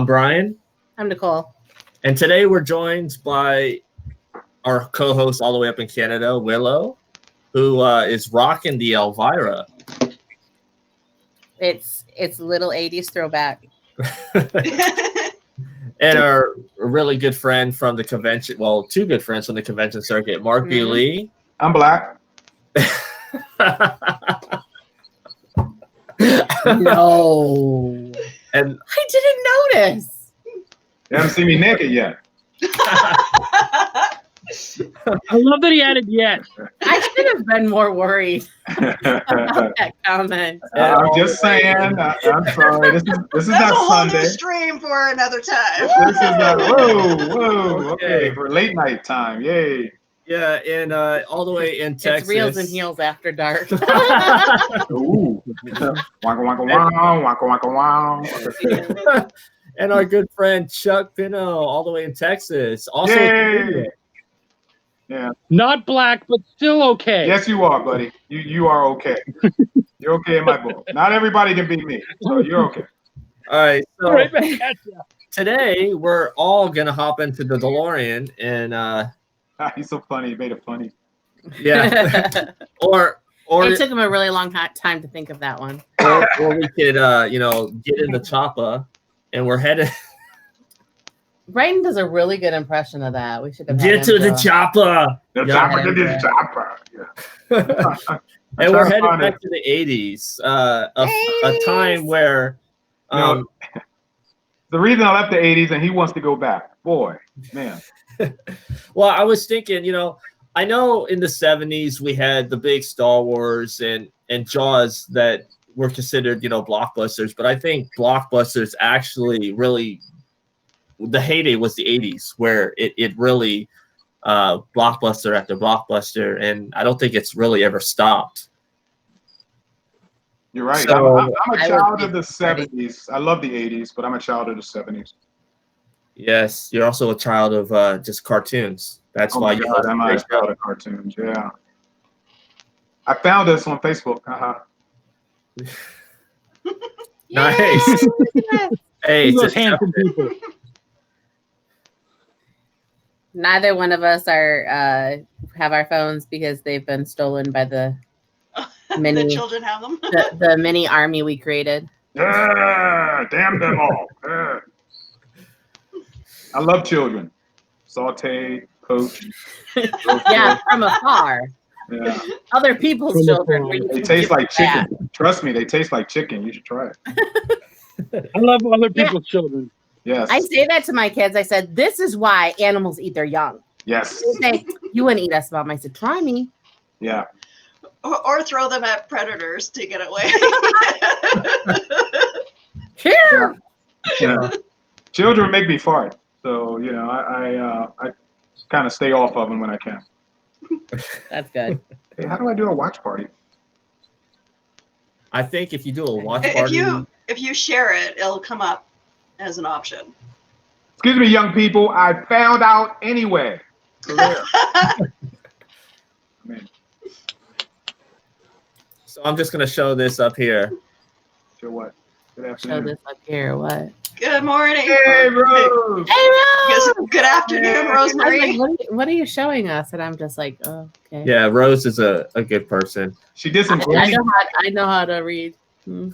I'm Brian. I'm Nicole. And today we're joined by our co-host all the way up in Canada, Willow, who is rocking the Elvira. It's little 80s throwback. And our really good friend from the convention, well, two good friends from the convention circuit, Marc B. Lee. I'm black. No. And I didn't notice. You haven't seen me naked yet. I love that he added yet. I should have been more worried about that comment. I'm just saying. I'm sorry. This is That's not a whole Sunday. new stream for another time. This is not. Whoa. Okay, for late night time. Yay. yeah, and all the way in Texas. It's Reels and Heels After Dark. Ooh. Waka waka wow. And our good friend Chuck Pineau, all the way in Texas. Also, Yay. Yeah. Not black, but still okay. Yes, you are, buddy. You are okay. You're okay in my book. Not everybody can beat me, so you're okay. all right. So Right back at ya. today we're all gonna hop into the DeLorean and He's so funny. He made it funny. yeah, or It took him a really long time to think of that one. or we could get in the chopper and we're headed. Brighton does a really good impression of that. We should have had Get him to the go. chopper. The Yeah. chopper did the chopper. Yeah. And we're headed find back it. to the 80s, a time where The reason I left the 80s and he wants to go back. Boy, man. well, I was thinking, I know in the 70s we had the big Star Wars and Jaws that were considered, blockbusters, but I think blockbusters actually really, the heyday was the 80s where it really blockbuster after blockbuster, and I don't think it's really ever stopped. You're right. So, I'm a I child would of the 70s. I love the 80s, but I'm a child of the 70s. Yes, you're also a child of just cartoons. That's why you I'm a child of cartoons. Yeah. I found this on Facebook. Nice. Hey, Those it's handsome people. Neither one of us are have our phones because they've been stolen by the The mini children have them. the mini army we created. Yeah, damn them all. Yeah. I love children. Sauteed, poached. Yeah, from afar. Yeah. Other people's From children. afar. where you They can taste give like that. chicken. Trust me, they taste like chicken. You should try it. I love other people's children. Yes. I say that to my kids. I said, "This is why animals eat their young." Yes. They say, "You wouldn't eat us, Mom." I said, "Try me." Yeah. Or throw them at predators to get away. Here. Yeah. Children make me fart. So, I kind of stay off of them when I can. That's good. Hey, how do I do a watch party? I think if you do a watch party, If you share it, it'll come up as an option. Excuse me, young people. I found out anyway. So there. I mean, so I'm just gonna show this up here. sure what? Good Show afternoon. this up here. What? Good morning. Hey, Rose. Hey, Rose. Good afternoon, Hey. I was Rosemary. like, what are you showing us? And I'm just like, oh, okay. Yeah, Rose is a good person. She did some I granny. know how to read. Hmm.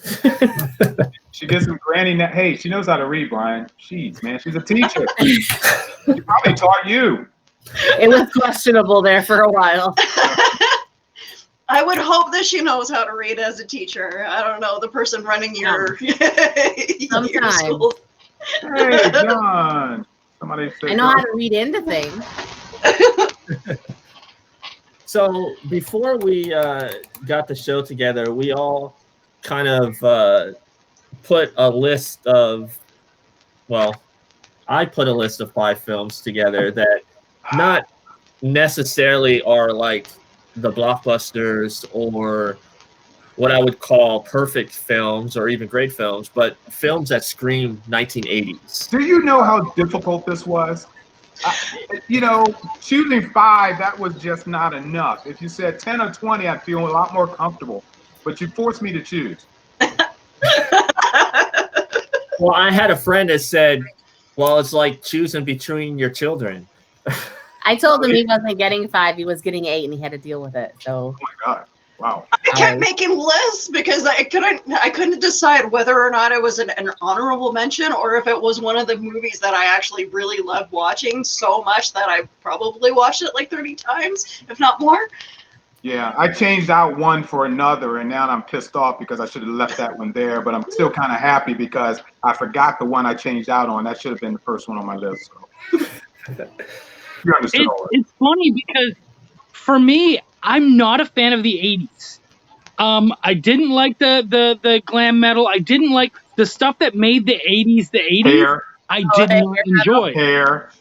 She did some granny. Hey, she knows how to read, Brian. Jeez, man, she's a teacher. She probably taught you. It was questionable there for a while. I would hope that she knows how to read as a teacher. I don't know, the person running your, your Sometimes. school. Hey, John. Somebody said. I know how to read into things. So before we got the show together, we all kind of put a list of, I put a list of 5 films together that not necessarily are like the blockbusters or what I would call perfect films or even great films, but films that scream 1980s. Do you know how difficult this was? Choosing 5, that was just not enough. If you said 10 or 20, I'd feel a lot more comfortable. But you forced me to choose. Well, I had a friend that said, well, it's like choosing between your children. I told him he wasn't getting 5, he was getting 8, and he had to deal with it. So. Oh my God! Wow. I kept making lists because I couldn't decide whether or not it was an honorable mention or if it was one of the movies that I actually really loved watching so much that I probably watched it like 30 times, if not more. Yeah, I changed out one for another, and now I'm pissed off because I should have left that one there. But I'm still kind of happy because I forgot the one I changed out on. That should have been the first one on my list. So. You understand all that. It's funny because for me, I'm not a fan of the 80s. I didn't like the glam metal. I didn't like the stuff that made the 80s the 80s. Hair. I did not enjoy. Hair.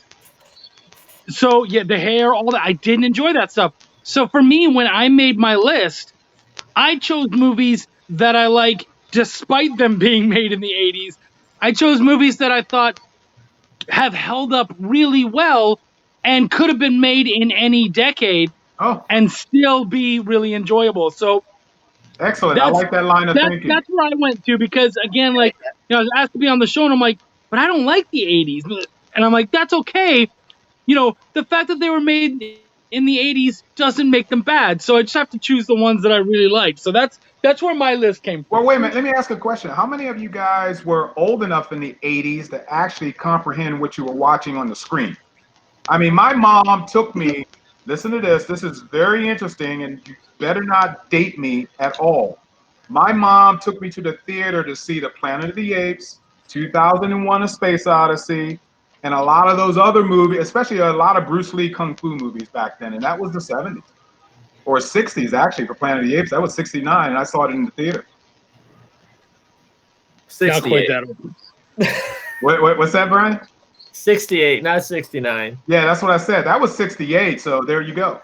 So yeah, the hair, all that. I didn't enjoy that stuff. So for me, when I made my list, I chose movies that I like despite them being made in the 80s. I chose movies that I thought have held up really well and could have been made in any decade and still be really enjoyable. So excellent. I like that line of thinking. That's where I went to because, again, like, you know, I was asked to be on the show, and I'm like, but I don't like the 80s. And I'm like, that's okay. You know, the fact that they were made in the 80s doesn't make them bad. So I just have to choose the ones that I really like. So that's where my list came from. Well, wait a minute. Let me ask a question. How many of you guys were old enough in the 80s to actually comprehend what you were watching on the screen? I mean, my mom took me, listen to this. This is very interesting, and you better not date me at all. My mom took me to the theater to see The Planet of the Apes, 2001: A Space Odyssey, and a lot of those other movies, especially a lot of Bruce Lee Kung Fu movies back then. And that was the 70s. Or 60s, actually, for Planet of the Apes. That was 69, and I saw it in the theater. 68. What's that, Brian? 68, not 69. Yeah, that's what I said. That was 68, so there you go.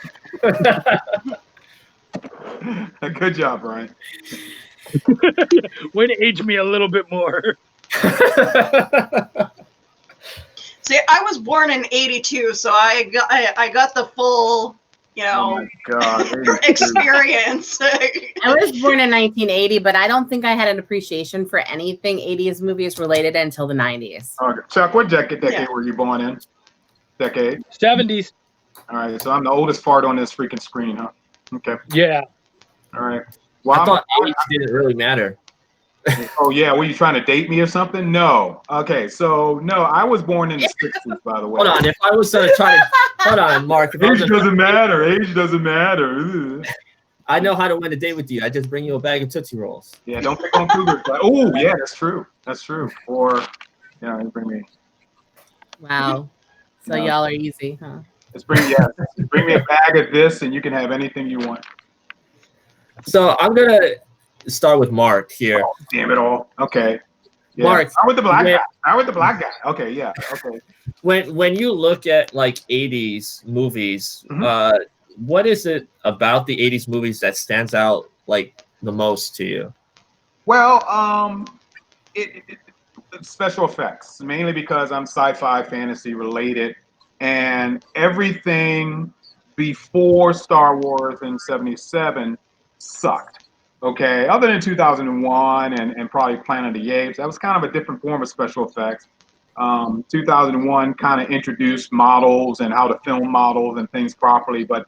Good job, Brian. Way to age me a little bit more. See, I was born in '82, so I got the full, you know, oh my God, experience. I was born in 1980, but I don't think I had an appreciation for anything 80s movies related until the 90s. Okay. Chuck, what decade were you born in? Decade? 70s. All right, so I'm the oldest part on this freaking screen, huh? Okay. Yeah. All right. Well, I thought age didn't really matter. Oh, yeah. Were you trying to date me or something? No. Okay, so no, I was born in the 60s, by the way. Hold on. If I was trying to hold on, Mark. Age doesn't matter. Age doesn't matter. I know how to win a date with you. I just bring you a bag of Tootsie Rolls. Yeah, don't pick on cougars. Oh, yeah, that's true. That's true. Or, you bring me. Wow. So y'all are easy, huh? Just bring me a bag of this, and you can have anything you want. So I'm gonna start with Mark here. Oh, damn it all. Okay. Yeah. Mark, I'm with the black guy. I'm with the black guy. Okay, yeah. Okay. When you look at like 80s movies, what is it about the 80s movies that stands out like the most to you? Well, special effects, mainly because I'm sci-fi fantasy related, and everything before Star Wars in '77 sucked. Okay, other than 2001 and probably Planet of the Apes, that was kind of a different form of special effects. 2001 kind of introduced models and how to film models and things properly, but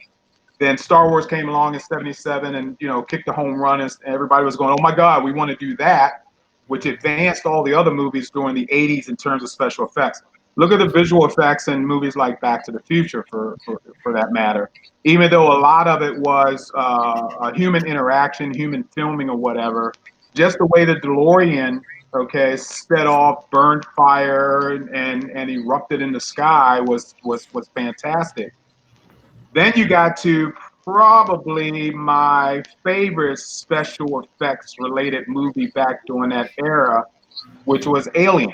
then Star Wars came along in '77 and kicked the home run, and everybody was going, "Oh my God, we want to do that," which advanced all the other movies during the '80s in terms of special effects. Look at the visual effects in movies like Back to the Future, for that matter. Even though a lot of it was a human interaction, human filming or whatever, just the way the DeLorean, sped off, burned fire, and erupted in the sky was fantastic. Then you got to probably my favorite special effects related movie back during that era, which was Alien.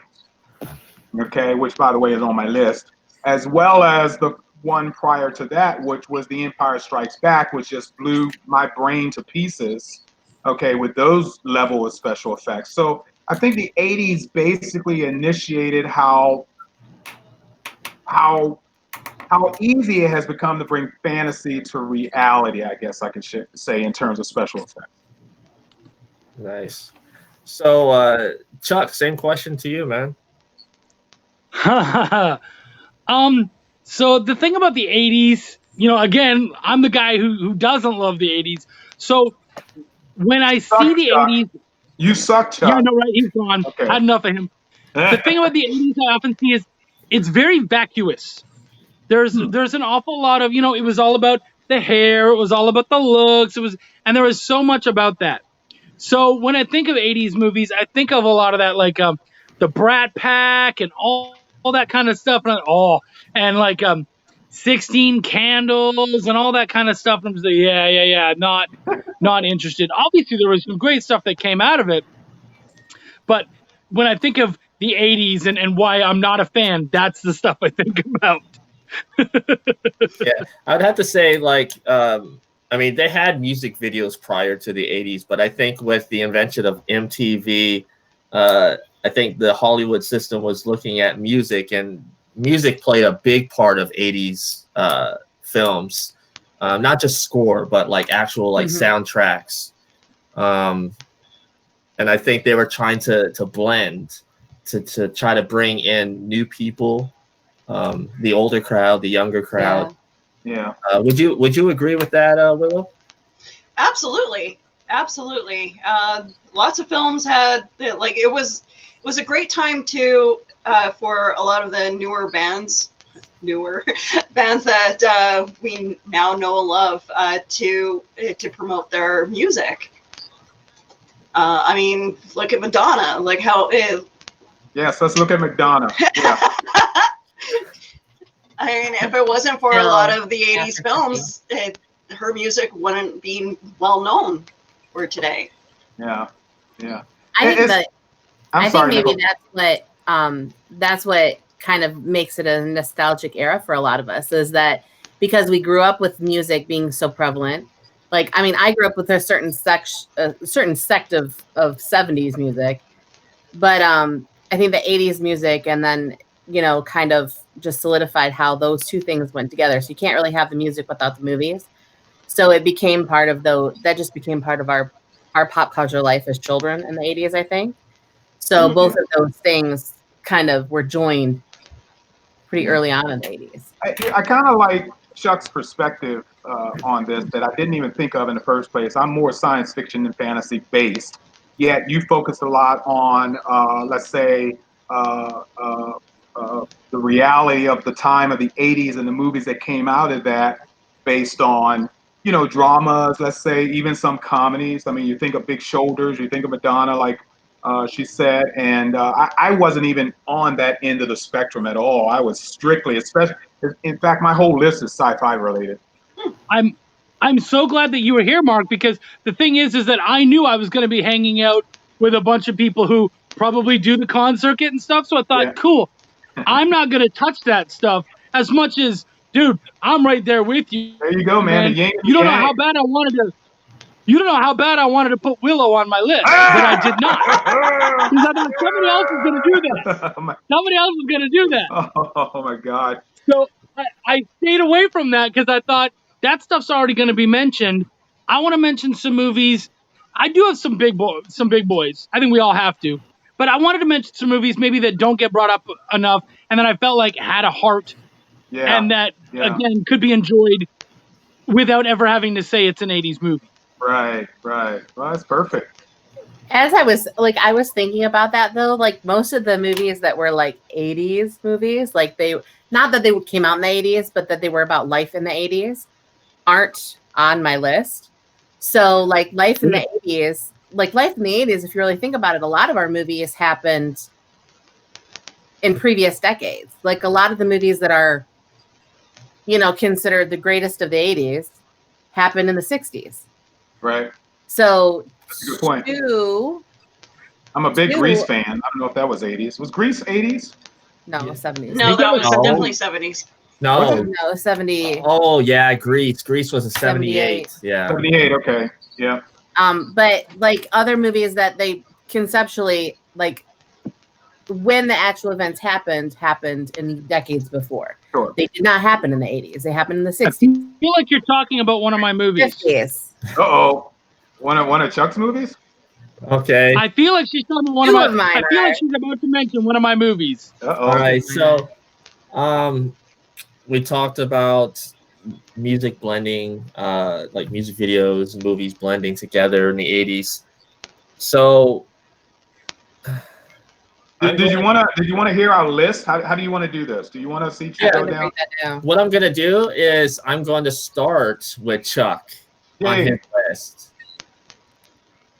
Okay, which by the way is on my list, as well as the one prior to that, which was The Empire Strikes Back, which just blew my brain to pieces, with those level of special effects. So I think the 80s basically initiated how easy it has become to bring fantasy to reality, I guess I could say, in terms of special effects. Nice. So, Chuck, same question to you, man. So the thing about the 80s, again, I'm the guy who doesn't love the 80s. So when I see the 80s, you suck, Chuck. Yeah, no, right, he's gone. Okay. Had enough of him. The thing about the 80s I often see is it's very vacuous. There's an awful lot of, it was all about the hair, it was all about the looks, and there was so much about that. So when I think of 80s movies, I think of a lot of that, like the Brat Pack and all that kind of stuff, and like 16 Candles and all that kind of stuff. And I'm just like, yeah, not interested. Obviously, there was some great stuff that came out of it, but when I think of the 80s and why I'm not a fan, that's the stuff I think about. Yeah, I'd have to say, like, they had music videos prior to the 80s, but I think with the invention of MTV, I think the Hollywood system was looking at music, and music played a big part of 80s films, not just score, but like actual soundtracks. And I think they were trying to blend, to try to bring in new people, the older crowd, the younger crowd. Yeah. Would you agree with that, Willow? Absolutely. Lots of films had it was a great time to for a lot of the newer bands that we now know and love to promote their music. Look at Madonna, like how it. Yes, let's look at Madonna. Yeah. If it wasn't for a lot of the 80s films, her music wouldn't be well known for today. Yeah. I think maybe that's what kind of makes it a nostalgic era for a lot of us, is that because we grew up with music being so prevalent. Like, I grew up with a certain sect of 70s music, but I think the 80s music and then, kind of just solidified how those two things went together. So you can't really have the music without the movies. So it became part of that just became part of our pop culture life as children in the 80s, I think. So both of those things kind of were joined pretty early on in the 80s. I kind of like Chuck's perspective on this that I didn't even think of in the first place. I'm more science fiction and fantasy based, yet you focus a lot on, let's say, the reality of the time of the 80s and the movies that came out of that based on, dramas, let's say, even some comedies. You think of Big Shoulders, you think of Madonna, like she said, and I wasn't even on that end of the spectrum at all. I was strictly, in fact, my whole list is sci-fi related. I'm so glad that you were here, Mark, because the thing is that I knew I was going to be hanging out with a bunch of people who probably do the con circuit and stuff. So I thought, cool, I'm not going to touch that stuff as much as, dude, I'm right there with you. There you go, man. You don't know how bad I wanted to. You don't know how bad I wanted to put Willow on my list, but I did not. Because I thought somebody else was going to do that. Somebody else was going to do that. Oh my God. So I stayed away from that because I thought that stuff's already going to be mentioned. I want to mention some movies. I do have some big boys. I think we all have to. But I wanted to mention some movies maybe that don't get brought up enough, and that I felt like had a heart, and that again could be enjoyed without ever having to say it's an 80s movie. Right. Well, that's perfect. As I was thinking about that though, like most of the movies that were like 80s movies, like not that they came out in the 80s, but that they were about life in the 80s, aren't on my list. So like life in the 80s, if you really think about it, a lot of our movies happened in previous decades. Like a lot of the movies that are, considered the greatest of the 80s happened in the 60s. Right. So that's a good point. I'm a big Grease fan. I don't know if that was 80s. Was Grease 80s? No, 70s. No, that was definitely 70s. No, 70. Oh yeah, Grease. Grease was a 78. Yeah. 78. Okay. Yeah. But like other movies that they conceptually, like when the actual events happened in decades before. Sure. They did not happen in the 80s. They happened in the 60s. I feel like you're talking about one of my movies. 50s. Uh-oh. One of Chuck's movies? Okay. I feel like she's talking one Two of of my. mine, I feel like right? she's about to mention one of my movies. Uh-oh. All right. So, we talked about music blending, like music videos, movies blending together in the 80s. So, Did you want to hear our list? How do you want to do this? Do you want to see Chuck go down? what I'm gonna do is I'm going to start with Chuck on his list.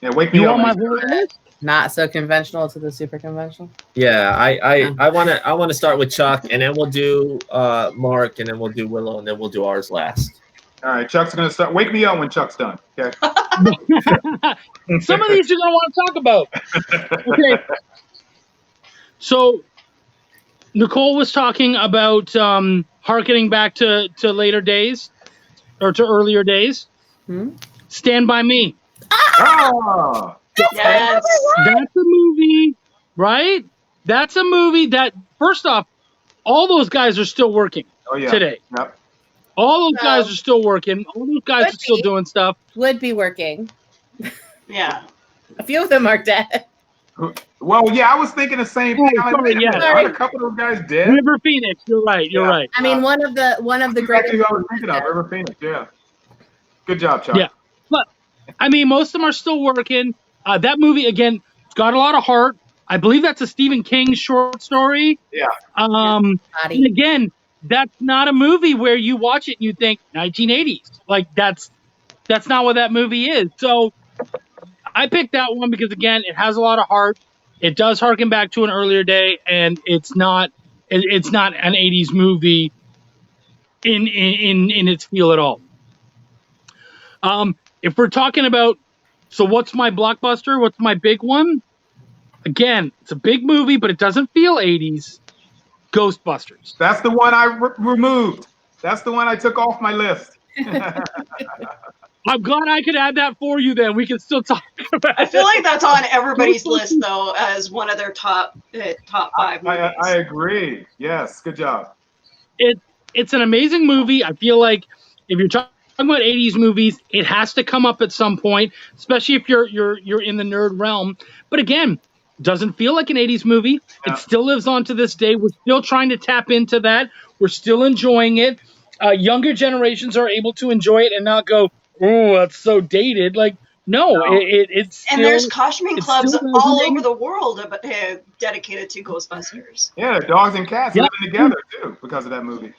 Yeah, wake me You up. want my whole list? Not so conventional to the super conventional. Yeah, I want to start with Chuck, and then we'll do Mark, and then we'll do Willow, and then we'll do ours last. All right, Chuck's gonna start. Wake me up when Chuck's done. Okay. Some of these you're gonna want to talk about. Okay. So Nicole was talking about hearkening back to later days or to earlier days. Stand By Me. Oh, Yes. That's a movie, right? That's a movie that, first off, all those guys are still working today. Yep. All those guys are still working. All those guys are still doing stuff. Would be working. Yeah. A few of them are dead. Well, yeah, I was thinking the same thing. Aren't a couple of those guys dead? River Phoenix. You're right. You're right. I mean, one of the greatest. I was thinking of River Phoenix. Yeah. Good job, Chuck. Yeah, but I mean, most of them are still working. That movie again, it's got a lot of heart. I believe that's a Stephen King short story. Yeah. And again, that's not a movie where you watch it and you think 1980s. Like that's not what that movie is. So I picked that one because again, it has a lot of heart. It does harken back to an earlier day, and it's not an 80s movie in its feel at all. If we're talking about, so what's my blockbuster? What's my big one? Again, it's a big movie, but it doesn't feel 80s. Ghostbusters. That's the one I removed. That's the one I took off my list. I'm glad I could add that for you. Then we can still talk about it. I feel like that's on everybody's list though, as one of their top 5 movies. I agree. Yes, good job. It's an amazing movie. I feel like if you're talking about 80s movies, it has to come up at some point, especially if you're in the nerd realm. But again, doesn't feel like an 80s movie. Yeah. It still lives on to this day. We're still trying to tap into that. We're still enjoying it. Younger generations are able to enjoy it and not go, oh, that's so dated. Like, no. It's still, and there's costuming clubs still all over the world dedicated to Ghostbusters. Yeah, dogs and cats living together too because of that movie.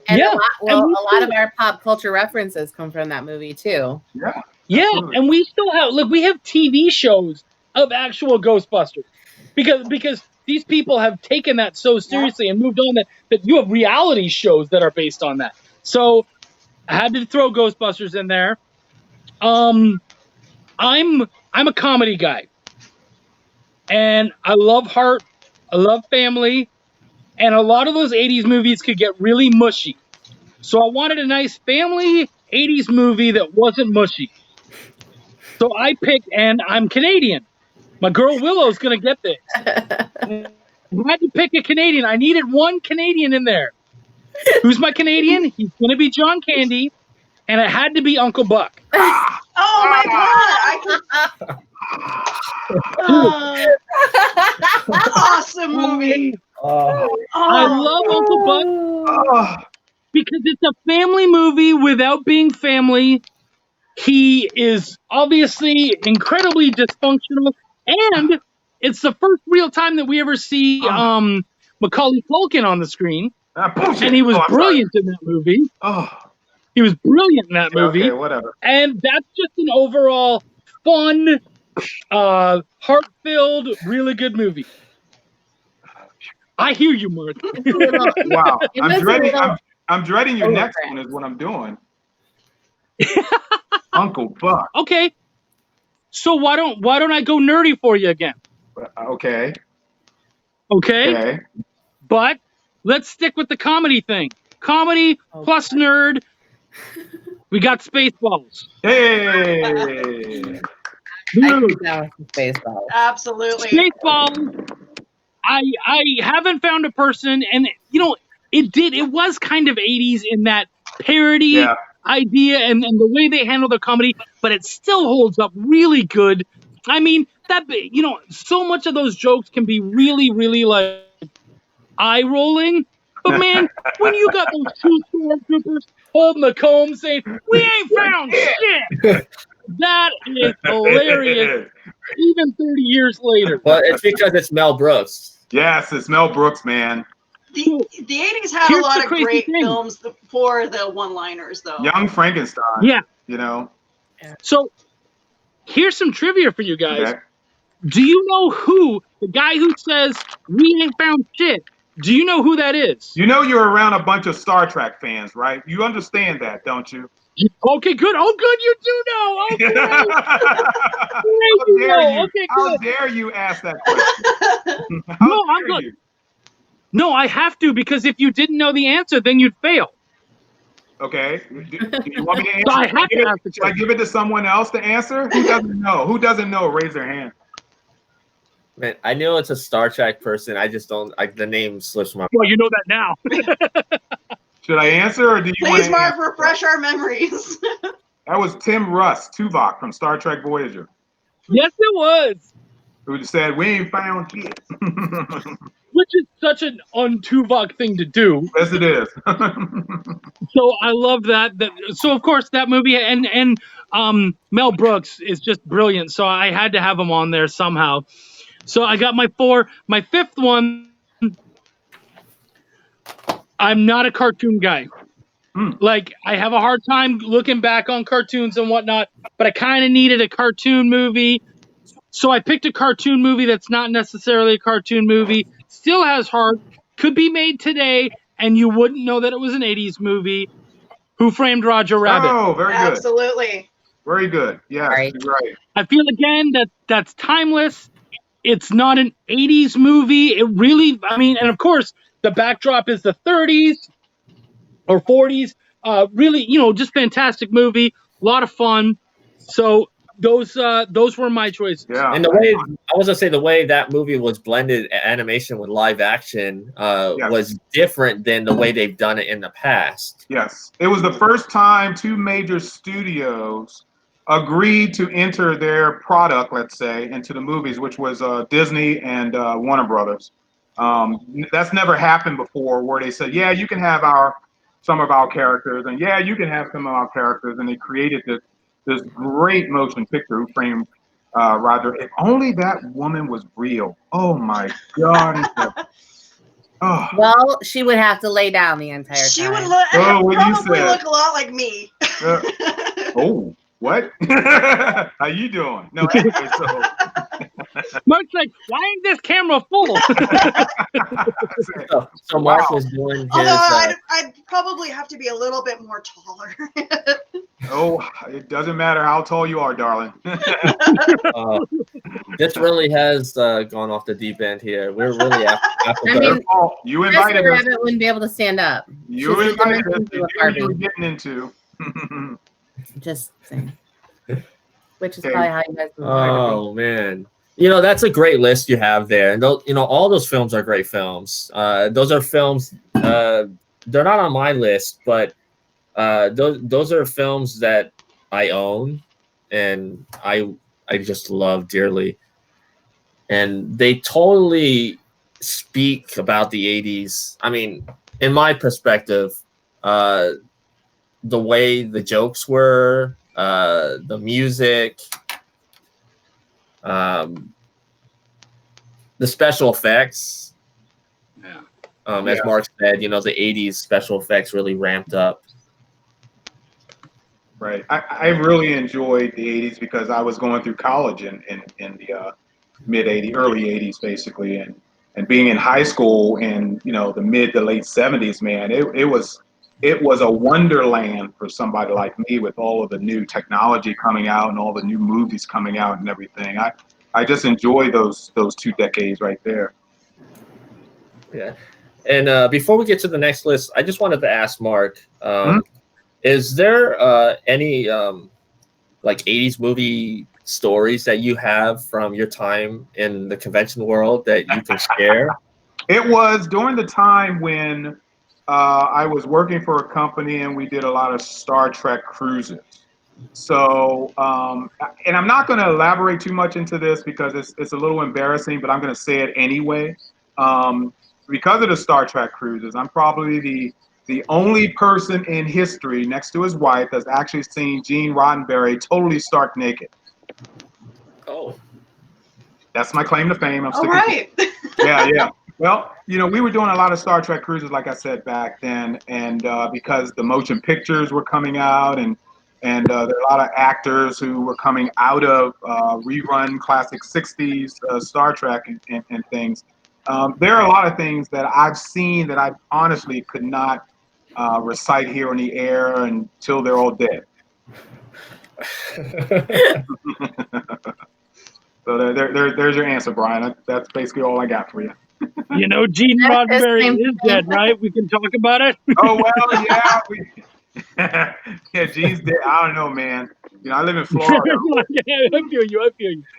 And a lot of our pop culture references come from that movie too. Yeah. Yeah, absolutely. and we still have we have TV shows of actual Ghostbusters because these people have taken that so seriously and moved on that you have reality shows that are based on that. So I had to throw Ghostbusters in there. I'm a comedy guy, and I love heart, I love family, and a lot of those 80s movies could get really mushy. So I wanted a nice family 80s movie that wasn't mushy. So I picked, and I'm Canadian. My girl Willow's going to get this. I had to pick a Canadian. I needed one Canadian in there. Who's my Canadian? He's going to be John Candy, and it had to be Uncle Buck. Oh my god! Awesome movie. I love Uncle Buck because it's a family movie without being family. He is obviously incredibly dysfunctional, and it's the first real time that we ever see Macaulay Culkin on the screen, and he was brilliant in that movie. He was brilliant in that movie. Okay, whatever. And that's just an overall fun, heart-filled, really good movie. I hear you, Mark. Wow, I'm dreading your next one is what I'm doing. Uncle Buck. Okay, so why don't I go nerdy for you again? Okay. But let's stick with the comedy thing. Comedy plus nerd. We got Spaceballs. Hey. Spaceballs. Absolutely. Spaceballs. I haven't found a person, and it was kind of 80s in that parody idea and the way they handle their comedy, but it still holds up really good. I mean, that so much of those jokes can be really, really like eye rolling. But man, when you got those two stormtroopers holding the comb saying, "We ain't found shit," that is hilarious. Even 30 years later. Well, it's because it's Mel Brooks. Yes, it's Mel Brooks, man. The 80s had a lot of great films for the one-liners, though. Young Frankenstein. Yeah. You know. So here's some trivia for you guys. Okay. Do you know who the guy who says "we ain't found shit"? Do you know who that is? You know you're around a bunch of Star Trek fans, right? You understand that, don't you? Okay, good. Oh, good. You do know. Okay. How dare you ask that question? No, I'm good. No, I have to, because if you didn't know the answer, then you'd fail. Okay. Do you want me to answer? So I have to ask Should I give it to someone else to answer? Who doesn't know? Who doesn't know? Raise their hand. Man, I know it's a Star Trek person. I just don't. The name slips my. Well, you know that now. Should I answer, or do you want Please, to Mark, answer? refresh our memories. That was Tim Russ, Tuvok from Star Trek Voyager. Yes, it was. Who said, "We ain't found shit." Which is such an un-Tuvok thing to do. Yes, it is. So I love that. So of course that movie and Mel Brooks is just brilliant. So I had to have him on there somehow. So I got my 4. My 5th one. I'm not a cartoon guy. Like, I have a hard time looking back on cartoons and whatnot, but I kind of needed a cartoon movie. So I picked a cartoon movie that's not necessarily a cartoon movie. Still has heart. Could be made today, and you wouldn't know that it was an 80s movie. Who Framed Roger Rabbit? Oh, very good. Absolutely. Very good. Yes, Right. you're right. I feel, again, that's timeless. It's not an 80s movie. It really, and of course, the backdrop is the 30s or 40s. Really, just fantastic movie. A lot of fun. So those were my choices. Yeah. And the way I was gonna say, the way that movie was blended animation with live action was different than the way they've done it in the past. Yes, it was the first time 2 major studios agreed to enter their product, let's say, into the movies, which was Disney and Warner Brothers. That's never happened before, where they said, "Yeah, you can have some of our characters," and "Yeah, you can have some of our characters," and they created this great motion picture, Who Framed Roger. If only that woman was real. Oh my God. Oh. Well, she would have to lay down the entire time. She would what you probably said. look a lot like me. Oh, what? How you doing? No, anyway, so. Mark's like, why ain't this camera full? So Mark was doing his. Although I'd probably have to be a little bit more taller. Oh, it doesn't matter how tall you are, darling. This really has gone off the deep end here. We're really after You invited Mr. us. Rabbit wouldn't be able to stand up. You She's invited us. into a You carving. were getting into. Just saying. Which is Okay. probably how you guys move. Oh man, that's a great list you have there, and all those films are great films. Those are films. They're not on my list, but those are films that I own, and I just love dearly. And they totally speak about the 80s. In my perspective, the way the jokes were, the music, the special effects. As Mark said, the 80s special effects really ramped up. Right. I really enjoyed the 80s because I was going through college in the mid 80s, early 80s, basically, and being in high school in the mid to late 70s, man, it was a wonderland for somebody like me, with all of the new technology coming out and all the new movies coming out and everything. I just enjoy those 2 decades right there. Yeah. And before we get to the next list, I just wanted to ask Mark, is there any like 80s movie stories that you have from your time in the convention world that you can share? It was during the time when I was working for a company and we did a lot of Star Trek cruises. So, and I'm not going to elaborate too much into this because it's a little embarrassing, but I'm going to say it anyway. Because of the Star Trek cruises, I'm probably the only person in history next to his wife that's actually seen Gene Roddenberry totally stark naked. Oh. That's my claim to fame. I'm All sticking right. to it. Yeah. Well, we were doing a lot of Star Trek cruises, like I said back then, and because the motion pictures were coming out, and there are a lot of actors who were coming out of rerun classic '60s Star Trek and things. There are a lot of things that I've seen that I honestly could not recite here on the air until they're all dead. So there's your answer, Brian. That's basically all I got for you. Gene Roddenberry is dead, right? We can talk about it. Oh well, yeah. Yeah, Gene's dead. I don't know, man. I live in Florida. I feel you.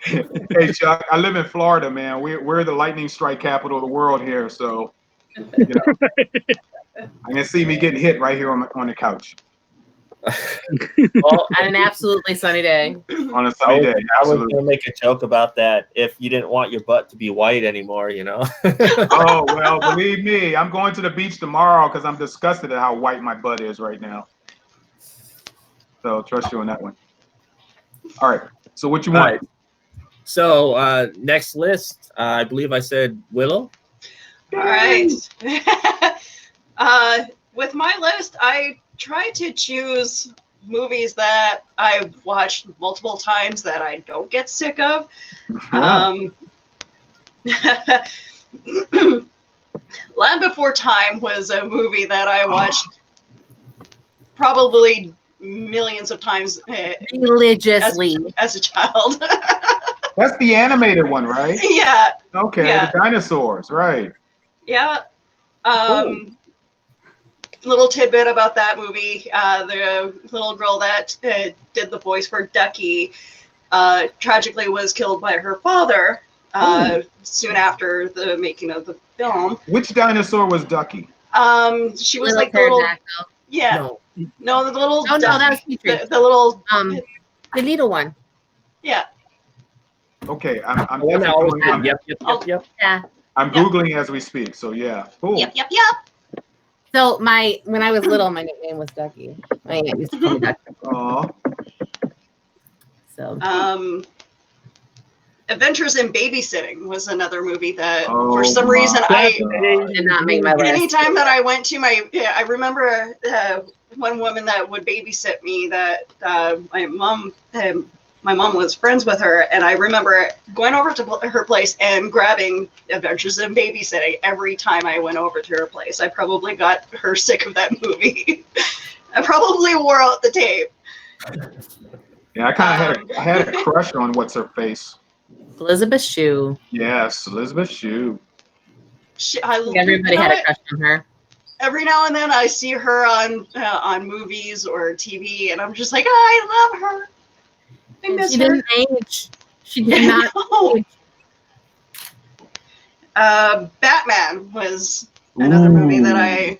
Hey, Chuck, I live in Florida, man. We're the lightning strike capital of the world here, so I can see me getting hit right here on the couch. Well, On an absolutely sunny day. On a sunny day, I was absolutely. going to make a joke about that if you didn't want your butt to be white anymore, Oh, well, believe me, I'm going to the beach tomorrow because I'm disgusted at how white my butt is right now. So trust you on that one. All right. So what you want? All right. So next list, I believe I said Willow. All right. With my list, I try to choose movies that I've watched multiple times that I don't get sick of. Land Before Time was a movie that I watched probably millions of times Religiously. as a child. That's the animated one, right? Yeah. Okay, Yeah. the dinosaurs, right. Yeah. Cool. Little tidbit about that movie. The little girl that did the voice for Ducky tragically was killed by her father soon after the making of the film. Which dinosaur was Ducky? She was like the little... Yeah. No, the little... Oh, no, that was Petrie. The little... The little one. Yeah. Okay, I'm The one that always definitely said, yep. Yeah. I'm Googling as we speak, so yeah. Cool. Yep. So when I was little, my nickname was Ducky. My aunt used to call me Ducky. Aw. So Adventures in Babysitting was another movie that, Oh for some reason, I did not make my list. anytime that I went to I remember one woman that would babysit me that my mom was friends with her, and I remember going over to her place and grabbing Adventures in Babysitting every time I went over to her place. I probably got her sick of that movie. I probably wore out the tape. Yeah, I kind of had a crush on what's her face. Elizabeth Shue. Yes, Elizabeth Shue. Everybody had a crush on her. Every now and then I see her on movies or TV, and I'm just like, I love her. I miss She her. didn't age. She did not age. Batman was another movie that I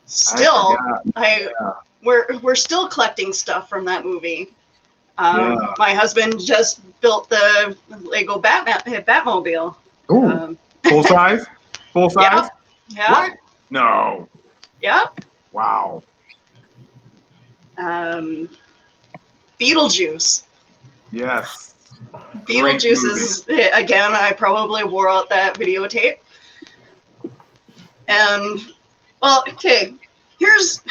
still we're still collecting stuff from that movie. My husband just built the Lego Batmobile. Ooh. Full size? Full size? Yeah. What? No. Yep. Wow. Beetlejuice. Yes. Beetlejuice is, again, I probably wore out that videotape. And, well, okay, here's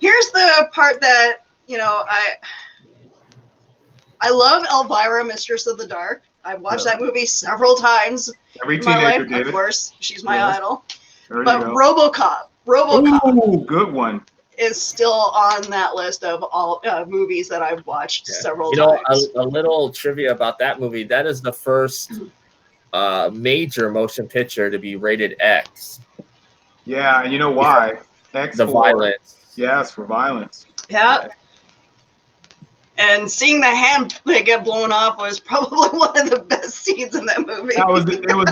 the part that, I love Elvira, Mistress of the Dark. I've watched that movie several times. Every in my teenager life, did of it. course. She's my idol. There But you go. RoboCop Ooh, good one. is still on that list of all movies that I've watched several times. A little trivia about that movie. That is the first major motion picture to be rated X. Yeah, and you know why? X The for violence. Yes, for violence. Yeah. And seeing the hand get blown off was probably one of the best scenes in that movie. It was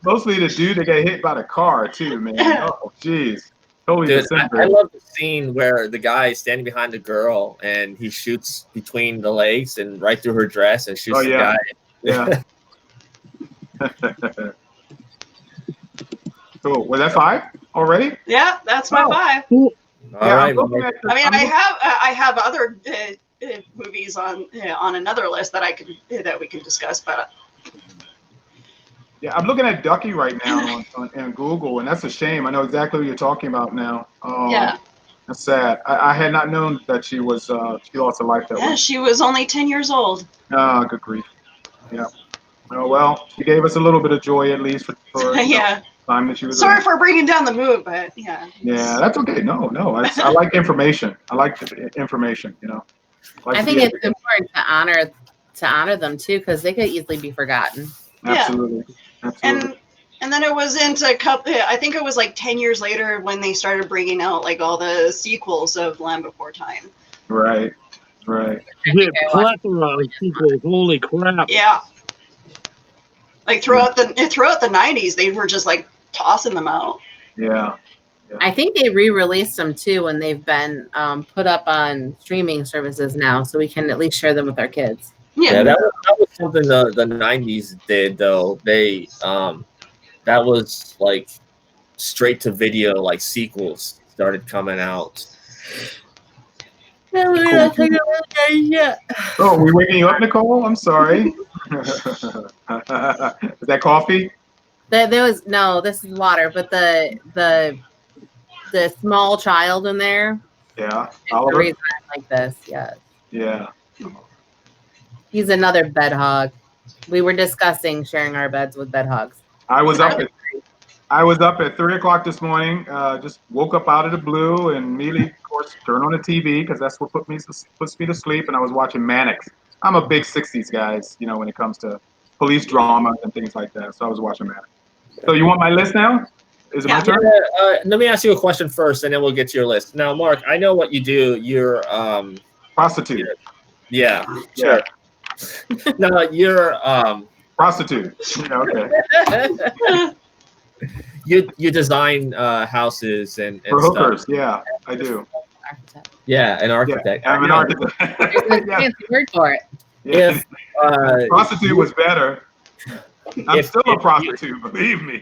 mostly the dude that got hit by the car too, man. Oh, jeez. Totally Dude, I disintegrated. love the scene where the guy is standing behind the girl and he shoots between the legs and right through her dress and shoots Oh, the yeah. guy. Yeah. Cool. Was that 5 already? Yeah, that's my Oh. 5. Cool. All Yeah, right, I'm looking Mark. at the, I mean, I'm look- I have other movies on another list that that we can discuss, but yeah, I'm looking at Ducky right now on Google, and that's a shame. I know exactly what you're talking about now. yeah, That's sad. I had not known that she was she lost her life that yeah, way. she was only 10 years old. Ah, good grief. Yeah. Oh well, she gave us a little bit of joy at least for Yeah. time that she was Sorry around. for bringing down the mood, but yeah. Yeah, that's okay. No, I like information. I like the information. I think it's important to honor them too, because they could easily be forgotten. Absolutely. And then it was into I think it was like 10 years later when they started bringing out like all the sequels of Land Before Time. Right. The plethora of sequels. Holy crap. Yeah. Like throughout the 90s, they were just like tossing them out. Yeah. I think they re-released them too when they've been put up on streaming services now, so we can at least share them with our kids. Yeah, that was something the 90s did though. They that was like straight to video, like sequels started coming out. Oh, are we waking you up, Nicole? I'm sorry. Is that coffee? There was no, this is water, but the small child in there. Yeah. Is the Oliver? reason I like this. Yeah. Yeah. He's another bed hog. We were discussing sharing our beds with bed hogs. I was up at 3 o'clock this morning. Just woke up out of the blue and immediately, of course, turned on the TV because that's what puts me to sleep. And I was watching Mannix. I'm a big 60s guys, when it comes to police drama and things like that. So I was watching Mannix. So you want my list now? Is it my turn? Let me ask you a question first, and then we'll get to your list. Now, Mark, I know what you do. You're prostitute. Yeah, sure. No, you're prostitute. Okay. You design houses and for hookers. Stuff. Yeah, I do. Yeah, an architect. Yeah, I'm an architect. There's a fancy word for it. Yeah. If prostitute was better. I'm still a prostitute, believe me.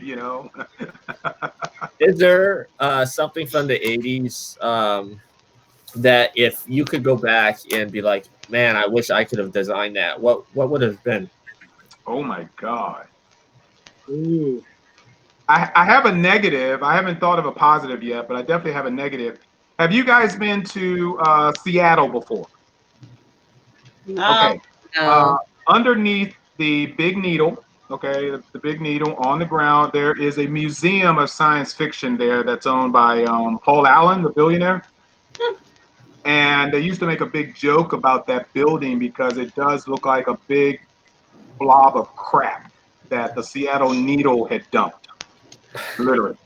Is there something from the 80s that if you could go back and be like, man, I wish I could have designed that, what would it have been? Oh my God. Ooh. I have a negative. I haven't thought of a positive yet, but I definitely have a negative. Have you guys been to Seattle before? No. Okay. Underneath the Big Needle, okay, the Big Needle on the ground, there is a museum of science fiction there that's owned by Paul Allen, the billionaire. And they used to make a big joke about that building because it does look like a big blob of crap that the Seattle Needle had dumped. Literally.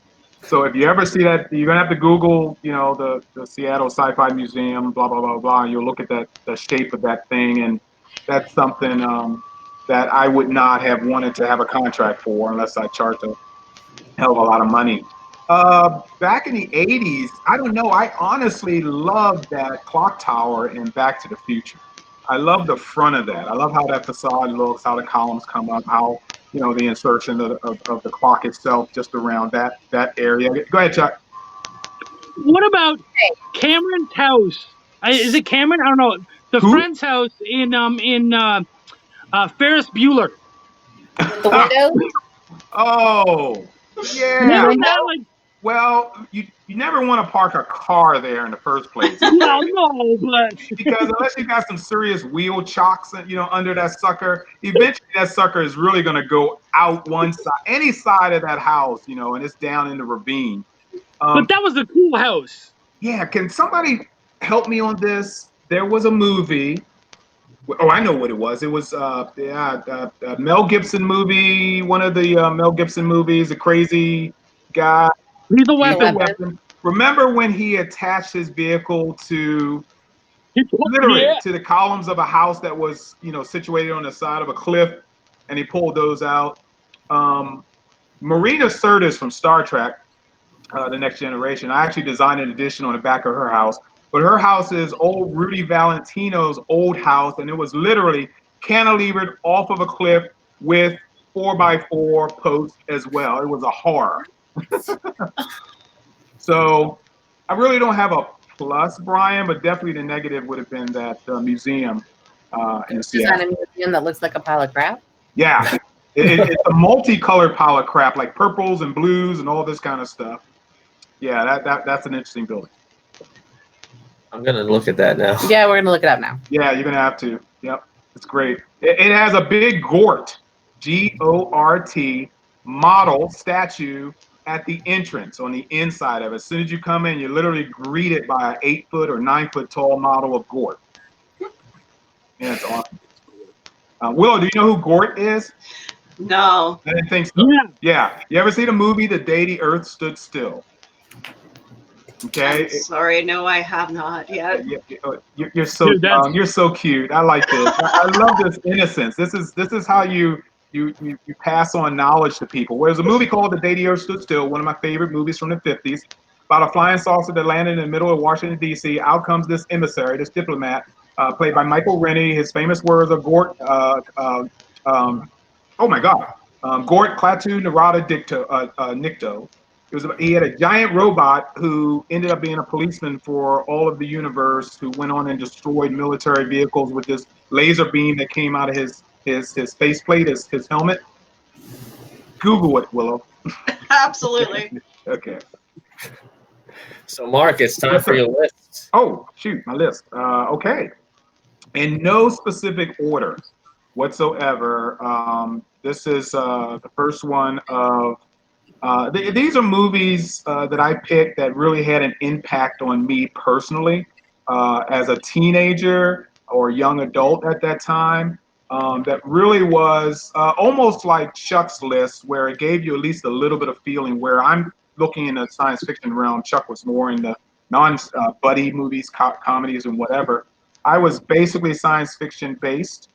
So if you ever see that, you're gonna have to Google, the Seattle Sci-Fi Museum, blah blah blah blah. And you'll look at the shape of that thing, and that's something that I would not have wanted to have a contract for unless I charged a hell of a lot of money. Back in the 80s, I don't know. I honestly loved that clock tower in Back to the Future. I love the front of that. I love how that facade looks, how the columns come up, how the insertion of the clock itself just around that area. Go ahead, Chuck. What about Cameron's house? Is it Cameron? I don't know. The friend's house in Ferris Bueller. The window? Oh, yeah. The Well, you never want to park a car there in the first place. Well, no, but because unless you got some serious wheel chocks, under that sucker, eventually that sucker is really going to go out one side, any side of that house, and it's down in the ravine. But that was a cool house. Yeah, can somebody help me on this? There was a movie. Oh, I know what it was. It was Mel Gibson movie. One of the Mel Gibson movies. A crazy guy. Lethal Weapon. Remember when he attached his vehicle to to the columns of a house that was situated on the side of a cliff, and he pulled those out. Marina Sirtis from Star Trek The Next Generation. I actually designed an addition on the back of her house, but her house is old Rudy Valentino's old house, and it was literally cantilevered off of a cliff with 4x4 posts as well. It was a horror. So I really don't have a plus, Brian, but definitely the negative would have been that museum in Seattle. Design a museum that looks like a pile of crap. Yeah, it's a multicolored pile of crap, like purples and blues and all this kind of stuff. Yeah, that's an interesting building. I'm gonna look at that now. Yeah, we're gonna look it up now. Yeah, you're gonna have to. Yep, it's great. It has a big GORT, GORT model statue at the entrance on the inside of it. As soon as you come in, you're literally greeted by an 8-foot or 9-foot tall model of GORT. Yeah, it's awesome. Willow, do you know who GORT is? No. I didn't think so. Yeah. You ever see the movie The Day the Earth Stood Still? Okay. I'm sorry, no, I have not yet. You're so Dude, young. You're so cute. I like this. I love this innocence. This is how you pass on knowledge to people. There's a movie called The Day the Earth Stood Still, one of my favorite movies from the 50s, about a flying saucer that landed in the middle of Washington, D.C. Out comes this emissary, this diplomat, played by Michael Rennie. His famous words are GORT, oh my God, GORT Klaatu Narada Nikto. He had a giant robot who ended up being a policeman for all of the universe, who went on and destroyed military vehicles with this laser beam that came out of his faceplate, his helmet. Google it, Willow. Absolutely. Okay. So, Mark, it's time for your list. Oh, shoot, my list. Okay. In no specific order whatsoever, this is the first one of these are movies that I picked that really had an impact on me personally as a teenager or young adult at that time. That really was almost like Chuck's list, where it gave you at least a little bit of feeling. Where I'm looking in the science fiction realm, Chuck was more in the non-buddy movies, comedies, and whatever. I was basically science fiction based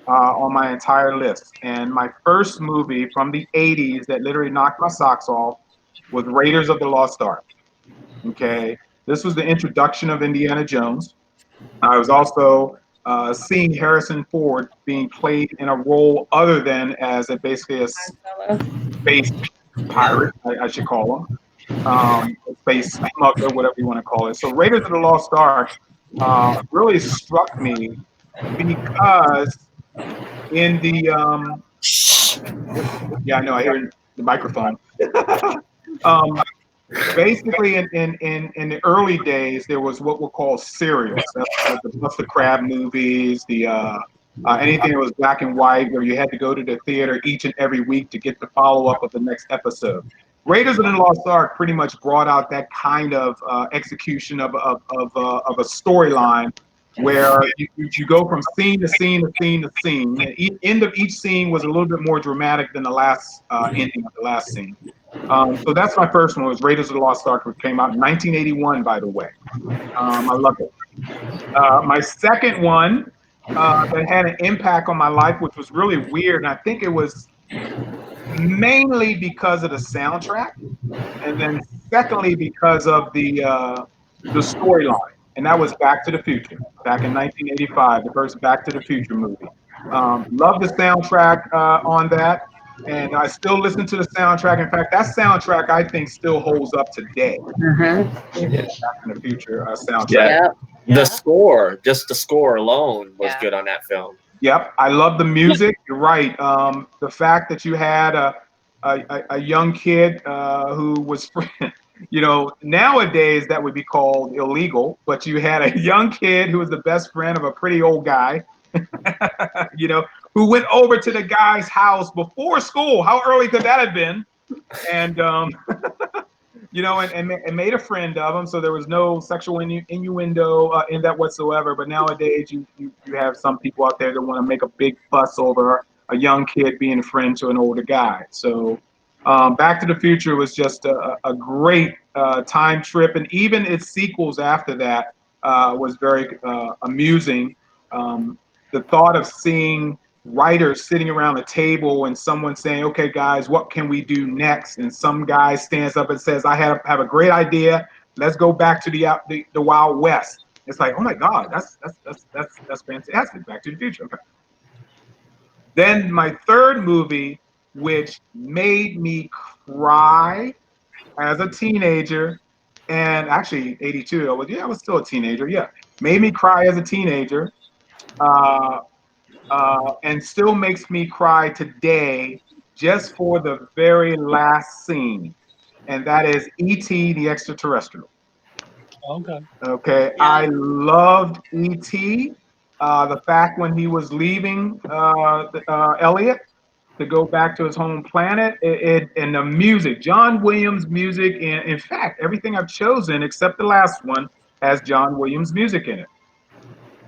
on my entire list. And my first movie from the 80s that literally knocked my socks off was Raiders of the Lost Ark. Okay. This was the introduction of Indiana Jones. I was also seeing Harrison Ford being played in a role other than as basically a space pirate, I should call him. Space smuggler, whatever you want to call it. So Raiders of the Lost Ark really struck me because in the yeah, I know, I hear the microphone. Basically, in the early days, there was what we'll call serials. That's the Buster Crab movies, the anything that was black and white, where you had to go to the theater each and every week to get the follow up of the next episode. Raiders of the Lost Ark pretty much brought out that kind of execution of a storyline, where you go from scene to scene to scene to scene. And the end of each scene was a little bit more dramatic than the last ending of the last scene. So that's my first one, was Raiders of the Lost Ark, which came out in 1981, by the way. I love it. My second one that had an impact on my life, which was really weird, and I think it was mainly because of the soundtrack, and then secondly because of the storyline. And that was Back to the Future, back in 1985, the first Back to the Future movie. Love the soundtrack on that, and I still listen to the soundtrack. In fact, that soundtrack, I think, still holds up today. Mm-hmm. Back to the Future soundtrack. Yeah. Yeah. The score, just the score alone was good on that film. Yep, I love the music. You're right. The fact that you had a young kid who was, you know, nowadays that would be called illegal, but you had a young kid who was the best friend of a pretty old guy, you know, who went over to the guy's house before school. How early could that have been? And, you know, and made a friend of him. So there was no sexual innuendo in that whatsoever. But nowadays you have some people out there that want to make a big fuss over a young kid being a friend to an older guy. So Back to the Future was just a great time trip. And even its sequels after that was very amusing. The thought of seeing writers sitting around a table and someone saying, okay, guys, what can we do next? And some guy stands up and says, I have a great idea. Let's go back to the Wild West. It's like, oh my God, that's fantastic. Back to the Future. Okay. Then my third movie, which made me cry as a teenager, and actually 82, I was still a teenager. Yeah, made me cry as a teenager, and still makes me cry today, just for the very last scene, and that is E.T. the Extraterrestrial. Okay. Okay, Yeah. I loved E.T. The fact when he was leaving Elliot to go back to his home planet, and the music, John Williams music, and in fact, everything I've chosen except the last one has John Williams music in it.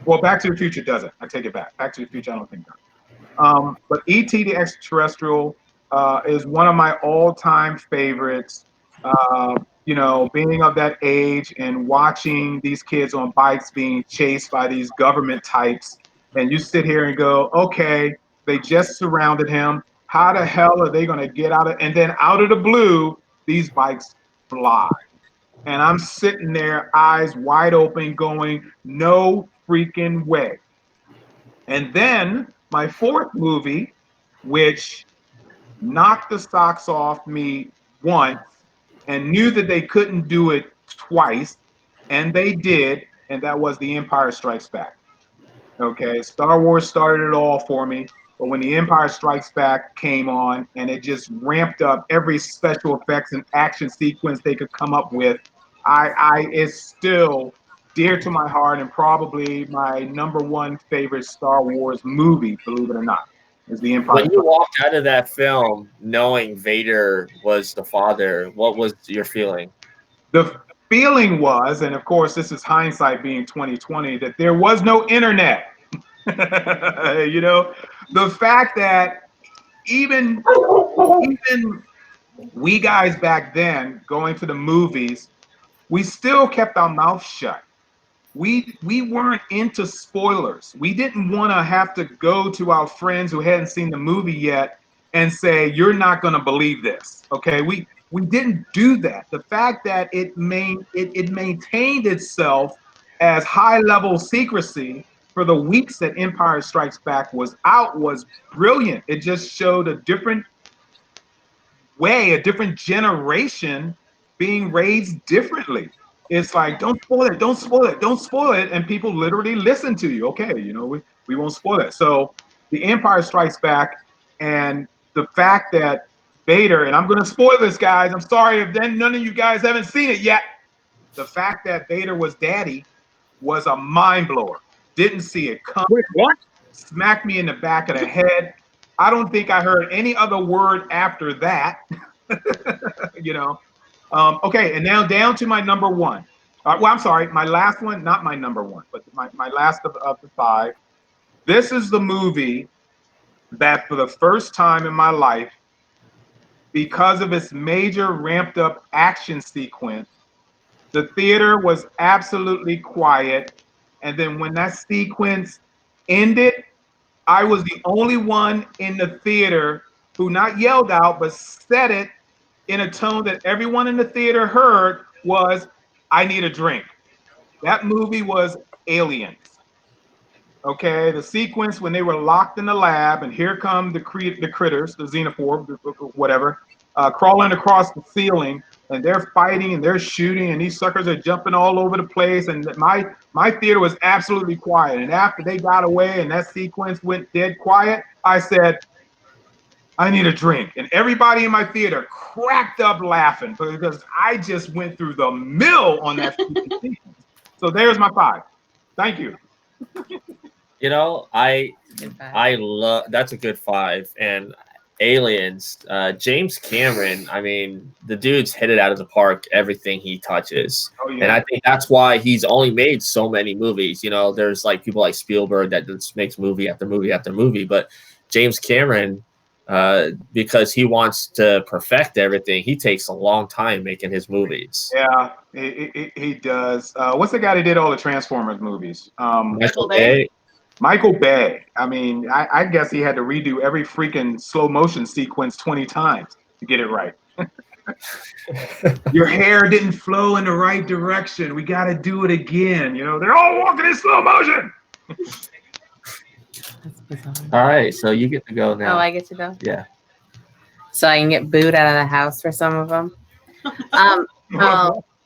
Well, Back to the Future doesn't. I take it back. Back to the Future, I don't think does. But E.T. the Extraterrestrial is one of my all-time favorites. You know, being of that age and watching these kids on bikes being chased by these government types, and you sit here and go, okay, they just surrounded him. How the hell are they going to get out of? And then out of the blue, these bikes fly, and I'm sitting there, eyes wide open, going, no freaking way. And then my fourth movie, which knocked the socks off me once and knew that they couldn't do it twice, and they did, and that was The Empire Strikes Back. Okay, Star Wars started it all for me, but when The Empire Strikes Back came on and it just ramped up every special effects and action sequence they could come up with, it's still dear to my heart and probably my number one favorite Star Wars movie, believe it or not, is The Empire. When you walked out of that film knowing Vader was the father, what was your feeling? The feeling was, and of course this is hindsight being 2020, that there was no internet. You know, the fact that even we guys back then going to the movies, we still kept our mouth shut. We weren't into spoilers. We didn't want to have to go to our friends who hadn't seen the movie yet and say, you're not going to believe this. Okay, we didn't do that. The fact that it maintained itself as high level secrecy for the weeks that Empire Strikes Back was out was brilliant. It just showed a different way, a different generation being raised differently. It's like, don't spoil it, don't spoil it, don't spoil it. And people literally listen to you. Okay, you know, we won't spoil it. So The Empire Strikes Back, and the fact that Vader, and I'm going to spoil this, guys. I'm sorry if then none of you guys haven't seen it yet. The fact that Vader was daddy was a mind blower. Didn't see it coming. Wait, what? Smacked me in the back of the head. I don't think I heard any other word after that. You know. Okay, and now down to my number one. Well, I'm sorry, my last one, not my number one, but my last of the five. This is the movie that for the first time in my life, because of its major ramped up action sequence, the theater was absolutely quiet. And then when that sequence ended, I was the only one in the theater who not yelled out, but said it in a tone that everyone in the theater heard was, I need a drink. That movie was Aliens. Okay, the sequence when they were locked in the lab, and here come the critters, the xenophobes, whatever, crawling across the ceiling, and they're fighting and they're shooting, and these suckers are jumping all over the place. And my theater was absolutely quiet. And after they got away and that sequence went dead quiet, I said, I need a drink. And everybody in my theater cracked up laughing because I just went through the mill on that sequence. So there's my five. Thank you. You know, I love, that's a good five. And Aliens, James Cameron, I mean, the dude's hit it out of the park, everything he touches. Oh, yeah. And I think that's why he's only made so many movies. You know, there's like people like Spielberg that just makes movie after movie after movie. But James Cameron, because he wants to perfect everything, he takes a long time making his movies. Yeah, he does. What's the guy that did all the Transformers movies? Michael Bay. Michael Bay. I mean, I guess he had to redo every freaking slow motion sequence 20 times to get it right. Your hair didn't flow in the right direction. We got to do it again. You know, they're all walking in slow motion. All right, so you get to go now. Oh, I get to go? Yeah. So I can get booed out of the house for some of them.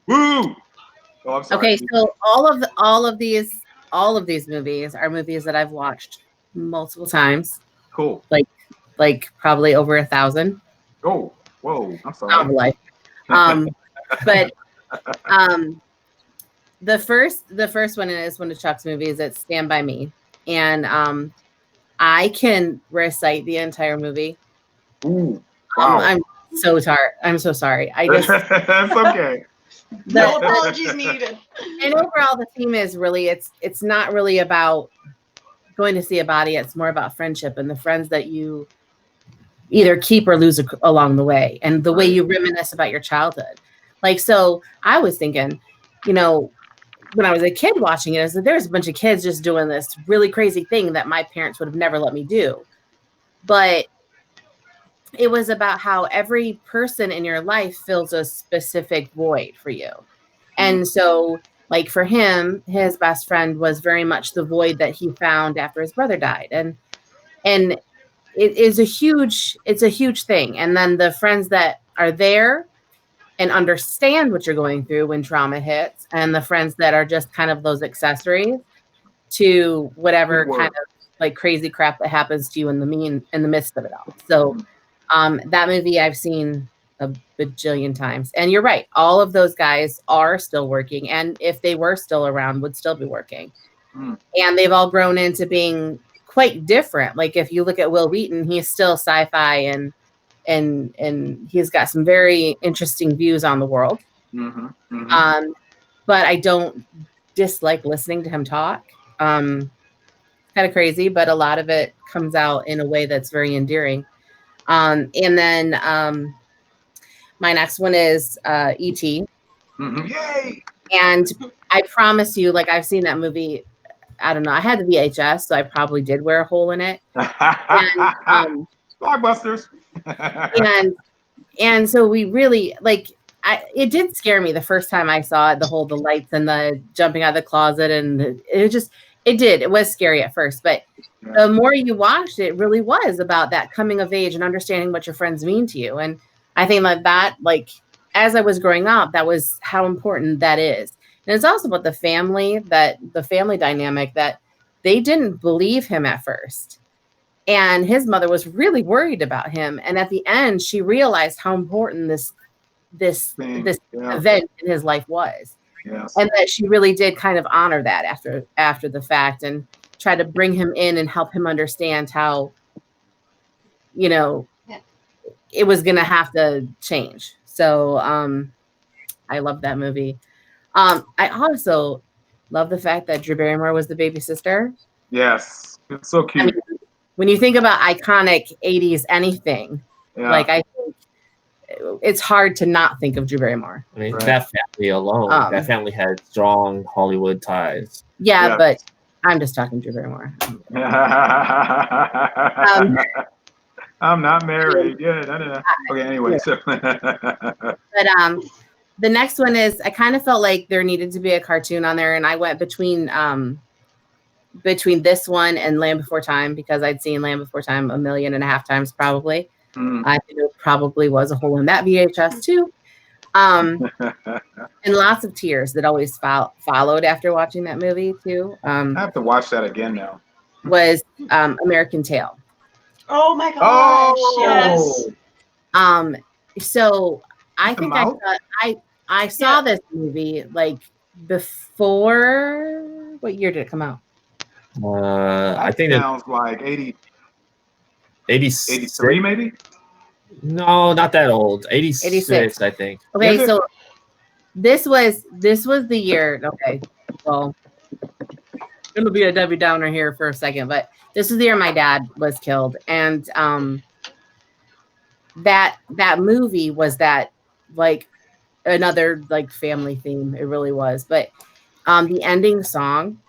Woo! Oh, I'm sorry. Okay, so all of these movies are movies that I've watched multiple times. Cool. Like probably over 1,000. Oh, whoa! I'm sorry. Life. But the first one is one of Chuck's movies. It's Stand By Me, and I can recite the entire movie. Ooh, wow. I'm so tired. I'm so sorry. I just That's okay. No apologies needed. And overall, the theme is really it's not really about going to see a body. It's more about friendship and the friends that you either keep or lose along the way, and the way you reminisce about your childhood. Like, so I was thinking, you know, when I was a kid watching it, is that there's a bunch of kids just doing this really crazy thing that my parents would have never let me do. But it was about how every person in your life fills a specific void for you. And so, like, for him, his best friend was very much the void that he found after his brother died. And it is a huge thing. And then the friends that are there and understand what you're going through when trauma hits, and the friends that are just kind of those accessories to whatever kind of like crazy crap that happens to you in the midst of it all. So that movie I've seen a bajillion times. And you're right, all of those guys are still working, and if they were still around, would still be working. And they've all grown into being quite different. Like, if you look at Will Wheaton, he's still sci-fi, and he's got some very interesting views on the world. But I don't dislike listening to him talk. Kind of crazy, but a lot of it comes out in a way that's very endearing. And then my next one is E.T. Yay! And I promise you, like, I've seen that movie. I don't know. I had the VHS, so I probably did wear a hole in it. And, Blockbusters. and so we really like. It did scare me the first time I saw it. The lights and the jumping out of the closet, and it was scary at first. But the more you watched it, really was about that coming of age and understanding what your friends mean to you. And I think that like, as I was growing up, that was how important that is. And it's also about the family dynamic, that they didn't believe him at first. And his mother was really worried about him. And at the end, she realized how important this event in his life was. Yes. And that she really did kind of honor that after the fact, and try to bring him in and help him understand how, you know, it was going to have to change. So I love that movie. I also love the fact that Drew Barrymore was the baby sister. Yes. It's so cute. I mean, when you think about iconic 80s anything, like, I think it's hard to not think of Drew Barrymore. I mean, that family alone, that family had strong Hollywood ties. Yeah, but I'm just talking Drew Barrymore. I'm not married. Okay, anyway. So. But the next one is, I kind of felt like there needed to be a cartoon on there, and I went between this one and Land Before Time, because I'd seen Land Before Time 1.5 million times probably. I think there probably was a hole in that VHS too. And lots of tears that always followed after watching that movie too. I have to watch that again now. Was American Tail. Oh my gosh! Yes. So I think I saw this movie like before. What year did it come out? I think it sounds like 83 maybe. No, not that old. 86, I think. Okay, so this was the year. Okay, well, it'll be a Debbie Downer here for a second, but this was the year my dad was killed, and that movie was that, like, another like family theme. It really was. But the ending song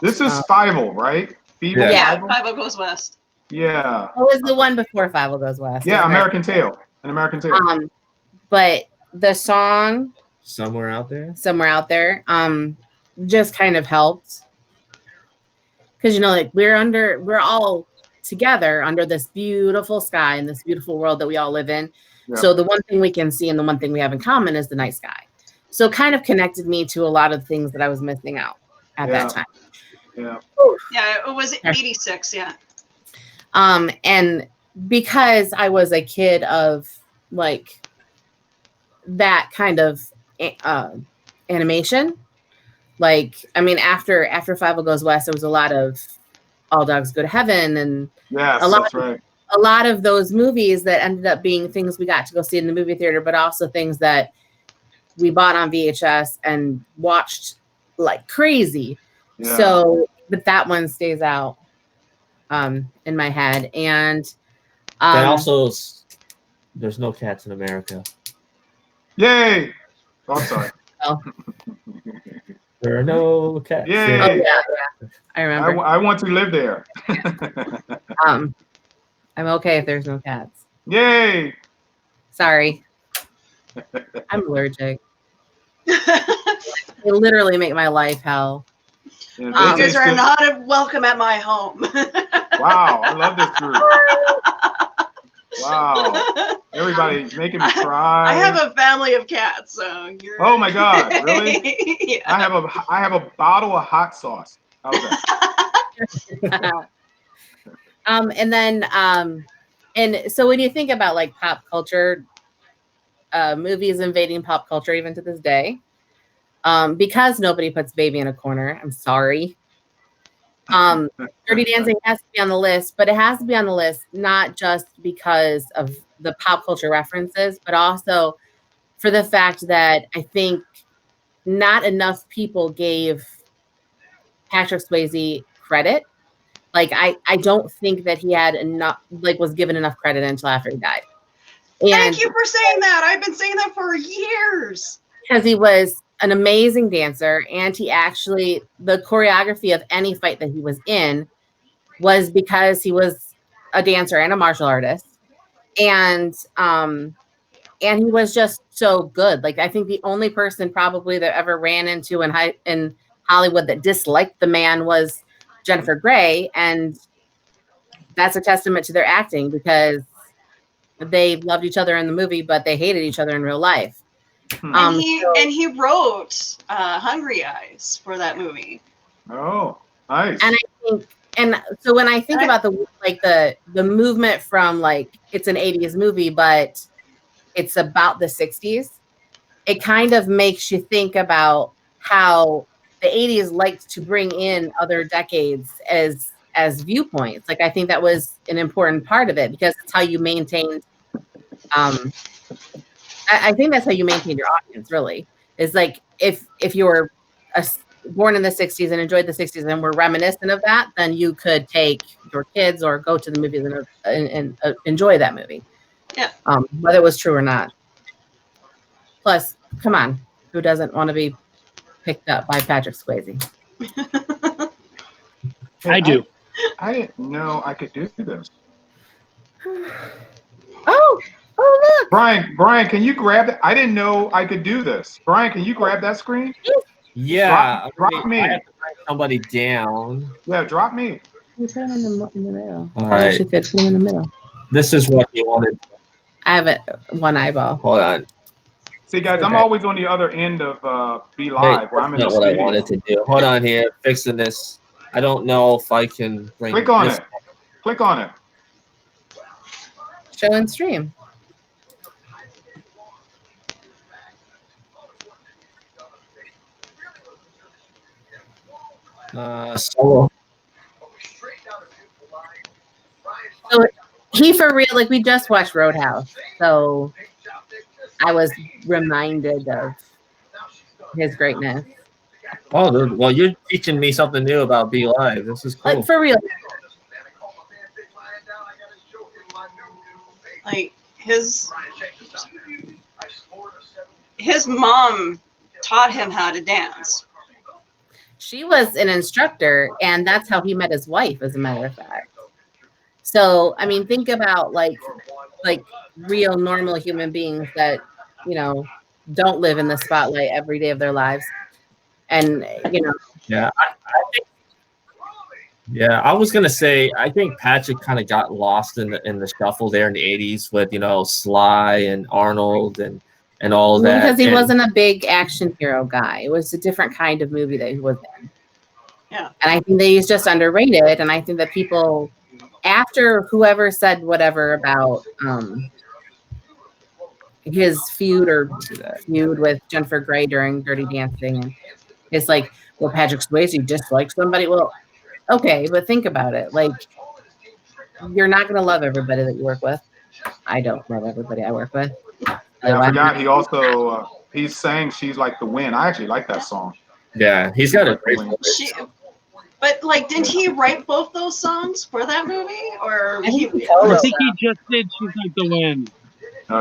This is Fievel, right? Feeble Yeah. Fievel? Five Goes West. Yeah. It was the one before Five Goes West. Yeah, isn't it? American Tail. An American Tail. But the song Somewhere Out There. Somewhere Out There just kind of helped. Because, you know, like we're all together under this beautiful sky and this beautiful world that we all live in. Yeah. So the one thing we can see and the one thing we have in common is the night sky. So it kind of connected me to a lot of things that I was missing out at that time. Yeah. Yeah, it was 86. Yeah. And because I was a kid of like that kind of animation, like, I mean, after Five Goes West, there was a lot of All Dogs Go to Heaven and Yes, that's right. A lot of those movies that ended up being things we got to go see in the movie theater, but also things that we bought on VHS and watched like crazy. Yeah. So, but that one stays out in my head. And That also, There's No Cats in America. Yay! Oh, I'm sorry. well, There are no cats. Yay! oh yeah, I remember. I want to live there. I'm okay if there's no cats. Yay! Sorry. I'm allergic. They literally make my life hell. Yeah, You guys are not welcome at my home. Wow, I love this group. Wow. Everybody making me cry. I have a family of cats, so you're. Oh my God, really? Yeah. I have a bottle of hot sauce. How's that? And then and so when you think about like pop culture, movies invading pop culture even to this day, because nobody puts Baby in a Corner, I'm sorry. Dirty Dancing has to be on the list, but it has to be on the list not just because of the pop culture references, but also for the fact that I think not enough people gave Patrick Swayze credit. Like I don't think that he had enough, like was given enough credit until after he died. And Thank you for saying that. I've been saying that for years. because he was an amazing dancer, and he actually, the choreography of any fight that he was in was because he was a dancer and a martial artist, and he was just so good. Like I think the only person probably that ever ran into in Hollywood that disliked the man was Jennifer Grey, and that's a testament to their acting because they loved each other in the movie, but they hated each other in real life. And he wrote Hungry Eyes for that movie. Oh, nice. And I think, and so when I think about the movement from like it's an 80s movie, but it's about the 60s, it kind of makes you think about how the 80s liked to bring in other decades as viewpoints. Like I think that was an important part of it because it's how you maintained. I think that's how you maintain your audience. Really, is like if you were born in the 60s and enjoyed the 60s and were reminiscent of that, then you could take your kids or go to the movies and enjoy that movie. Yeah. Whether it was true or not. Plus, come on, who doesn't want to be picked up by Patrick Swayze? Hey, I do. I didn't know I could do this. Oh, look. Brian, can you grab that? I didn't know I could do this. Brian, can you grab that screen? Yeah. Drop me. I have to bring somebody down. Yeah, drop me. You put him in the middle. All right. She could put him in the middle. This is what you wanted. I have one eyeball. Hold on. See, guys, I'm Okay. always on the other end of Be Live, where I'm in the That's not what I studio. wanted to do. Hold on here. Fixing this. I don't know if I can bring Click on this. it. Click on it. Show and stream. Solo. So he for real, like we just watched Roadhouse, so I was reminded of his greatness. Oh, well, you're teaching me something new about Be Live. This is cool. Like for real. Like his mom taught him how to dance. she was an instructor, and that's how he met his wife, as a matter of fact. So, I mean, think about like real normal human beings that, you know, don't live in the spotlight every day of their lives. And, you know. Yeah, I was gonna say I think Patrick kind of got lost in the shuffle there in the 80s with, you know, Sly and Arnold and all of that. Because he wasn't a big action hero guy. It was a different kind of movie that he was in. Yeah. And I think that he's just underrated. And I think that people, after whoever said whatever about his feud with Jennifer Grey during Dirty Dancing, it's like, well, Patrick Swayze disliked somebody. Well, okay, but think about it. Like, you're not going to love everybody that you work with. I don't love everybody I work with. Yeah, I forgot he also he sang "She's Like the Wind." I actually like that song. Yeah, he's got a great voice. But like, didn't he write both those songs for that movie, or I think he just did "She's Like the Wind."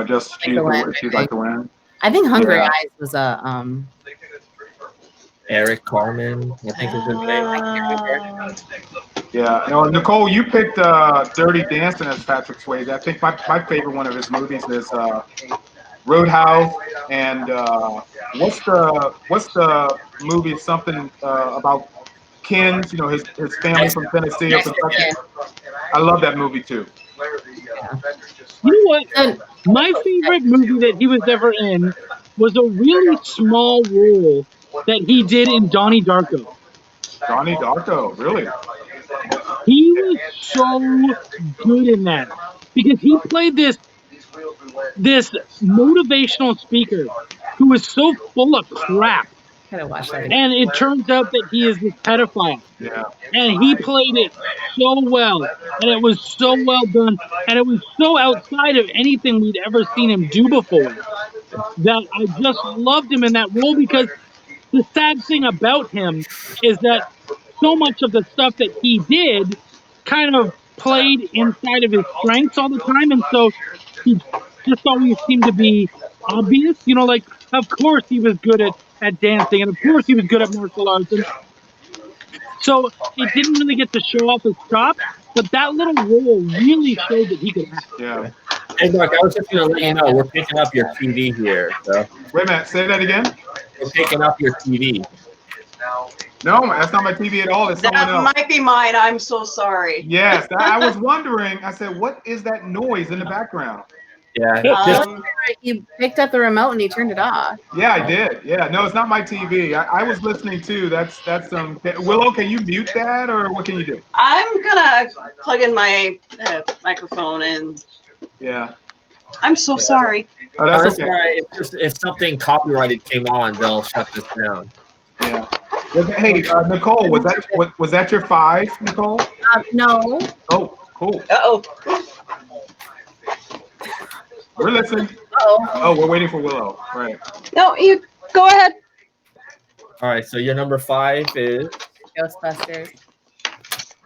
Just "She's Like the Wind." I think "Hungry Eyes" was a Eric Carmen, I think is his name. Yeah, no, Nicole, you picked Dirty Dancing as Patrick Swayze. I think my favorite one of his movies is Roadhouse, and what's the movie? Something about Ken's, you know, his family from Tennessee or Kentucky. I love that movie too. You know what? My favorite movie that he was ever in was a really small role that he did in Donnie Darko. Donnie Darko, really? He was so good in that because he played this motivational speaker who was so full of crap. Gotta watch that. And it turns out that he is this pedophile. Yeah. And he played it so well. And it was so well done. And it was so outside of anything we'd ever seen him do before that I just loved him in that role, because the sad thing about him is that so much of the stuff that he did kind of played inside of his strengths all the time. And so he just always seemed to be obvious. You know, like, of course he was good at dancing, and of course he was good at martial arts. And so it didn't really get to show off his chops, but that little role really showed that he could act. Yeah. Hey, Mark, I was just going to let you know we're picking up your TV here. So. Wait a minute, say that again? We're picking up your TV. No, that's not my TV at all. It's someone else. That might be mine. I'm so sorry. Yes, I was wondering. I said, what is that noise in the background? Yeah. He picked up the remote and he turned it off. Yeah, I did. Yeah, no, it's not my TV. I was listening too. That's Willow, can you mute that, or what can you do? I'm gonna plug in my microphone and. Yeah. I'm so sorry. Oh, that's okay. Right. If something copyrighted came on, they'll shut this down. Yeah. Hey, Nicole, was that your 5, Nicole? No. Oh, cool. Uh-oh. We're listening. Oh, we're waiting for Willow. Right. No, you go ahead. All right, so your number 5 is Ghostbusters.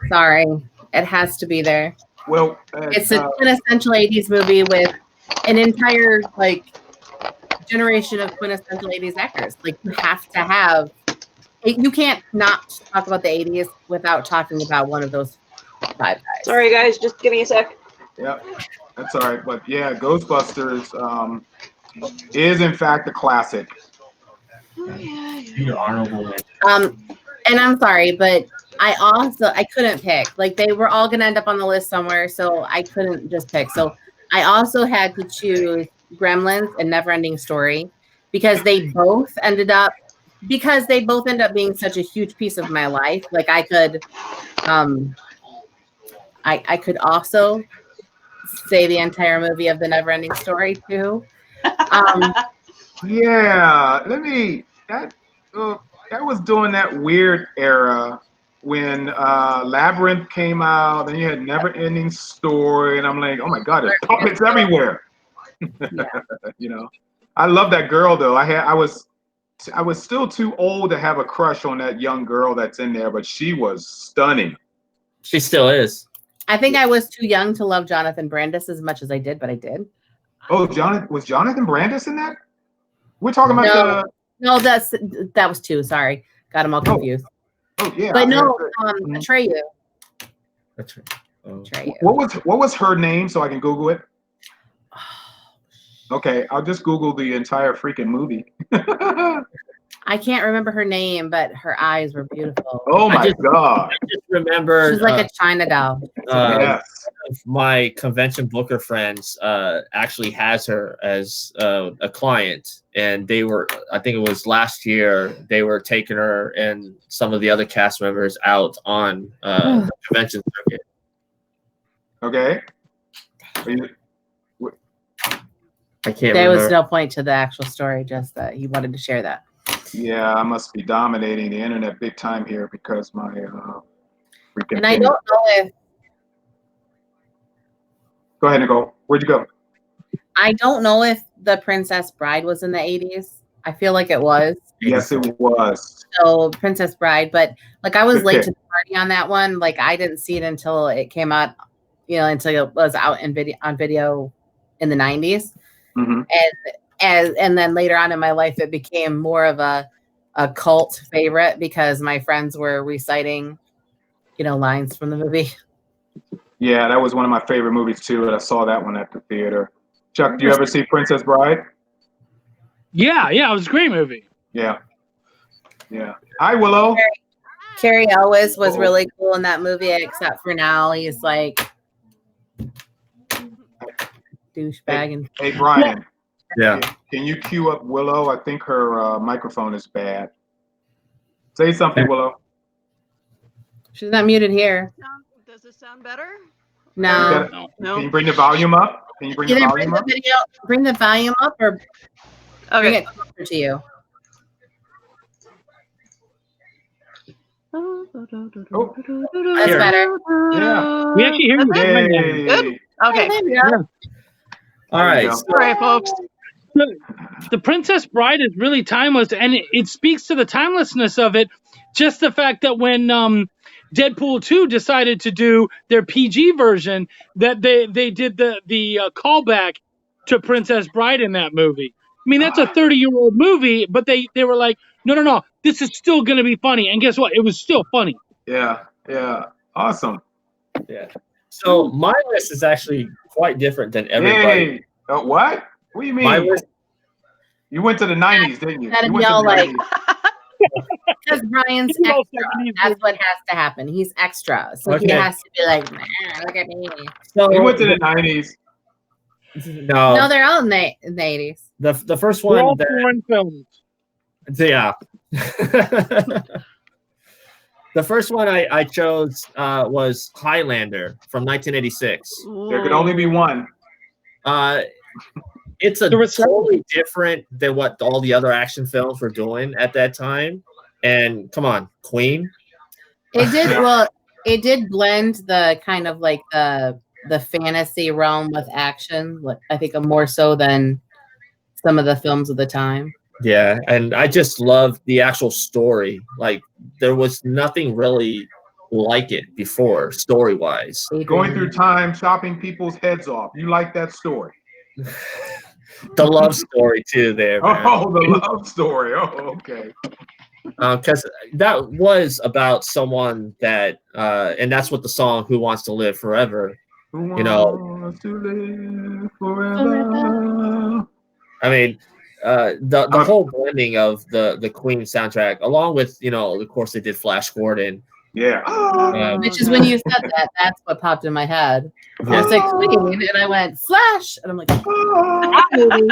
Sorry, it has to be there. Well, it's a quintessential 80s movie with an entire generation of quintessential 80s actors. Like, you have to have. You can't not talk about the 80s without talking about one of those 5 guys. Sorry, guys, just give me a sec. Yeah, that's all right. But yeah, Ghostbusters is in fact a classic. Oh, yeah. your honorable. And I'm sorry, but I couldn't pick. Like, they were all gonna end up on the list somewhere, so I couldn't just pick. So I also had to choose Gremlins and Neverending Story because they both ended up being such a huge piece of my life. Like, I could also say the entire movie of the Neverending Story too. Yeah, that was during that weird era when Labyrinth came out, then you had Neverending Story, and I'm like, oh my God, there's puppets everywhere. You know, I love that girl though. I was still too old to have a crush on that young girl that's in there, but she was stunning. She still is. I think I was too young to love Jonathan Brandis as much as I did, but I did. Oh, was Jonathan Brandis in that? We're talking about No, that was 2. Sorry, got them all confused. Oh yeah. But no, Mhm. Atreyu. That's right. Oh. Atreyu. What was her name so I can Google it? Okay, I'll just Google the entire freaking movie. I can't remember her name, but her eyes were beautiful. Oh my god! I just remember. She's like a China doll. Yes. My convention booker friends actually has her as a client, and they were, I think it was last year, they were taking her and some of the other cast members out on the convention circuit. Okay. I can't There remember. was no point to the actual story, just that he wanted to share that. Yeah, I must be dominating the internet big time here because my freaking. And I don't know if Go ahead, Nicole. Where'd you go? I don't know if The Princess Bride was in the 80s. I feel like it was. Yes, it was. So Princess Bride, but like I was Good late pick. to the party on that one. Like I didn't see it until it came out, until it was out in video in the 90s. Mm-hmm. And then later on in my life, it became more of a cult favorite because my friends were reciting, lines from the movie. Yeah, that was one of my favorite movies too, and I saw that one at the theater. Chuck, do you ever see Princess Bride? Yeah, it was a great movie. Yeah. Hi, Willow. Carrie Elwes was really cool in that movie, except for now he's like douchebag and. Hey, Brian. Yeah. Can you cue up Willow? I think her microphone is bad. Say something, Willow. She's not muted here. Does it sound better? No. Can you bring the volume up? Can you bring the Either volume up? bring the volume up or bring Okay. it closer to you. Oh, That's Here. better. yeah. We actually hear you. Yay. Good. Okay. There we go. All right. you go. So, All right, folks. The Princess Bride is really timeless, and it speaks to the timelessness of it. Just the fact that when Deadpool 2 decided to do their PG version, that they did the callback to Princess Bride in that movie. I mean, that's a 30-year-old movie, but they were like, no, this is still going to be funny. And guess what? It was still funny. Yeah. Awesome. yeah. So my list is actually quite different than everybody. Hey. What? What do you My mean? list, You went to the 90s, didn't you? Let You him went to yell the like- 90s. Because Brian's You know, extra. 70s That's what has to happen. He's extra. So he Okay. has to be like, "Man, look at me." so You went to the 90s. No, they're all in the 80s. the first We're all one that, foreign films. yeah. The first one I chose was Highlander from 1986. There could only be one. It's a There was totally different than what all the other action films were doing at that time. And come on, Queen. It did well. It did blend the kind of like the fantasy realm with action. I think more so than some of the films of the time. Yeah, and I just love the actual story. Like there was nothing really like it before, story-wise. Going through time, chopping people's heads off. You like that story? The love story too, there. Man. Oh, the love story. Oh, okay. Because that was about someone that, and that's what the song "Who Wants to Live Forever." Who You know, wants to live forever? I mean, the whole blending of the Queen soundtrack, along with of course they did Flash Gordon. Yeah. Which is when you said that. That's what popped in my head. I was like, Queen, and I went Flash, and I'm like, that movie.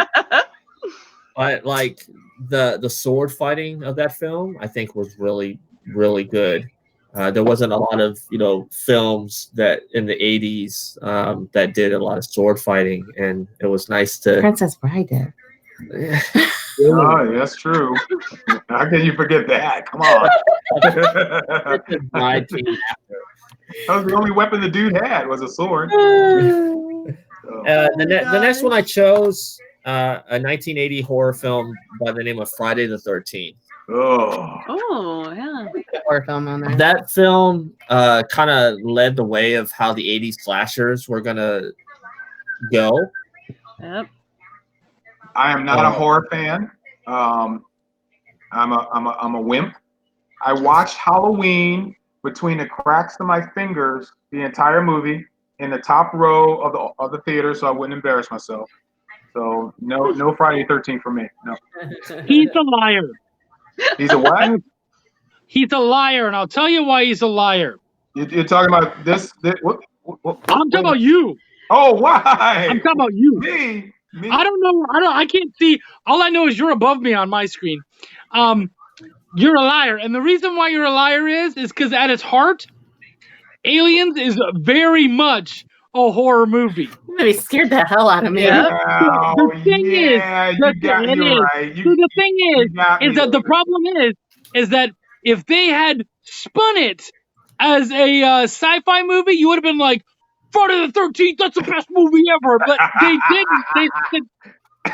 But like the sword fighting of that film, I think was really, really good. There wasn't a lot of films that in the 80s that did a lot of sword fighting, and it was nice to. Princess Bride did. Oh, that's true. How can you forget that? Come on. Bride came after. That was the only weapon the dude had was a sword. The next one I chose, a 1980 horror film by the name of Friday the 13th. Oh, yeah. Horror film on there. That film kind of led the way of how the 80s slashers were gonna go. Yep. I am not a horror fan. I'm a wimp. I watched Halloween between the cracks of my fingers the entire movie in the top row of the theater, so I wouldn't embarrass myself. So no Friday 13th for me. No. He's a liar. He's a what? He's a liar, and I'll tell you why he's a liar. You're talking about this what, I'm talking about you. Oh, why? I'm talking about you. Me? I don't know. I can't see. All I know is you're above me on my screen. You're a liar, and the reason why you're a liar is because at its heart, Aliens is very much a horror movie. Really scared the hell out of me. Yeah. Oh, The thing yeah, is, you're right. So the thing is that the problem is that if they had spun it as a sci-fi movie, you would have been like, Friday the 13th, that's the best movie ever. But they didn't. They said,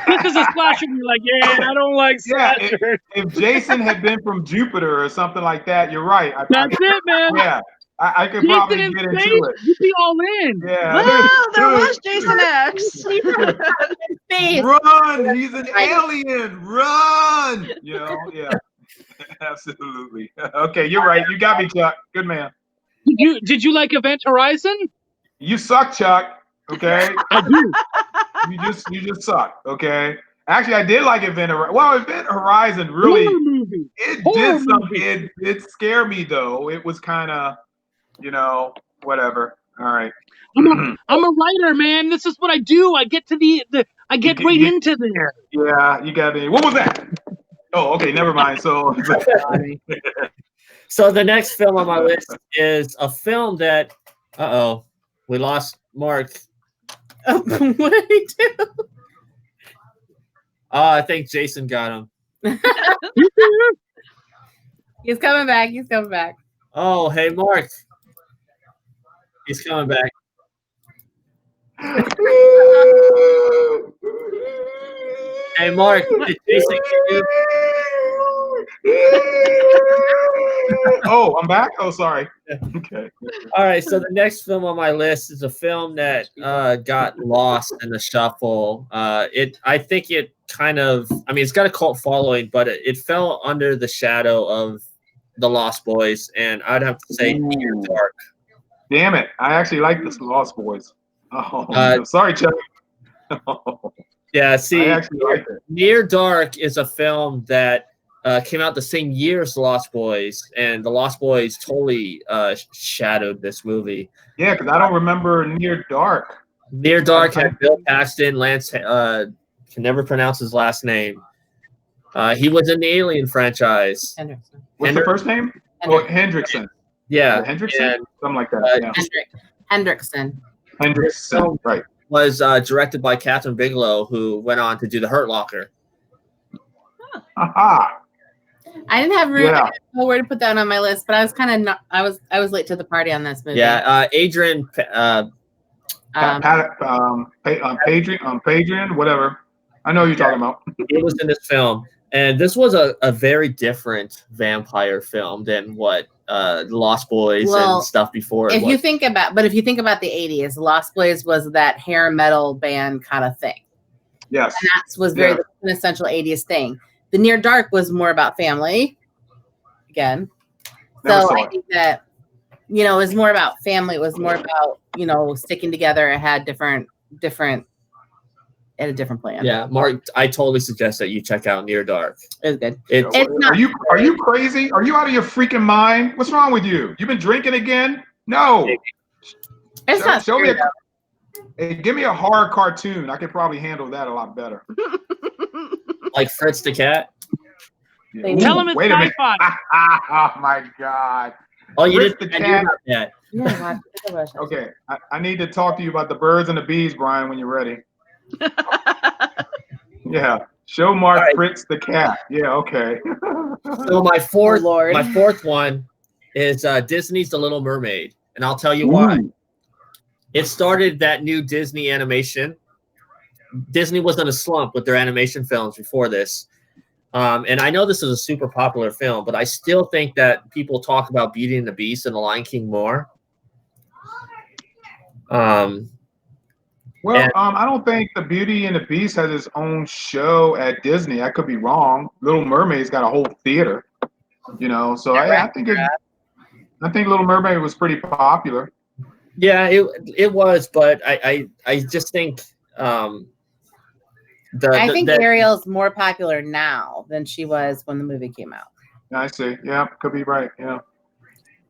this is a slasher. And you're like, yeah, I don't like slashers. If Jason had been from Jupiter or something like that, you're right. That's it, man. Yeah, I could probably get into it. You'd be all in. Yeah. Well, there was Jason X. Run! He's an alien! Run! You know, yeah. Absolutely. Okay, you're right. You got me, Chuck. Good man. Did you like Event Horizon? You suck, Chuck. Okay. I do. You just suck. Okay. Actually, I did like Event Horizon. Well, Event Horizon really did something. It scared me though. It was kind of, whatever. All right. I'm a writer, man. This is what I do. I get to I get right into there. Yeah, you got me. What was that? Oh, okay. Never mind. So. So the next film on my list is a film that. We lost Mark. What did he do? I think Jason got him. He's coming back. He's coming back. Oh, hey, Mark. He's coming back. Hey, Mark. Did Jason get you? Oh, I'm back? Oh, sorry. Okay. All right, so the next film on my list is a film that got lost in the shuffle. I think it kind of, it's got a cult following, but it fell under the shadow of The Lost Boys, and I'd have to say Near Dark. Damn it. I actually like this Lost Boys. Oh, sorry, Chuck. Yeah, see, I actually like it. Near Dark is a film that came out the same year as The Lost Boys, and The Lost Boys totally shadowed this movie. Yeah, because I don't remember Near Dark. Near Dark had Bill Paxton, Lance, can never pronounce his last name. He was in the Alien franchise. Hendrickson. What's the first name? Hendrickson. Yeah. Hendrickson? Something like that. Hendrickson. Hendrickson, right. Was directed by Catherine Bigelow, who went on to do The Hurt Locker. Aha. I didn't have room. I didn't know where to put that on my list, but I was kind of I was late to the party on this movie. Yeah, Adrian. Padrian, whatever. I know who you're talking about. He was in this film, and this was a very different vampire film than what Lost Boys and stuff before. If you think about the 80s, Lost Boys was that hair metal band kind of thing. Yes, and that was very the essential 80s thing. The Near Dark was more about family. Again, so I think that it was more about family. It was more about sticking together. It had different a different plan. Yeah, Mark, I totally suggest that you check out Near Dark. It's good. It's not. Are you crazy? Are you out of your freaking mind? What's wrong with you? You've been drinking again? No. It's not. Show me hey, give me a horror cartoon. I could probably handle that a lot better. Like Fritz the Cat. Yeah. Tell him it's sci-fi. Oh my God. Oh, you Fritz didn't the Cat. that. Yeah, Okay, I need to talk to you about the birds and the bees, Brian, when you're ready. Yeah, show Mark Fritz the Cat. Yeah, okay. So my fourth one is Disney's The Little Mermaid, and I'll tell you why. It started that new Disney animation. Disney was in a slump with their animation films before this. And I know this is a super popular film, but I still think that people talk about Beauty and the Beast and The Lion King more. I don't think the Beauty and the Beast has its own show at Disney. I could be wrong. Little Mermaid's got a whole theater. So I think Little Mermaid was pretty popular. Yeah, it was, but I just think I think Ariel's more popular now than she was when the movie came out. I see. Yeah, could be right. Yeah.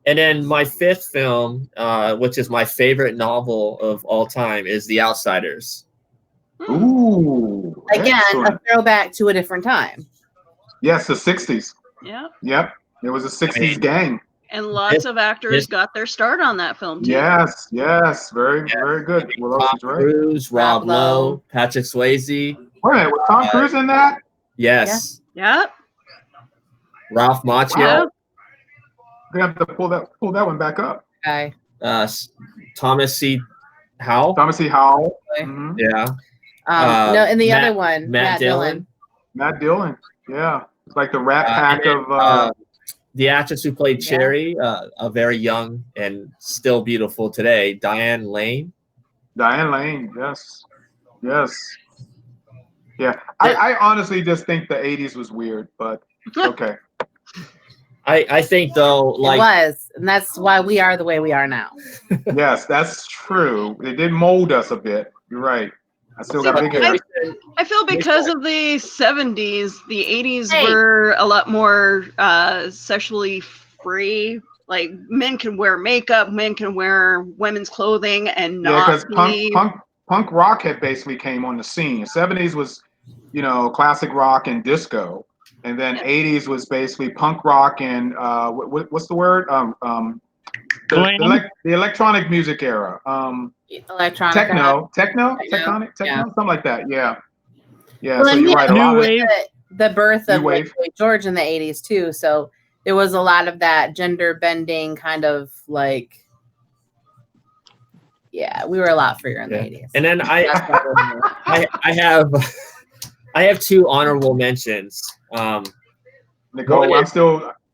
And then my fifth film, which is my favorite novel of all time, is The Outsiders. Ooh. Again, excellent. a throwback to a different time. Yes, the 60s. Yep. It was a 60s gang. And lots of actors got their start on that film too. Yes. Very good. Willow, Tom she's right. Cruise, Rob Lowe, Patrick Swayze. Wait a minute, was Tom Cruise in that? Yes. Yep. Ralph Macchio. Wow. We have to pull that one back up. Okay. Thomas C. Howell. Thomas C. Howell. Mm-hmm. Yeah. No, and the other one, Matt Dillon. Matt Dillon. Yeah. It's like the Rat Pack of the actress who played Cherry, a very young and still beautiful today, Diane Lane. Diane Lane, yes. Yeah. I honestly just think the 80s was weird, but okay. I think though, like it was, and that's why we are the way we are now. Yes, that's true. It did mold us a bit. You're right. I still got big hair. I feel because of the 70s, the 80s were a lot more sexually free. Like men can wear makeup, men can wear women's clothing, and not because punk rock had basically came on the scene. 70s was, classic rock and disco, and then 80s was basically punk rock and what's the word? The electronic music era. Electronic. Techno, something like that. Yeah. Well, so you're right. New wave. The birth of Boy George in the 80s too. So there was a lot of that gender bending kind of like. Yeah, we were a lot freer in the 80s. And then I have two honorable mentions. Nicole,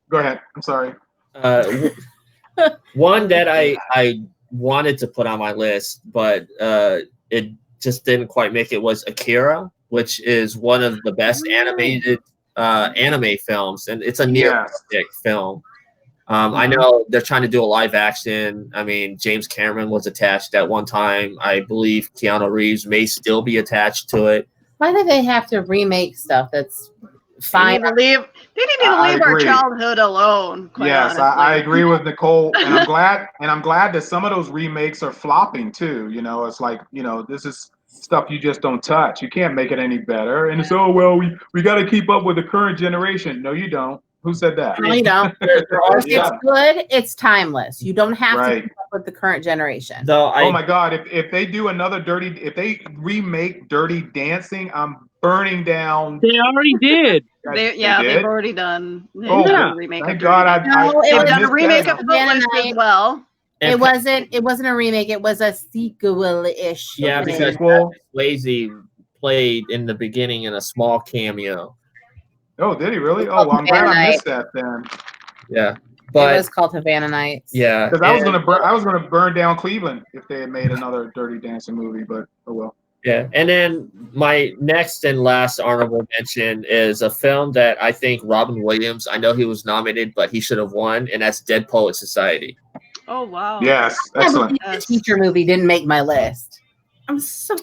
go ahead. I'm sorry. One that I wanted to put on my list, but it just didn't quite make it, was Akira, which is one of the best animated anime films, and it's a near-perfect film. I know they're trying to do a live action. I mean, James Cameron was attached at one time. I believe Keanu Reeves may still be attached to it. Why do they have to remake stuff that's fine? They need to leave our childhood alone. Yes, I agree with Nicole, and I'm glad that some of those remakes are flopping too. It's like, this is stuff you just don't touch. You can't make it any better. And so, we got to keep up with the current generation. No, you don't. Who said that? No, you don't. It's good. It's timeless. You don't have to keep up with the current generation. Oh my God! If they do if they remake Dirty Dancing, I'm burning down. They already did. They've already done. Remake. Thank God. They've done a remake of Footloose as well. It wasn't a remake. It was a sequel-ish. Yeah, because Swayze played in the beginning in a small cameo. Oh, did he really? Oh, well, I'm glad I missed that then. Yeah, but it was called Havana Nights. Yeah, because I was gonna burn down Cleveland if they had made another Dirty Dancing movie, but oh well. Yeah, and then my next and last honorable mention is a film that I think Robin Williams, I know he was nominated, but he should have won, and that's Dead Poet Society. Oh wow! Yes, excellent. The teacher movie didn't make my list. I'm so.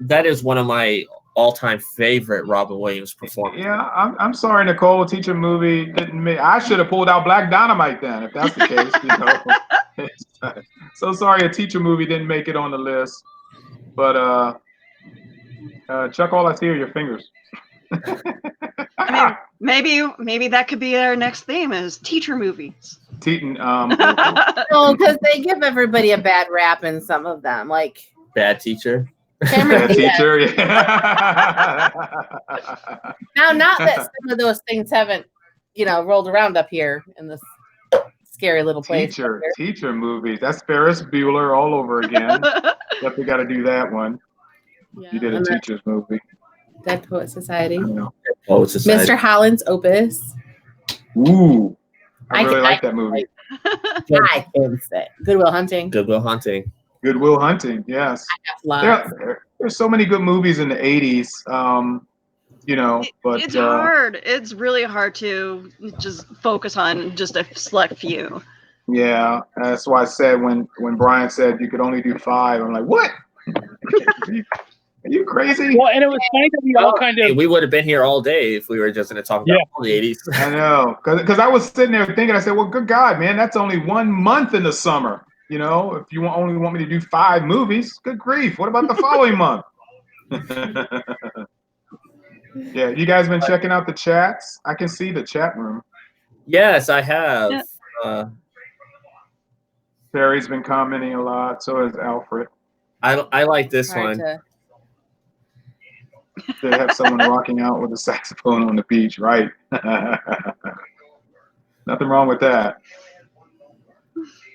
That is one of my all-time favorite Robin Williams performance. Yeah, I'm sorry, Nicole. Teacher movie didn't make. I should have pulled out Black Dynamite then, if that's the case. So sorry, a teacher movie didn't make it on the list. But Chuck, all I see are your fingers. I mean, maybe that could be our next theme: is teacher movies. Well, because they give everybody a bad rap in some of them, like Bad Teacher. Bad Teacher, yeah. Now, not that some of those things haven't, rolled around up here in this scary little place. Teacher movies. That's Ferris Bueller all over again. Definitely got to do that one. Yeah. You did a teacher's movie. Dead Poet Society. Mr. Holland's Opus. Ooh, I really like that movie. I can say Goodwill Hunting. Goodwill Hunting. Goodwill Hunting, yes. There's so many good movies in the 80s. you know. But it's hard. It's really hard to just focus on just a select few. yeah, that's why I said when Brian said you could only do 5, I'm like, what? Are you crazy? Well, and it was funny that we all kind of. We would have been here all day if we were just going to talk about all the 80s. I know, because I was sitting there thinking, I said, well, good God, man, that's only 1 month in the summer. You know, if you only want me to do 5 movies, good grief. What about the following month? Yeah, you guys been checking out the chats? I can see the chat room. Yes, I have. Yeah. Terry's been commenting a lot. So has Alfred. I like this one. They have someone rocking out with a saxophone on the beach, right? Nothing wrong with that.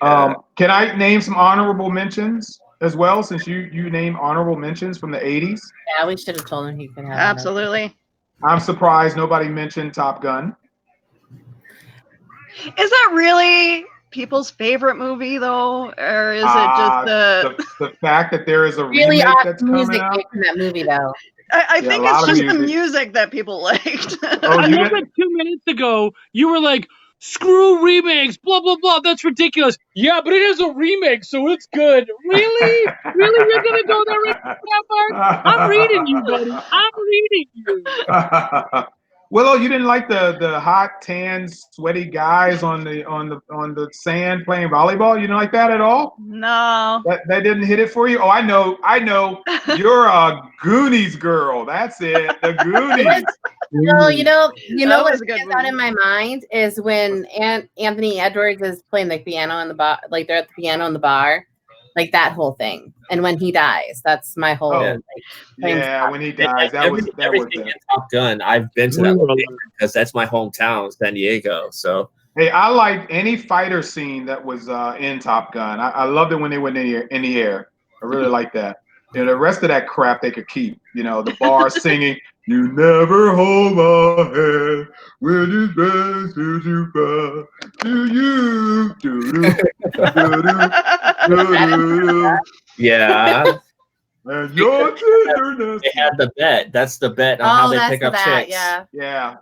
Can I name some honorable mentions as well, since you name honorable mentions from the 80s? Yeah, we should have told him he could have. Absolutely. I'm surprised nobody mentioned Top Gun. Is that really people's favorite movie though, or is it just the fact that there is a really remake awesome that's coming out? in that movie though? I think it's just the music. music that people liked. Oh, I love that 2 minutes ago you were like, screw remakes, blah blah blah. That's ridiculous. Yeah, but it is a remake, so it's good. Really? Really? You're gonna go there right now, Mark? I'm reading you, buddy. I'm reading you. Willow, you didn't like the hot, tan, sweaty guys on the sand playing volleyball? You didn't like that at all? No. That didn't hit it for you? Oh, I know. You're a Goonies girl. That's it. The Goonies. No, you know That what was a good stands out movie. in my mind is when Anthony Edwards is playing the piano in the bar, like they're at the piano in the bar, like that whole thing. And when he dies, that's my whole. Oh. Yeah, when he dies, that was everything it. in Top Gun. I've been to that location because that's my hometown, San Diego. So hey, I liked any fighter scene that was in Top Gun. I loved it when they went in the air. I really liked that. You know, the rest of that crap they could keep. You know, the bar singing, "You never hold my hand when it's best to you cry to you." yeah. And your tenderness. They had the bet. That's the bet on how they pick up chicks. Yeah.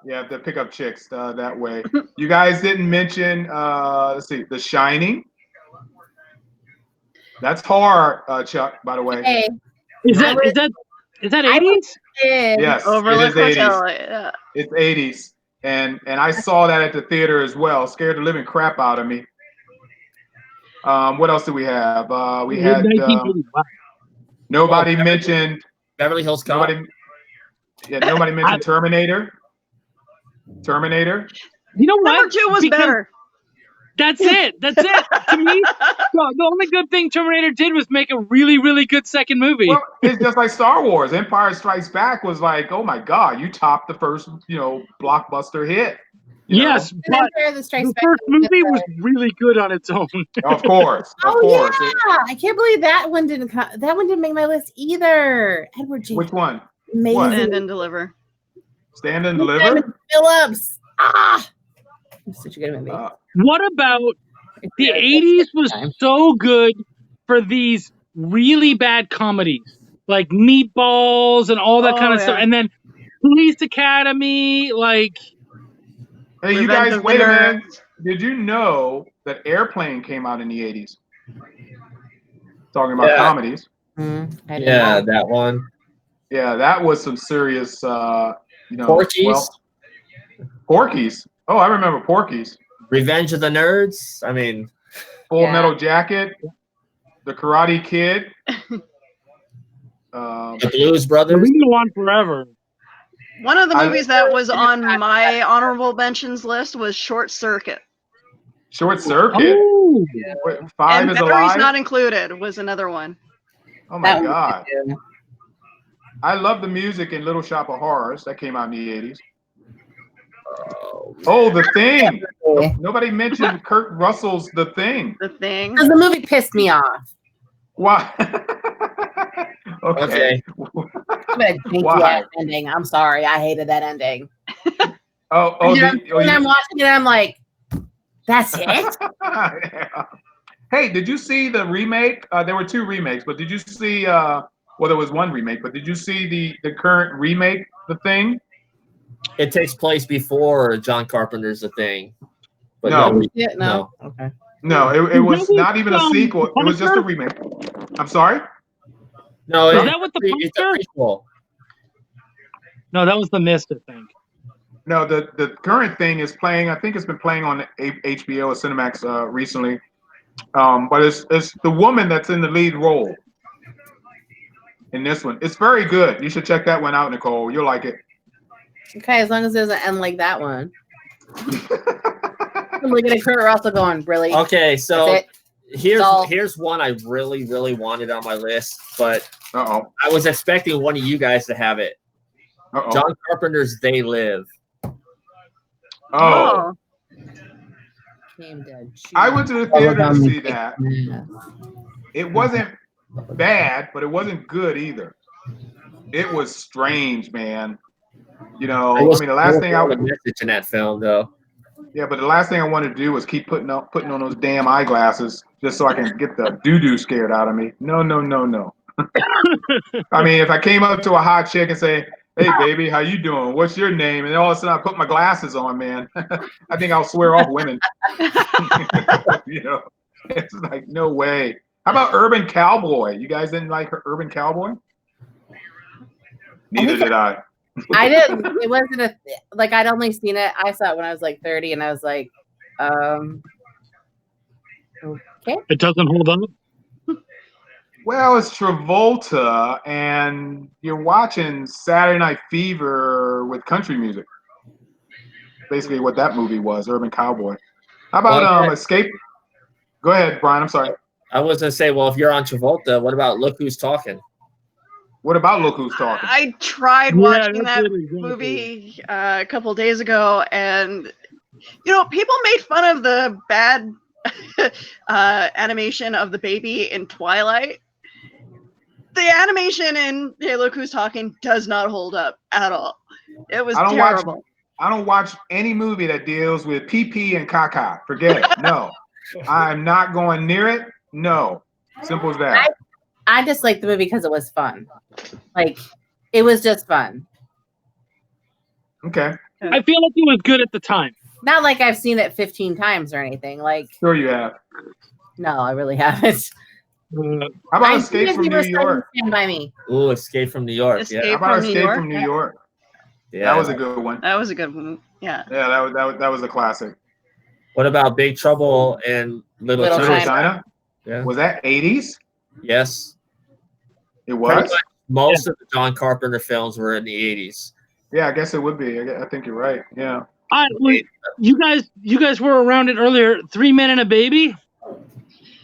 Yeah, to pick up chicks that way. You guys didn't mention, let's see, The Shining. That's horror, Chuck, by the way. Hey, Is that 80s? Yes, Overlook it is 80s. Hotel. Yeah. It's 80s. And I saw that at the theater as well. Scared the living crap out of me. What else do we have? We had nobody mentioned Beverly Hills Cop. Nobody mentioned Terminator. You know what? Number 2 was better. That's it. To me, the only good thing Terminator did was make a really, really good second movie. Well, it's just like Star Wars. Empire Strikes Back was like, oh my God, you topped the first, blockbuster hit. Yes, but the first movie was really good on its own. Of course. Yeah, I can't believe that one didn't come. That one didn't make my list either. Edward G. Which one? Amazing. Stand and Deliver. Stand and Deliver? Phillips. Such a good movie. What about the 80s was so good for these really bad comedies, like Meatballs and all that kind of stuff. And then Police Academy, like... Hey, you guys, wait a minute. Did you know that Airplane came out in the 80s? Talking about comedies. Yeah, that one. Yeah, that was some serious, Porky's. Porky's. Oh, I remember Porky's. Revenge of the Nerds. I mean, Full Metal Jacket. The Karate Kid. The Blues Brothers. We can go on forever. One of the movies that was on my honorable mentions list was Short Circuit. Short Circuit? Oh. Wait, 5 and is Batteries Alive? Not Included was another one. Oh my God. I love the music in Little Shop of Horrors. That came out in the 80s. Oh, The Thing. Nobody mentioned Kurt Russell's The Thing. The Thing. The movie pissed me off. Why? Okay. That ending. I'm sorry. I hated that ending. I'm watching it. I'm like, that's it? Hey, did you see the remake? There were 2 remakes, but did you see? Well, there was one remake, but did you see the current remake, The Thing? It takes place before John Carpenter's A Thing. But No. No. Okay. No, it was not even a sequel. It was just a remake. I'm sorry? No, Is that what the it's a Punisher? prequel. No, that was the Mist, I think. No, the current thing is playing. I think it's been playing on HBO or Cinemax recently. But it's the woman that's in the lead role in this one. It's very good. You should check that one out, Nicole. You'll like it. Okay, as long as it doesn't end like that one. I'm looking at Kurt Russell going, really? Okay, so That's it? here's one I really, really wanted on my list, but Uh-oh. I was expecting one of you guys to have it. Uh-oh. John Carpenter's They Live. Oh. Came dead. I went to the theater to see that. It wasn't bad, but it wasn't good either. It was strange, man. You know, I mean, the last thing I would message in that film, though. Yeah, but the last thing I wanted to do was keep putting on those damn eyeglasses just so I can get the doo-doo scared out of me. No. I mean, if I came up to a hot chick and say, "Hey, baby, how you doing? What's your name?" and all of a sudden I put my glasses on, man, I think I'll swear off women. You know, it's like, no way. How about Urban Cowboy? You guys didn't like Urban Cowboy? Neither did I. I didn't. It wasn't I'd only seen it. I saw it when I was like 30, and I was like, okay. It doesn't hold up. Well, it's Travolta, and you're watching Saturday Night Fever with country music. Basically, what that movie was, Urban Cowboy. How about Escape? Go ahead, Brian. I'm sorry. I was gonna say, well, if you're on Travolta, what about Look Who's Talking? What about Look Who's Talking? I tried watching that movie a couple of days ago, and people made fun of the bad animation of the baby in Twilight. The animation in Hey Look Who's Talking does not hold up at all. It was terrible. I don't watch any movie that deals with pee and caca. Forget it. No. I'm not going near it. No. Simple as that. I just liked the movie because it was fun. Like, it was just fun. Okay. I feel like it was good at the time. Not like I've seen it 15 times or anything. Like, Sure you have. No, I really haven't. How about Escape from New York? Stand by Me. Ooh, Escape from New York. How about Escape from New York? Yeah, that was a good one. That was a good one. Yeah. Yeah, that was a classic. What about Big Trouble in Little China? Yeah. Was that 80's? Yes. It was? Most of the John Carpenter films were in the 80s. Yeah, I guess it would be. I think you're right. Yeah. You guys were around it earlier. 3 Men and a Baby?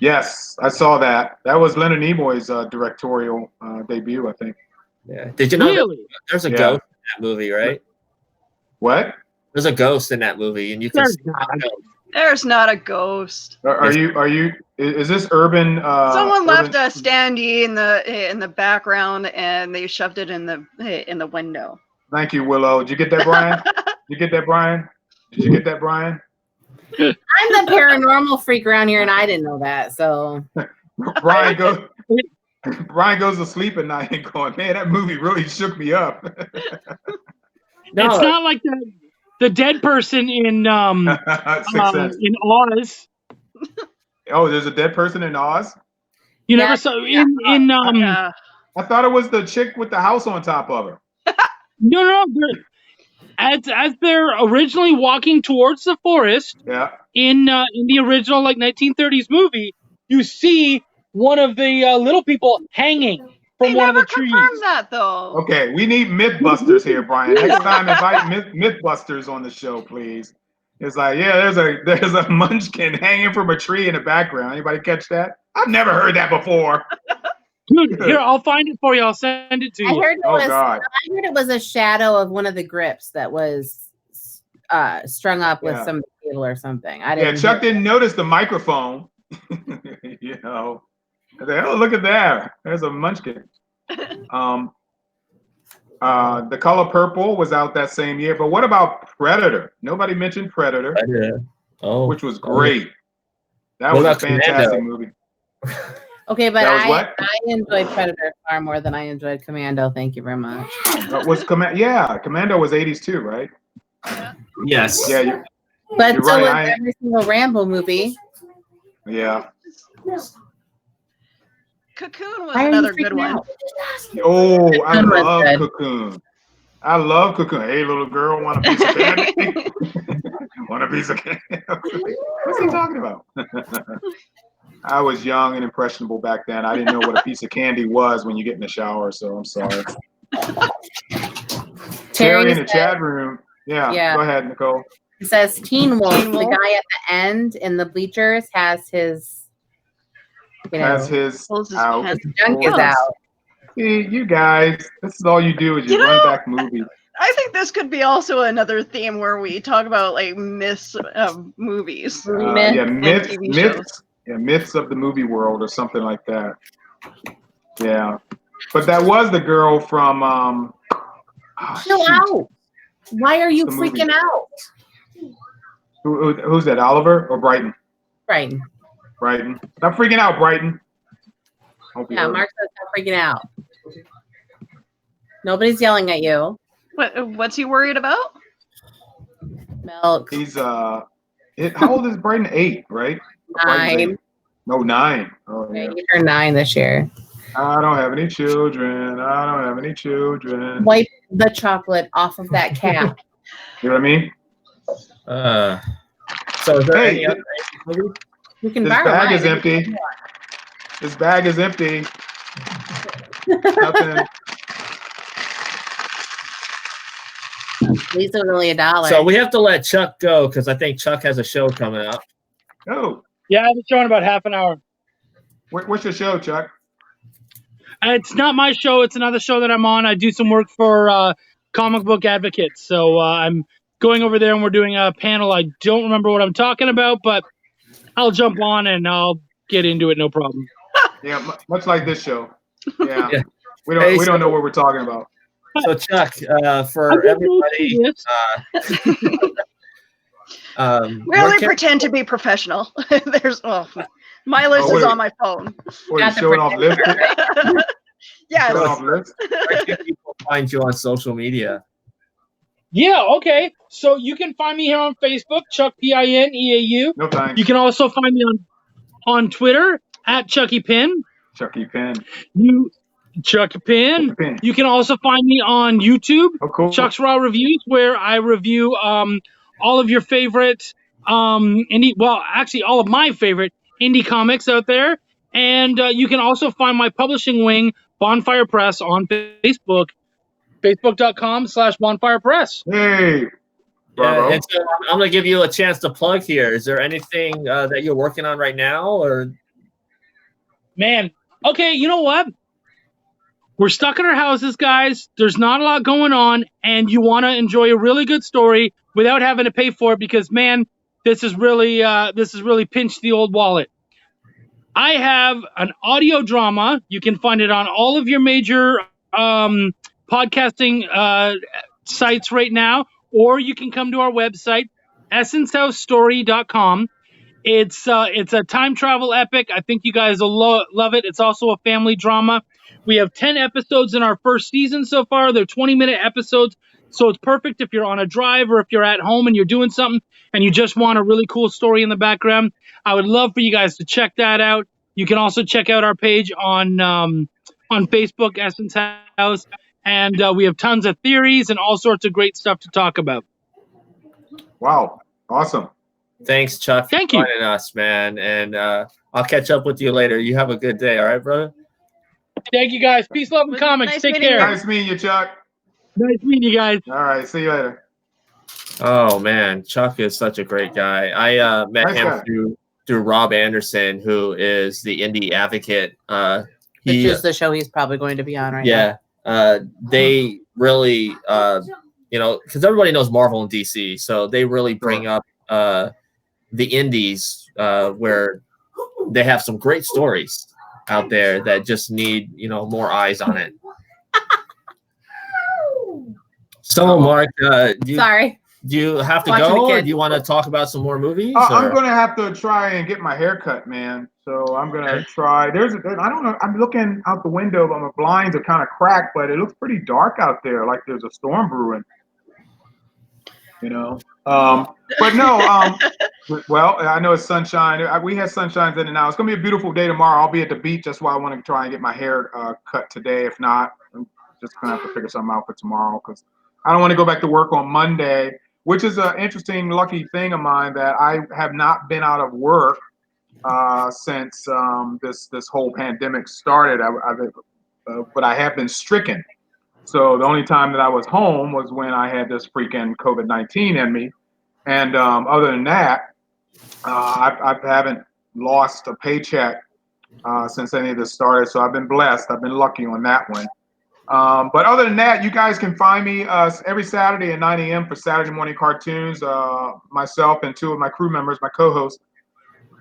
Yes, I saw that. That was Leonard Nimoy's directorial debut, I think. Yeah. Did you know Really? There's a ghost in that movie, right? What? There's a ghost in that movie, and you can. There's not a ghost. Are you? Is this urban? Someone left a standee in the background, and they shoved it in the window. Thank you, Willow. Did you get that, Brian? Did you get that, Brian? I'm the paranormal freak around here, and I didn't know that. So Brian goes to sleep at night and going, man, that movie really shook me up. No. It's not like the dead person in Oz. Oh, there's a dead person in Oz? You never saw I thought it was the chick with the house on top of her. No. As they're originally walking towards the forest, in the original 1930s movie, you see one of the little people hanging from one of the trees. That though. Okay, we need Mythbusters here, Brian. Next time, invite Mythbusters on the show, please. It's like, there's a munchkin hanging from a tree in the background. Anybody catch that? I've never heard that before. Dude, here, I'll find it for you. I'll send it to you. I heard it was a shadow of one of the grips that was strung up with some cable or something. Chuck didn't notice the microphone. You know, I said, oh, look at that. There's a munchkin. The Color Purple was out that same year. But what about Predator? Nobody mentioned Predator. Which was great. That was a fantastic movie. Okay, but That was what? I enjoyed Predator far more than I enjoyed Commando. Thank you very much. Yeah, Commando was 80s too, right? Yes. Yeah, you're But You're so was right, every single Rambo movie. yeah. Cocoon was Why are you another good freaking one. out? Oh, I Cocoon was love good. Cocoon. I love Cocoon. Hey, little girl, want a piece of candy? Want a piece of candy? What's he talking about? I was young and impressionable back then. I didn't know what a piece of candy was when you get in the shower, so I'm sorry. Terry in the chat room. Yeah, go ahead, Nicole. It says Teen Wolf. The guy at the end in the bleachers has his, Has his out. his junk is out. See, you guys, this is all you do is you run back movies. I think this could be also another theme where we talk about like myths of movies. Yeah, myths, TV shows. myths of the movie world or something like that. Yeah, but that was the girl from. Chill out. Why are you freaking out? Who's that? Oliver or Brighton? Brighton. Brighton. Stop freaking out, Brighton. Yeah, Mark says stop freaking out. Nobody's yelling at you. What's he worried about? Milk. He's how old is Brighton? 8, right? 9. No, 9. Oh yeah. You turned 9 this year. I don't have any children. I don't have any children. Wipe the chocolate off of that cap. You know what I mean? So is there any other You can This borrow bag mine. is empty. This bag is empty. Nothing. At least it was only $1. So we have to let Chuck go because I think Chuck has a show coming up. Oh. Yeah, I have a show in about half an hour. What's your show, Chuck? It's not my show. It's another show that I'm on. I do some work for Comic Book Advocates. So I'm going over there and we're doing a panel. I don't remember what I'm talking about, but I'll jump on and I'll get into it. No problem. Yeah, much like this show. Yeah. Yeah. We don't know what we're talking about. So Chuck, for everybody, We only pretend to be professional. My list is on my phone. What, showing off lipstick? Yes. Showing off lipstick? where can people find you on social media? Yeah, okay. So you can find me here on Facebook, Chuck Pineau. No thanks. You can also find me on Twitter at Chucky Pin. Chucky Pin. Chucky Pin. You can also find me on YouTube, Chuck's Raw Reviews, where I review all of your favorite indie. Well, actually, all of my favorite indie comics out there. And you can also find my publishing wing, Bonfire Press, on Facebook. Facebook.com/Bonfire Press. Hey. Yeah, and so I'm going to give you a chance to plug here. Is there anything that you're working on right now? Or Man, okay, you know what? We're stuck in our houses, guys. There's not a lot going on, and you want to enjoy a really good story without having to pay for it because, man, this is really pinched the old wallet. I have an audio drama. You can find it on all of your major podcasting sites right now, or you can come to our website, essencehousestory.com. It's a time travel epic. I think you guys will love it. It's also a family drama. We have 10 episodes in our first season so far. They're 20-minute episodes, so it's perfect if you're on a drive or if you're at home and you're doing something and you just want a really cool story in the background. I would love for you guys to check that out. You can also check out our page on Facebook, Essence House, and we have tons of theories and all sorts of great stuff to talk about. Wow, awesome. Thanks, Chuck. Thank for you. joining us, man. And I'll catch up with you later. You have a good day. All right, brother? Thank you, guys. Peace, love, and comics. Nice Take meeting care. you. Nice meeting you, Chuck. Nice meeting you guys. All right, see you later. Oh, man. Chuck is such a great guy. I met Nice him guy. through Rob Anderson, who is the indie advocate. Which is the show he's probably going to be on right now. They really, because everybody knows Marvel and DC, so they really bring up the indies where they have some great stories out there that just need, more eyes on it. So, Mark, Sorry. Do you have to Watching the go, or kids. do you want to talk about some more movies? I'm or- gonna have to try and get my hair cut, man. So I'm gonna try. I don't know. I'm looking out the window, but my blinds are kind of cracked, but it looks pretty dark out there, like there's a storm brewing. You know. But no. Well, I know it's sunshine. We had sunshines in and out. It's gonna be a beautiful day tomorrow. I'll be at the beach. That's why I want to try and get my hair cut today. If not, I'm just gonna have to figure something out for tomorrow because I don't want to go back to work on Monday. Which is an interesting, lucky thing of mine that I have not been out of work since this whole pandemic started. But I have been stricken. So the only time that I was home was when I had this freaking COVID-19 in me. And other than that, I haven't lost a paycheck since any of this started. So I've been blessed. I've been lucky on that one. But other than that, you guys can find me every Saturday at 9 a.m. for Saturday morning cartoons. Myself and two of my crew members, my co-hosts,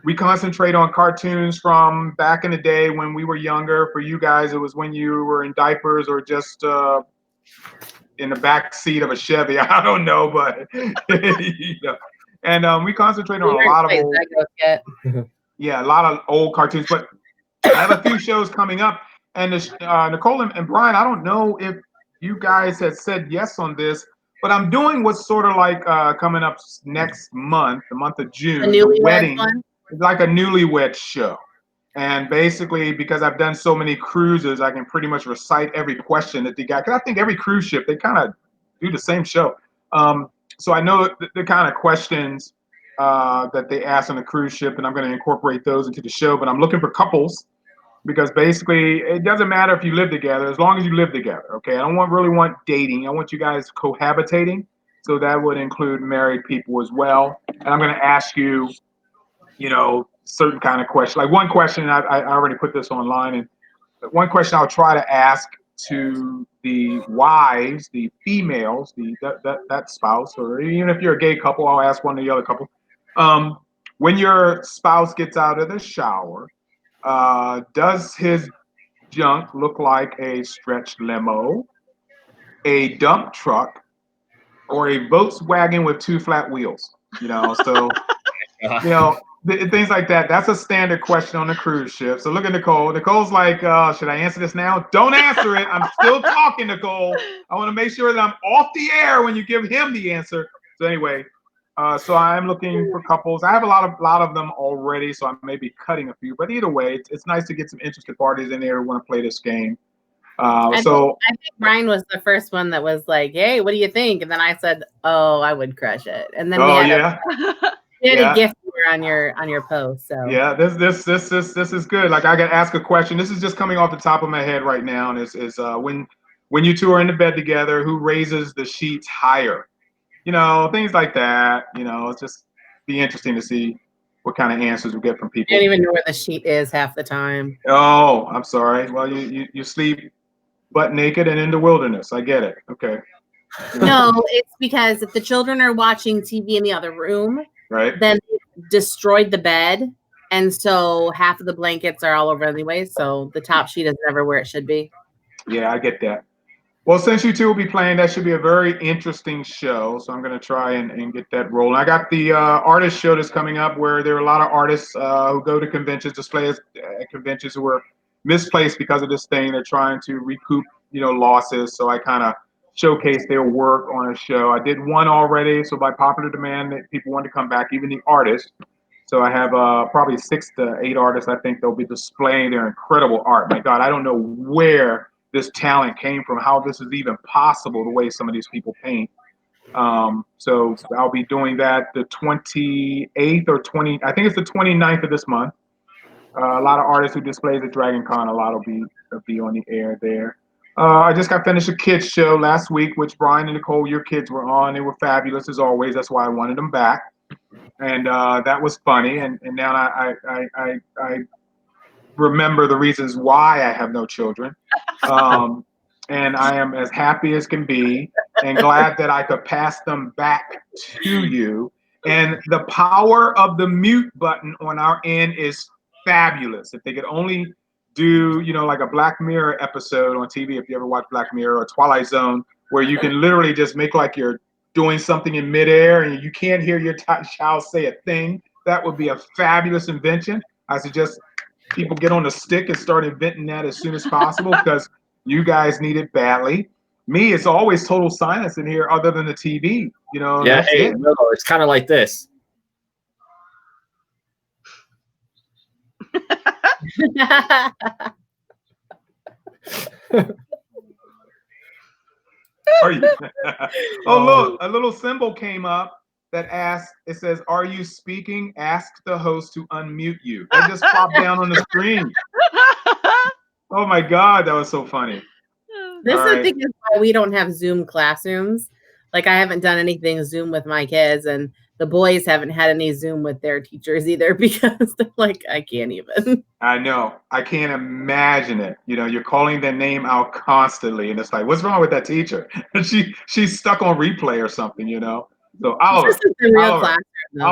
we concentrate on cartoons from back in the day when we were younger. For you guys, it was when you were in diapers or just in the back seat of a Chevy. I don't know, but you know. And we concentrate on a lot of old, a lot of old cartoons. But I have a few shows coming up. And Nicole and Brian, I don't know if you guys had said yes on this, but I'm doing what's sort of like coming up next month, the month of June, the wedding, like a newlywed show. And basically, because I've done so many cruises, I can pretty much recite every question that they got. Because I think every cruise ship, they kind of do the same show. So I know the kind of questions that they ask on the cruise ship, and I'm going to incorporate those into the show. But I'm looking for couples. Because basically, it doesn't matter if you live together, as long as you live together, okay? I don't really want dating. I want you guys cohabitating. So that would include married people as well. And I'm going to ask you, certain kind of question. Like one question, I already put this online. And one question I'll try to ask to the wives, the females, that spouse, or even if you're a gay couple, I'll ask one of the other couple. When your spouse gets out of the shower, does his junk look like a stretch limo, a dump truck, or a Volkswagen with two flat wheels? So things like that. That's a standard question on a cruise ship. So look at Nicole. Nicole's like, should I answer this now? Don't answer it. I'm still talking, Nicole. I want to make sure that I'm off the air when you give him the answer. So anyway. So I'm looking for couples. I have a lot of them already, so I may be cutting a few. But either way, it's nice to get some interested parties in there who want to play this game. I think Brian was the first one that was like, "Hey, what do you think?" And then I said, "Oh, I would crush it." And then we had a gift on your post. So yeah, this is good. Like I can ask a question. This is just coming off the top of my head right now, and is when you two are in the bed together, who raises the sheets higher? Things like that. It's just be interesting to see what kind of answers we get from people. I don't even know where the sheet is half the time. Oh, I'm sorry. Well, you sleep butt naked and in the wilderness. I get it. Okay. No, it's because if the children are watching TV in the other room, right, then they destroyed the bed, and so half of the blankets are all over anyway. So the top sheet is never where it should be. Yeah, I get that. Well, since you two will be playing, that should be a very interesting show. So I'm going to try and get that rolling. I got the artist show that's coming up where there are a lot of artists who go to conventions, display at conventions who were misplaced because of this thing. They're trying to recoup, losses. So I kind of showcase their work on a show. I did one already. So by popular demand, people want to come back, even the artists. So I have probably 6 to 8 artists. I think they'll be displaying their incredible art. My God, I don't know where this talent came from, how this is even possible, the way some of these people paint. So I'll be doing that the 28th or 20, I think it's the 29th of this month. A lot of artists who displays at Dragon Con, a lot will be on the air there. I just got finished a kids show last week, which Brian and Nicole, your kids were on. They were fabulous as always. That's why I wanted them back. And that was funny. And now I remember the reasons why I have no children. And I am as happy as can be and glad that I could pass them back to you. And the power of the mute button on our end is fabulous. If they could only do, like a Black Mirror episode on TV, if you ever watch Black Mirror or Twilight Zone, where you can literally just make like your doing something in midair and you can't hear your child say a thing, that would be a fabulous invention. I suggest people get on the stick and start inventing that as soon as possible because you guys need it badly. Me, it's always total silence in here other than the TV. You know, Yeah, that's hey, it. no, it's kind of like this. Are you? Oh, look, a little symbol came up that asks, it says, "Are you speaking? Ask the host to unmute you." That just popped down on the screen. Oh my God, that was so funny. This All is right. the thing is why we don't have Zoom classrooms. Like I haven't done anything Zoom with my kids, and the boys haven't had any Zoom with their teachers either because they're like, I can't even. I know. I can't imagine it. You know, you're calling their name out constantly, and it's like, what's wrong with that teacher? She's stuck on replay or something, you know. So Oliver, This is the real Oliver, classroom, though.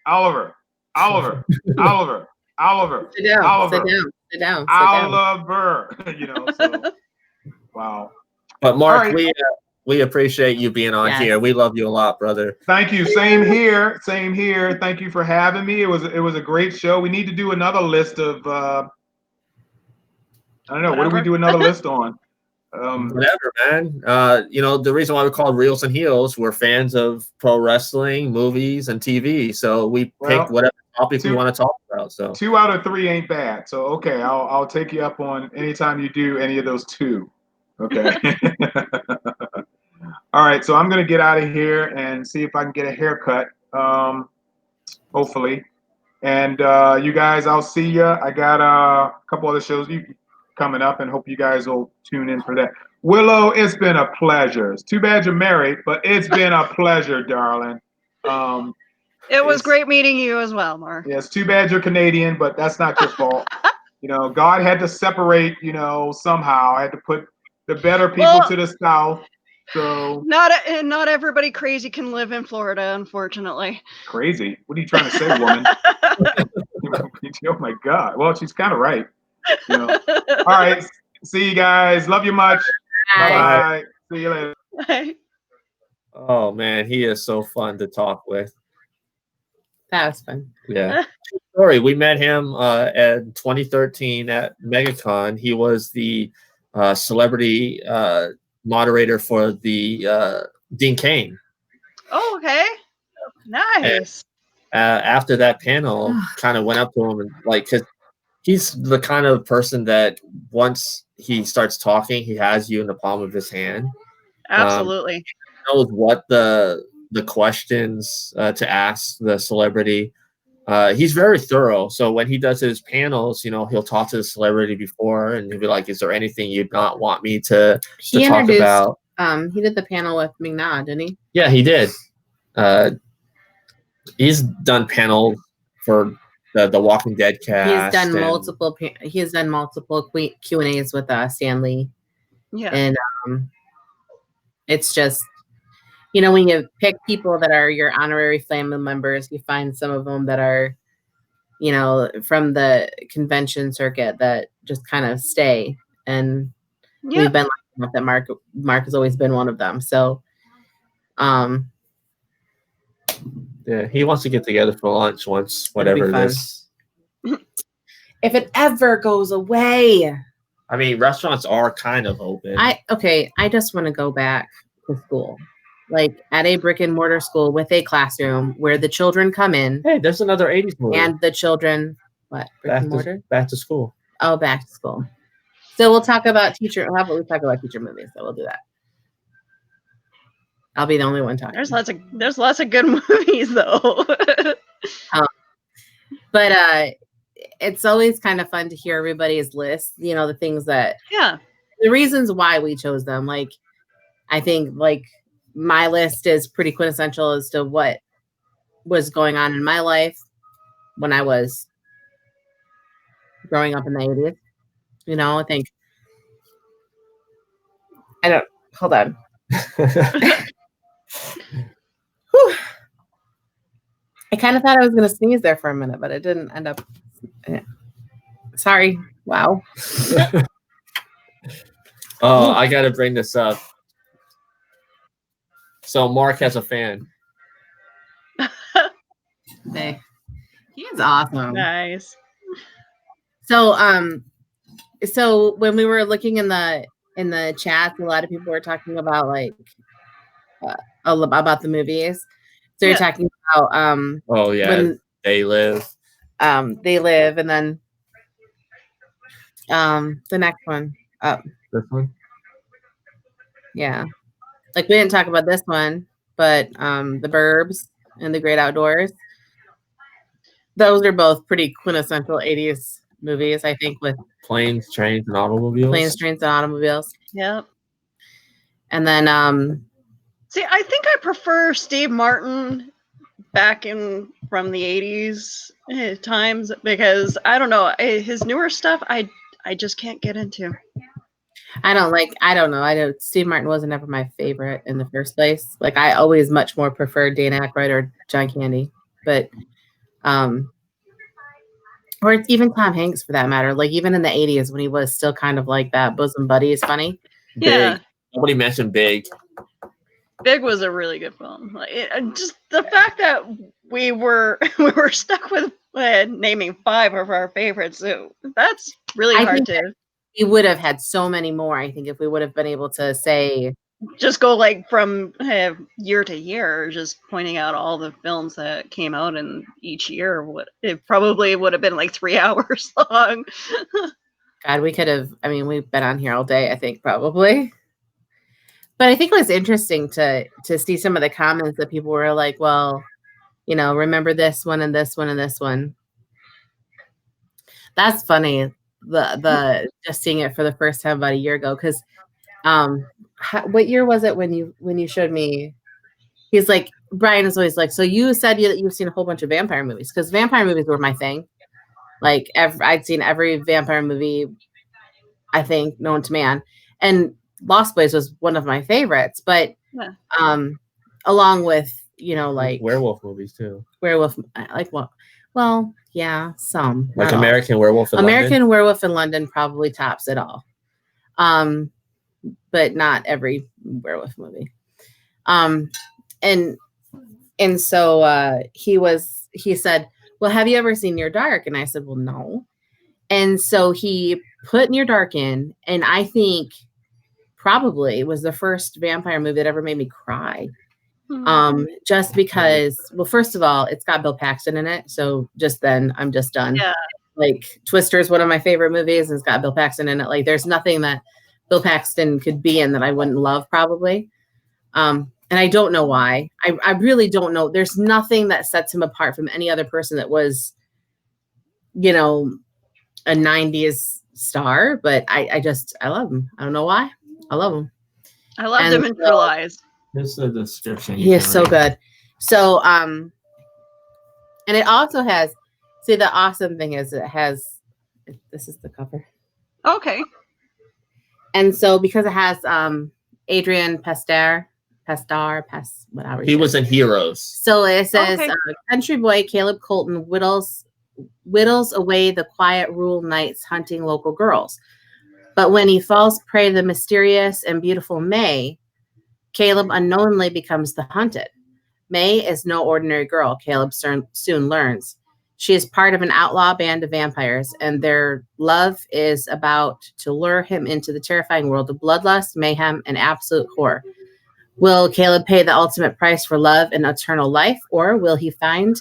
Oliver. Sit down, Oliver. sit down, sit down, sit down. Oliver. You know. So, wow. But Mark, All right. we appreciate you being on here. We love you a lot, brother. Thank you. Same here. Same here. Thank you for having me. It was a great show. We need to do another list of I don't know. Whatever. What do we do another list on? Whatever, man. You know, the reason why we call it Reels and Heels, we're fans of pro wrestling, movies, and TV. So we picked whatever topic we want to talk about. So 2 out of 3 ain't bad. So okay, I'll take you up on anytime you do any of those 2. Okay. All right, so I'm gonna get out of here and see if I can get a haircut. Hopefully. And you guys, I'll see you. I got a couple other shows coming up, and hope you guys will tune in for that. Willow, it's been a pleasure. It's too bad you're married, but it's been a pleasure, darling. It was great meeting you as well, Mark. Yeah, it's too bad you're Canadian, but that's not your fault. You know, God had to separate, you know, somehow. I had to put the better people to the south. So not everybody crazy can live in Florida, unfortunately. Crazy? What are you trying to say, woman? Oh my God. Well, she's kind of right. You know. All right. See you guys. Love you much. Bye. See you later. Bye. oh man, he is so fun to talk with. That was fun. Yeah. Sorry, we met him in 2013 at MegaCon. He was the celebrity moderator for the Dean Cain. Oh, okay. Nice. And, after that panel, kind of went up to him and like, cause he's the kind of person that once he starts talking, he has you in the palm of his hand. Absolutely. He knows what the questions to ask the celebrity. He's very thorough. So when he does his panels, you know, he'll talk to the celebrity before and he'll be like, is there anything you'd not want me to talk about? He did the panel with Mignon, didn't he? Yeah, he did. He's done panels for the Walking Dead cast. He's done multiple Q&As with Stan Lee. Yeah. And it's just, you know, when you pick people that are your honorary family members, you find some of them that are, you know, from the convention circuit that just kind of stay. And we've been lucky enough that Mark has always been one of them. So, yeah, he wants to get together for lunch once, whatever it is. If it ever goes away. I mean, restaurants are kind of open. I just want to go back to school. Like at a brick and mortar school with a classroom where the children come in. Hey, there's another 80's movie. And the children, what? Back to school. Oh, back to school. So we'll talk about teacher. How about we talk about teacher movies? So we'll do that. I'll be the only one talking. There's lots of good movies though. But it's always kind of fun to hear everybody's list. You know, the things that the reasons why we chose them. Like, I think like my list is pretty quintessential as to what was going on in my life when I was growing up in the 80s. You know, I think hold on. I kind of thought I was going to sneeze there for a minute, but it didn't end up. Sorry. Wow. Oh, I got to bring this up. So Mark has a fan. Hey, he is awesome. Nice. So so when we were looking in the chat, a lot of people were talking about like about the movies. So you're talking about oh yeah, when They Live. They Live, and then the next one up. This one? Yeah. Like we didn't talk about this one, but The Burbs and The Great Outdoors. Those are both pretty quintessential 80s movies, I think, with Planes, Trains, and Automobiles. Planes, Trains, and Automobiles. Yep. And then see, I think I prefer Steve Martin back in from the 80s times, because I don't know, his newer stuff I just can't get into. Steve Martin wasn't ever my favorite in the first place. Like I always much more preferred Dan Aykroyd or John Candy, but or it's even Tom Hanks for that matter. Like even in the 80s when he was still kind of like that bosom buddy is funny. Yeah. Big. Nobody mentioned Big. Big was a really good film. Just the fact that we were stuck with naming 5 of our favorites. So that's really hard to. We would have had so many more, I think, if we would have been able to say. Just go like from year to year, just pointing out all the films that came out in each year. It probably would have been like 3 hours long. God, we could have. I mean, we've been on here all day, I think, probably. But I think it was interesting to see some of the comments that people were like, well, you know, remember this one and this one and this one. That's funny. The just seeing it for the first time about a year ago, because what year was it when you showed me? He's like, Brian is always like, so you said that you've seen a whole bunch of vampire movies, because vampire movies were my thing. Like I'd seen every vampire movie, I think, known to man, and Lost Boys was one of my favorites, but along with, you know, like werewolf movies too. Werewolf, like what? Well, yeah, some like American Werewolf in American London. Werewolf in London probably tops it all, but not every werewolf movie. And so he said, well, have you ever seen Near Dark? And I said, well, no. And so he put Near Dark in, and I think probably was the first vampire movie that ever made me cry. Just because, well, first of all, it's got Bill Paxton in it. So just then I'm just done. Yeah. Like Twister is one of my favorite movies, and it's got Bill Paxton in it. Like there's nothing that Bill Paxton could be in that I wouldn't love probably. And I don't know why. I really don't know. There's nothing that sets him apart from any other person that was, you know, a 90s star, but I love him. I don't know why. I love him. I loved him in True Lies. This is the description. He is so good. So, and it also has, see, the awesome thing is it has, this is the cover. Okay. And so because it has Adrian Pestar, whatever. He was in Heroes. So it says, country boy Caleb Colton whittles away the quiet rural nights hunting local girls. But when he falls prey to the mysterious and beautiful May, Caleb unknowingly becomes the hunted. May is no ordinary girl, Caleb soon learns. She is part of an outlaw band of vampires, and their love is about to lure him into the terrifying world of bloodlust, mayhem, and absolute horror. Will Caleb pay the ultimate price for love and eternal life, or will he find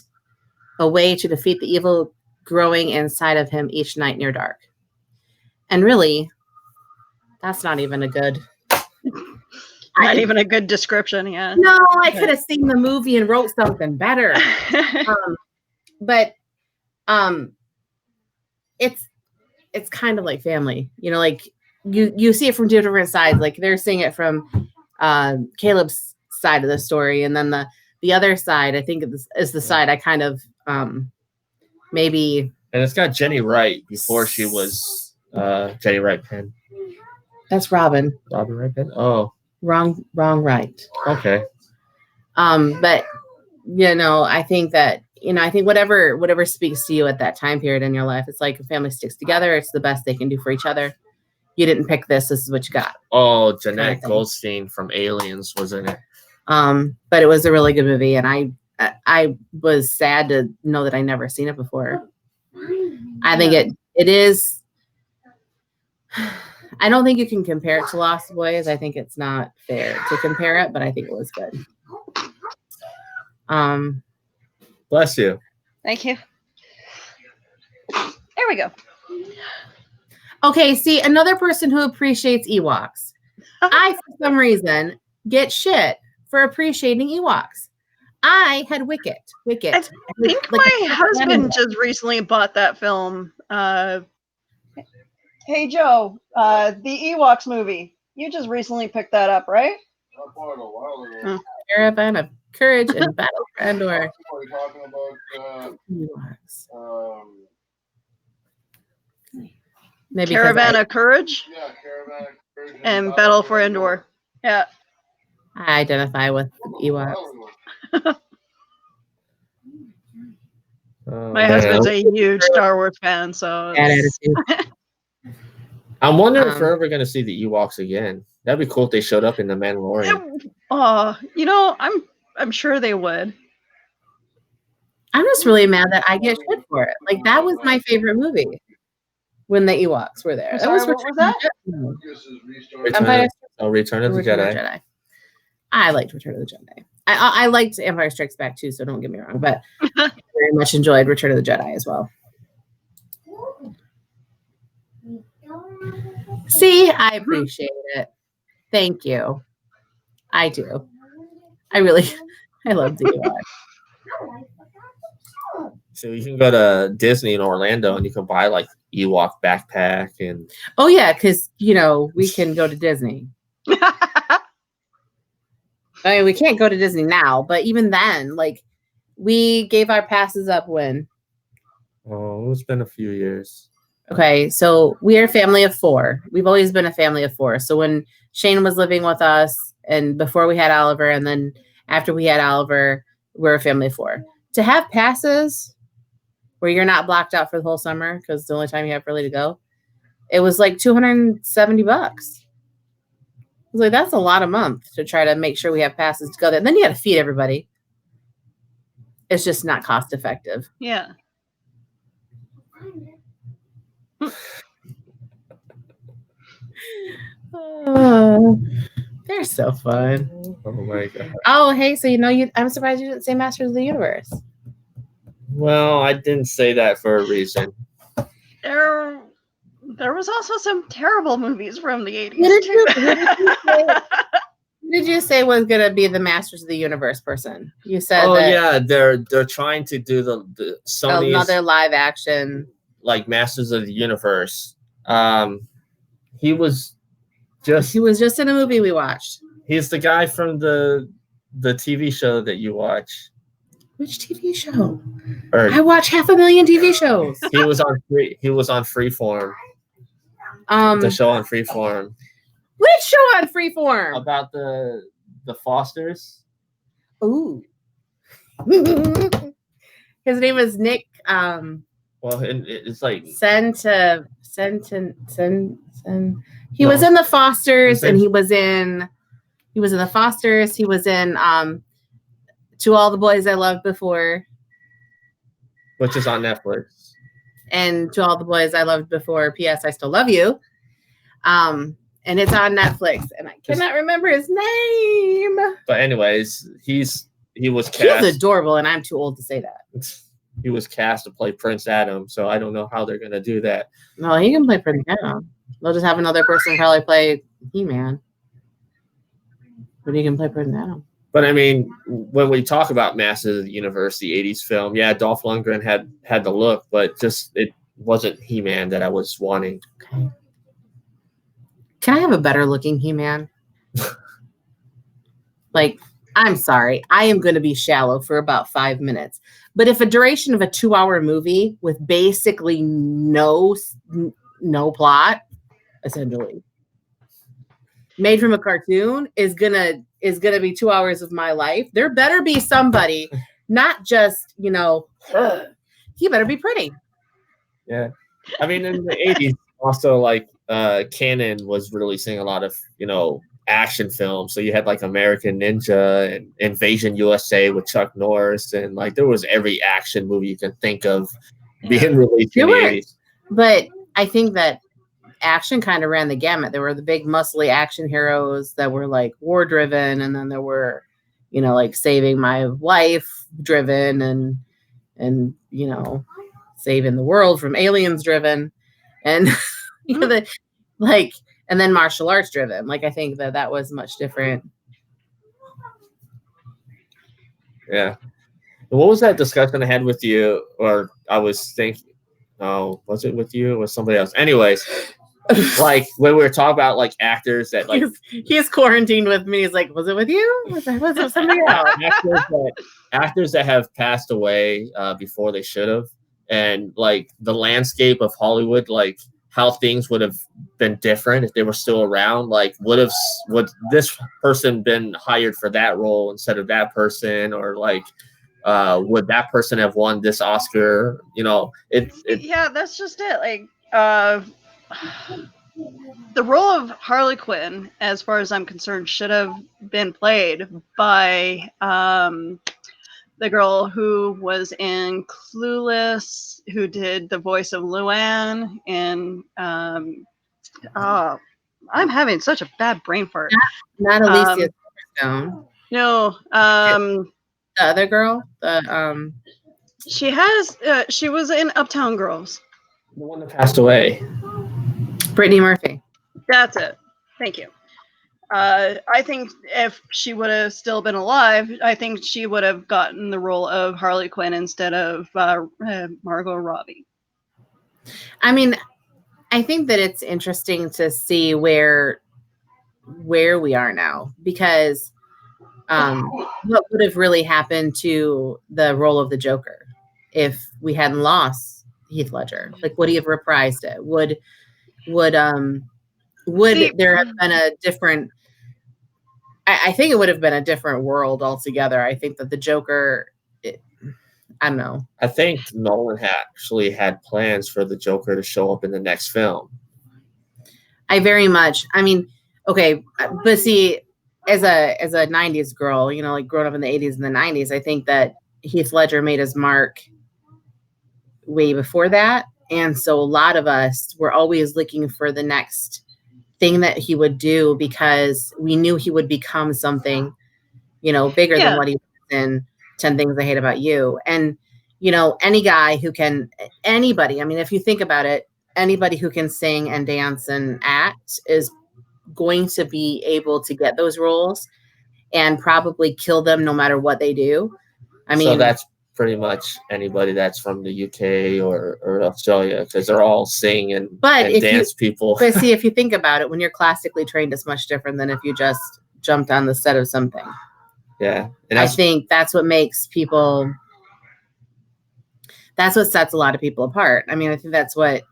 a way to defeat the evil growing inside of him each night near dark? And really, that's not even a good... Not even a good description, yeah. No, I could have seen the movie and wrote something better. But it's kind of like family, you know, like you see it from two different sides. Like they're seeing it from Caleb's side of the story, and then the other side, I think, is the side I kind of maybe. And it's got Jenny Wright before she was Jenny Wright Penn. That's Robin. Robin Wright Penn. Oh. Wrong, right. Okay. But you know, I think that, you know, I think whatever speaks to you at that time period in your life, it's like a family sticks together. It's the best they can do for each other. You didn't pick this. This is what you got. Oh, Jeanette Goldstein from Aliens was in it. But it was a really good movie, and I was sad to know that I never seen it before. I think it is. I don't think you can compare it to Lost Boys. I think it's not fair to compare it, but I think it was good. Bless you. Thank you. There we go. Okay, see, another person who appreciates Ewoks. I, for some reason, get shit for appreciating Ewoks. I had Wicket. I think my husband just recently bought that film. Hey, Joe, the Ewoks movie. You just recently picked that up, right? I bought it a while ago. Caravan of Courage and Battle for Endor. We're talking about Ewoks. Maybe Maybe Caravan of Courage Caravan of Courage and Battle for Endor. Yeah. I identify with Ewoks. My husband's a huge Star Wars fan, so Bad attitude. I'm wondering if we're ever going to see the Ewoks again. That'd be cool if they showed up in The Mandalorian. you know, I'm sure they would. I'm just really mad that I get shit for it. Like, that was my favorite movie when the Ewoks were there. Sorry, what was that? Return of the Jedi. I liked Return of the Jedi. I liked Empire Strikes Back too, so don't get me wrong, but I very much enjoyed Return of the Jedi as well. See, I appreciate it. Thank you. I do. I love the Ewok. So you can go to Disney in Orlando and you can buy like Ewok backpack and. Oh yeah, because we can go to Disney. I mean, we can't go to Disney now, but even then, like, we gave our passes up when? Oh, it's been a few years. Okay, so we are a family of 4. We've always been a family of 4. So when Shane was living with us, and before we had Oliver, and then after we had Oliver, we're a family of 4. To have passes where you're not blocked out for the whole summer, because it's the only time you have really to go, it was like $270. I was like, that's a lot a month to try to make sure we have passes to go there. And then you got to feed everybody. It's just not cost effective. Yeah. They're so fun. Oh my god. Oh, hey, so I'm surprised you didn't say Masters of the Universe. Well, I didn't say that for a reason. There was also some terrible movies from the 80s. Who did you say was going to be the Masters of the Universe person? You said they're trying to do the Sony's another live action like Masters of the Universe. He was just in a movie we watched. He's the guy from the TV show that you watch. Which TV show? I watch 500,000 TV shows. He was on Freeform. The show on Freeform. Which show on Freeform? About the Fosters. Ooh. His name is Nick. Well, it's like Sen. He was in the Fosters, and he was in the Fosters. He was in To All the Boys I Loved Before, which is on Netflix. And To All the Boys I Loved Before, P.S. I Still Love You. And it's on Netflix, and I cannot remember his name. But anyways, he was cast. He's adorable, and I'm too old to say that. He was cast to play Prince Adam, so I don't know how they're gonna do that. No, he can play Prince Adam. They'll just have another person probably play He-Man. But he can play Prince Adam. But I mean, when we talk about Masters of the Universe, the 80s film, yeah, Dolph Lundgren had the look, but just it wasn't He-Man that I was wanting. Okay. Can I have a better looking He-Man? Like, I'm sorry. I am going to be shallow for about 5 minutes. But if a duration of a 2-hour movie with basically no plot, essentially, made from a cartoon is gonna be 2 hours of my life, there better be somebody, not just, he better be pretty. Yeah. I mean, in the 80s, also, like, Canon was releasing a lot of, action films. So you had like American Ninja and Invasion USA with Chuck Norris, and like there was every action movie you can think of being released in the 80s. But I think that action kind of ran the gamut. There were the big muscly action heroes that were like war driven, and then there were, you know, like saving my wife driven, and you know, saving the world from aliens driven, and you know, and then martial arts driven. Like, I think that was much different. Yeah. What was that discussion I had with you? Or I was thinking, oh, was it with you or with somebody else? Anyways, like when we were talking about like actors that like he's quarantined with me. He's like, was it with you? Was it with somebody else? actors that have passed away before they should have, and like the landscape of Hollywood, like how things would have been different if they were still around. Like, would this person been hired for that role instead of that person, or like would that person have won this Oscar? You know, yeah, that's just it. Like the role of Harley Quinn, as far as I'm concerned, should have been played by the girl who was in Clueless, who did the voice of Luann, and I'm having such a bad brain fart. Not Alicia Silverstone. No, the other girl. she was in Uptown Girls. The one that passed away. Brittany Murphy. That's it. Thank you. I think if she would have still been alive, I think she would have gotten the role of Harley Quinn instead of Margot Robbie. I mean, I think that it's interesting to see where we are now, because what would have really happened to the role of the Joker if we hadn't lost Heath Ledger? Like, would he have reprised it? Would there have been a different? I think it would have been a different world altogether. I think that the Joker, I don't know. I think Nolan actually had plans for the Joker to show up in the next film. I mean, okay, but see, as a 90s girl, you know, like growing up in the 80s and the 90s, I think that Heath Ledger made his mark way before that. And so a lot of us were always looking for the next thing that he would do, because we knew he would become something, you know, bigger than what he was in 10 Things I Hate About You. And, you know, anybody, I mean, if you think about it, anybody who can sing and dance and act is going to be able to get those roles and probably kill them no matter what they do. I mean, so that's pretty much anybody that's from the UK or Australia, because they're all sing and dance people. But see, if you think about it, when you're classically trained, it's much different than if you just jumped on the set of something. Yeah. And I think that's what makes people, that's what sets a lot of people apart. I mean, I think that's what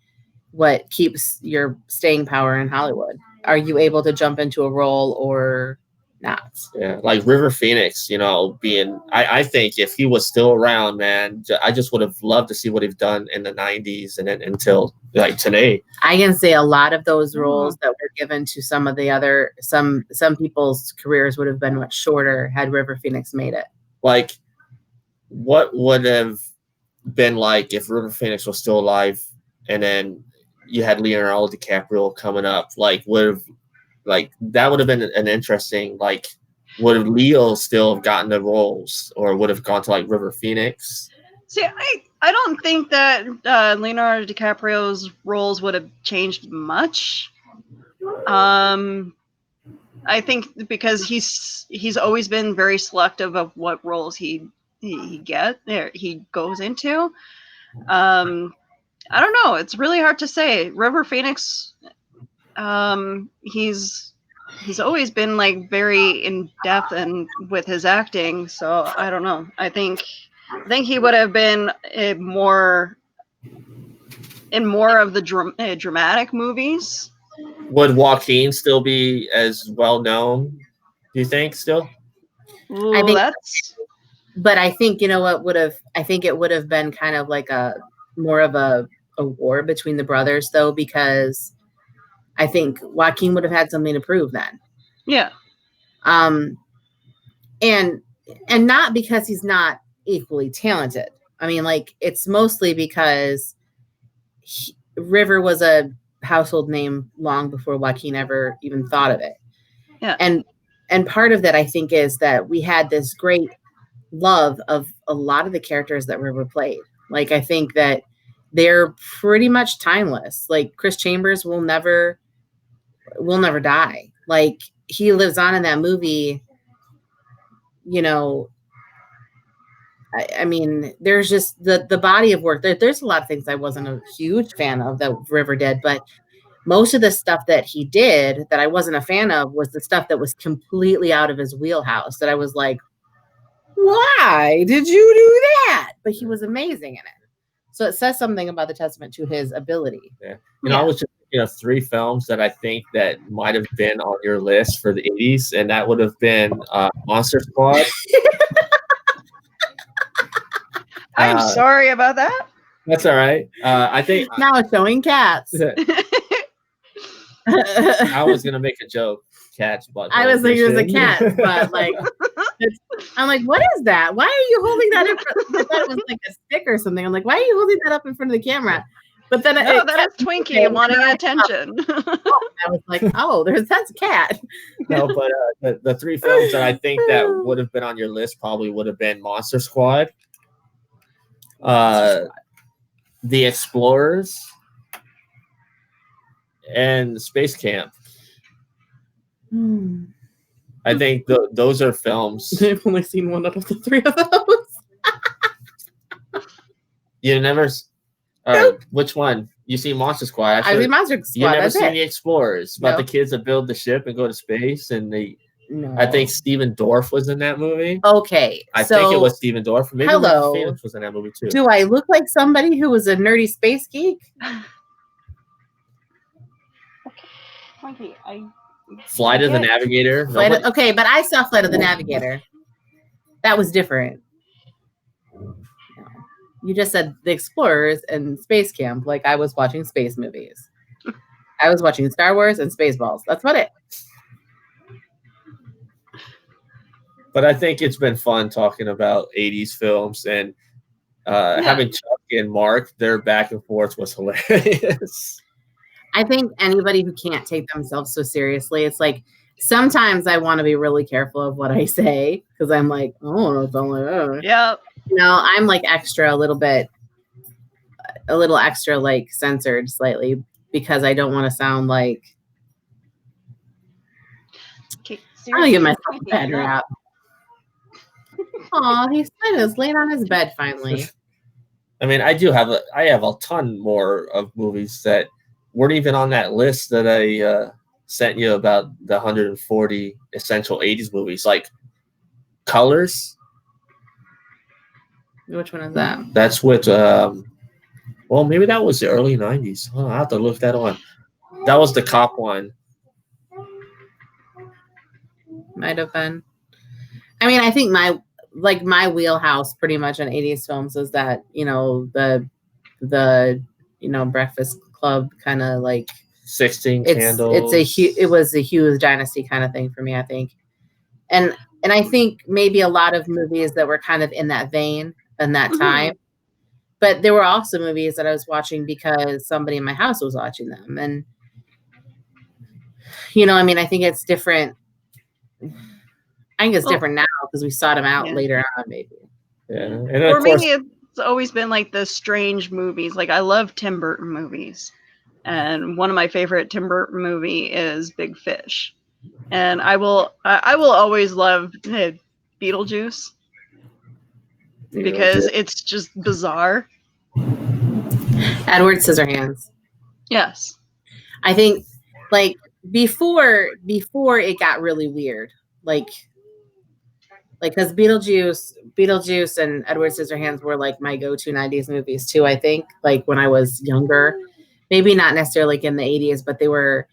keeps your staying power in Hollywood. Are you able to jump into a role or not? Yeah, like River Phoenix, you know, I think if he was still around, man, I just would have loved to see what he's done in the 90s and then until like today. I can say a lot of those roles that were given to some of the other, some people's careers would have been much shorter had River Phoenix made it. Like, what would have been like if River Phoenix was still alive and then you had Leonardo DiCaprio coming up? Like, that would have been an interesting, like, would have Leo still have gotten the roles, or would have gone to like River Phoenix? See, I don't think that Leonardo DiCaprio's roles would have changed much. I think because he's always been very selective of what roles he goes into. I don't know. It's really hard to say. River Phoenix, he's always been like very in depth and with his acting. So I don't know. I think he would have been more of the dramatic movies. Would Joaquin still be as well known? Do you think still? Ooh, I think that's. But I think, you know what would have, I think it would have been kind of like more of a war between the brothers, though, because I think Joaquin would have had something to prove then. Yeah. And not because he's not equally talented. I mean, like, it's mostly because River was a household name long before Joaquin ever even thought of it. Yeah. And part of that, I think, is that we had this great love of a lot of the characters that River played. Like, I think that they're pretty much timeless. Like, Chris Chambers will never die. Like, he lives on in that movie. You know, I mean, there's just the body of work. There's a lot of things I wasn't a huge fan of that River did, but most of the stuff that he did that I wasn't a fan of was the stuff that was completely out of his wheelhouse, that I was like, why did you do that? But he was amazing in it. So it says something about the testament to his ability. Yeah. You know, I was just thinking of 3 films that I think that might have been on your list for the 80s, and that would have been Monster Squad. I'm sorry about that. That's all right. I think now it's showing cats. I was gonna make a joke, cats, but I was like, it was a cat, but like, I'm like, what is that? Why are you holding that in front? I thought it was like a stick or something. I'm like, why are you holding that up in front of the camera? But then no, that is Twinkie wanting attention. I was like, oh, that's a cat. No, but the 3 films that I think that would have been on your list probably would have been Monster Squad, The Explorers, and Space Camp. I think those are films. I've only seen one out of the 3 of those. You never. Which one? You see Monster Squad? I seen Monster Squad. You never that's seen it. The Explorers about the kids that build the ship and go to space, and they. No. I think Steven Dorff was in that movie. Okay, I think it was Steven Dorff. Maybe hello. Phoenix was in that movie too. Do I look like somebody who was a nerdy space geek? Twinkie, Flight of the Navigator. Okay, but I saw Flight of the Navigator. That was different. You just said The Explorers and Space Camp, like I was watching space movies. I was watching Star Wars and Spaceballs. That's about it. But I think it's been fun talking about 80s films, and having Chuck and Mark, their back and forth was hilarious. I think anybody who can't take themselves so seriously, it's like sometimes I want to be really careful of what I say because I'm like, oh, it's only yeah. You know, I'm like a little extra like censored slightly because I don't want to sound like I'm gonna give myself a bad rap. Oh, he's laying on his bed finally. I mean, I have a ton more of movies that weren't even on that list that I sent you about the 140 essential 80s movies, like Colors. Which one is that? That's with well, maybe that was the early 90s. Oh, I have to look that on. That was the cop one. Might have been. I mean, I think my wheelhouse pretty much on 80s films is that, you know, the Breakfast Club kind of like 16 Candles. It was a Hughes Dynasty kind of thing for me, I think. And I think maybe a lot of movies that were kind of in that vein in that time. But there were also movies that I was watching because somebody in my house was watching them. And, you know, I mean, I think it's different. I think it's different now because we sought them out later on, maybe. Yeah. And for me, it's always been like the strange movies. Like, I love Tim Burton movies. And one of my favorite Tim Burton movie is Big Fish. And I will always love Beetlejuice. Because it's just bizarre. Edward Scissorhands. Yes. I think like before it got really weird. Like because Beetlejuice and Edward Scissorhands were like my go-to 90s movies too, I think. Like when I was younger. Maybe not necessarily like in the 80s, but they were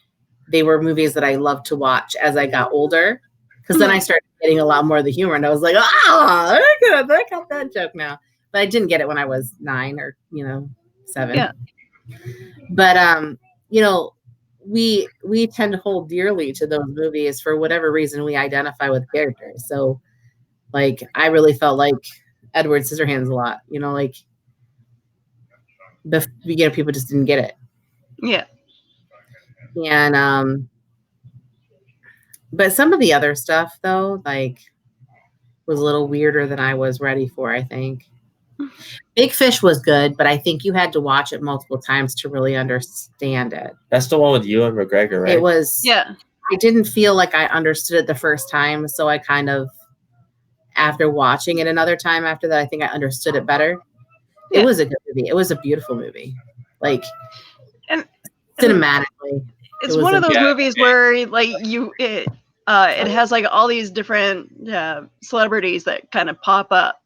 movies that I loved to watch as I got older. Because then I started getting a lot more of the humor, and I was like, I got that joke now. But I didn't get it when I was 9 or 7. Yeah. But we tend to hold dearly to those movies for whatever reason we identify with characters. So like I really felt like Edward Scissorhands a lot, you know, like people just didn't get it. Yeah. And but some of the other stuff though, like was a little weirder than I was ready for, I think. Big Fish was good, but I think you had to watch it multiple times to really understand it. That's the one with Ewan McGregor, right? It was, Yeah. I didn't feel like I understood it the first time, so I kind of, after watching it another time after that, I think I understood it better. Yeah. It was a good movie. It was a beautiful movie. Like, And cinematically. it's was one of those Yeah. movies where like it has like all these different celebrities that kind of pop up.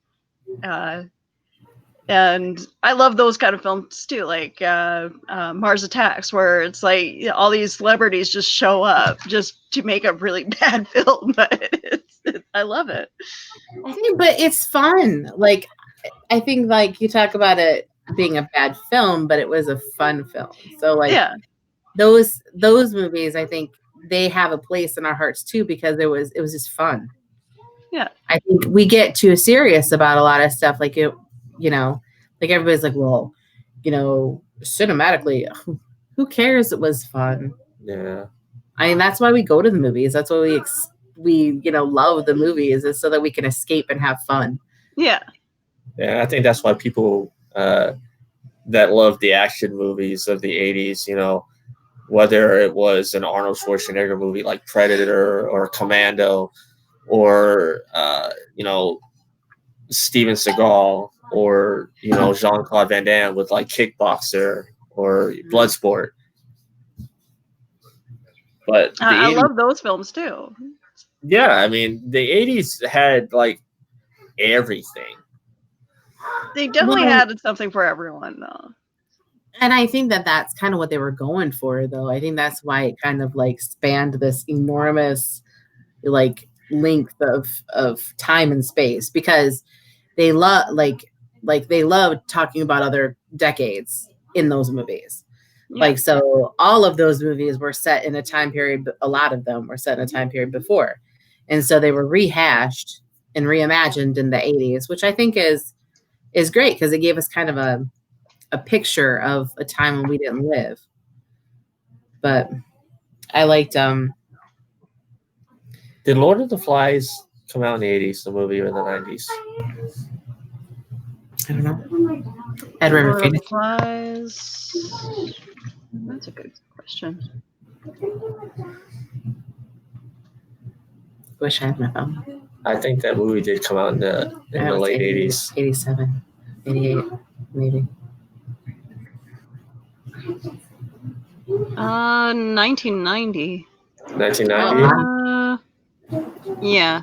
And I love those kind of films too, like Mars Attacks, where it's like all these celebrities just show up just to make a really bad film, but I love it. But it's fun. Like, I think like you talk about it being a bad film, but it was a fun film. So like Yeah. those movies, I think they have a place in our hearts too, because it was just fun. Yeah. I think we get too serious about a lot of stuff. Like it, you know, like everybody's like, well, you know, cinematically, who cares? It was fun. Yeah. I mean, that's why we go to the movies. That's why we you know, love the movies, is so that we can escape and have fun. Yeah. Yeah, I think that's why people that love the action movies of the 80s, you know, whether it was an Arnold Schwarzenegger movie like Predator or Commando, or you know, Steven Seagal, or you know, Jean-Claude Van Damme with like Kickboxer or Bloodsport. But I love those films too. yeah, I mean, the 80s had like everything. They definitely Well, had something for everyone though. And I think that that's kind of what they were going for, though. I think that's why it kind of like spanned this enormous like length of time and space, because they love they love talking about other decades in those movies. Yeah. Like, so all of those movies were set in a time period, a lot of them were set in a time period before. And so they were rehashed and reimagined in the 80s, which I think is great, because it gave us kind of a picture of a time when we didn't live. But I liked Did Lord of the Flies come out in the 80s, the movie, or the 90s? I don't know. Ed River Lord of Phoenix. the Flies. That's a good question. Wish I had my phone. I think that movie did come out in the late 80s. 87, 88, maybe. 1990. 1990? Yeah.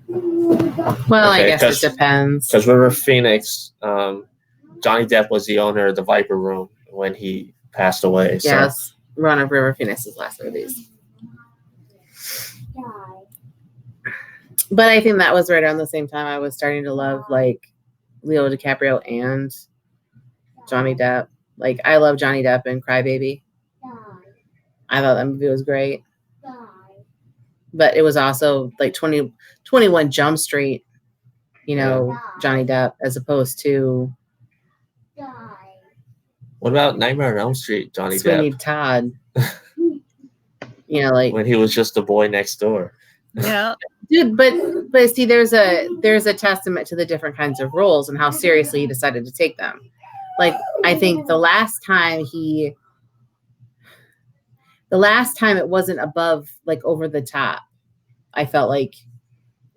Well, Okay, I guess it depends. Because River Phoenix, Johnny Depp was the owner of the Viper Room when he passed away. Yes, Run of River Phoenix's last movies. But I think that was right around the same time I was starting to love like Leo DiCaprio and Johnny Depp. Like, I love Johnny Depp in Crybaby. I thought that movie was great. But it was also like 21 Jump Street, you know, Johnny Depp, as opposed to What about Nightmare on Elm Street, Johnny Sweeney Depp? Todd. You know, like, When he was just the boy next door. Yeah. dude, but see, there's a testament to the different kinds of roles and how seriously he decided to take them. Like, I think the last time it wasn't above, like, over the top, I felt like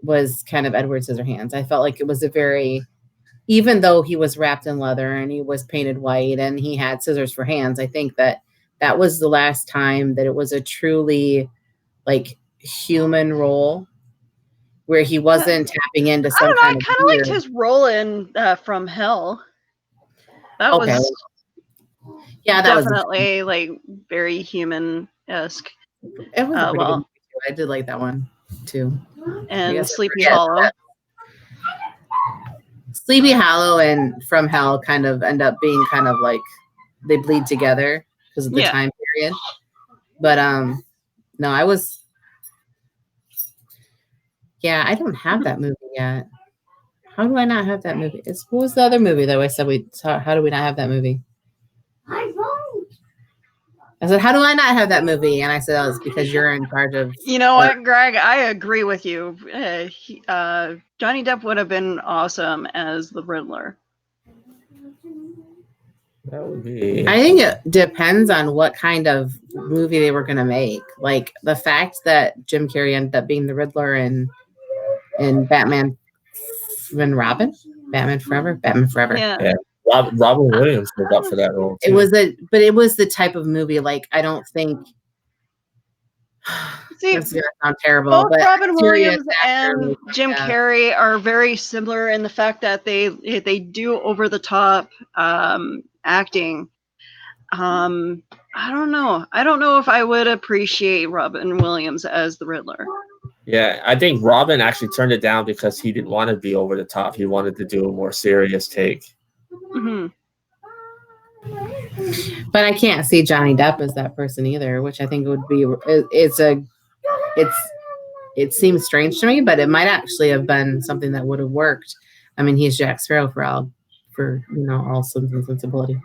was kind of Edward Scissorhands. I felt like it was a very, even though he was wrapped in leather and he was painted white and he had scissors for hands, I think that was the last time that it was a truly like human role where he wasn't tapping into some I don't know. I kind kind of liked his role in From Hell. That Okay. was Yeah, that definitely like very human-esque. It was a pretty well, good movie too. I did like that one too. And guess I Sleepy forget Hollow. that. Sleepy Hollow and From Hell kind of end up being kind of like they bleed together. because of the time period. But no, I was. Yeah, I don't have that movie yet. How do I not have that movie? What was the other movie that I said we saw? How do we not have that movie? I said, how do I not have that movie? And I said, oh, it's because you're in charge of. You know what, Greg? I agree with you. Johnny Depp would have been awesome as the Riddler. That would be. I think it depends on what kind of movie they were going to make. Like the fact that Jim Carrey ended up being the Riddler in Batman and Robin, Batman Forever. Yeah. Robin Williams was up for that role. Too. It was the type of movie. Like I don't think. See, it's gonna sound terrible. Both but Robin Williams and Jim Carrey are very similar in the fact that they do over the top acting. I don't know. I don't know if I would appreciate Robin Williams as the Riddler. Yeah, I think Robin actually turned it down because he didn't want to be over the top. He wanted to do a more serious take. Mm-hmm. But I can't see Johnny Depp as that person either, which I think would be it seems strange to me, but it might actually have been something that would have worked. I mean, he's Jack Sparrow for all Sins and Sensibility.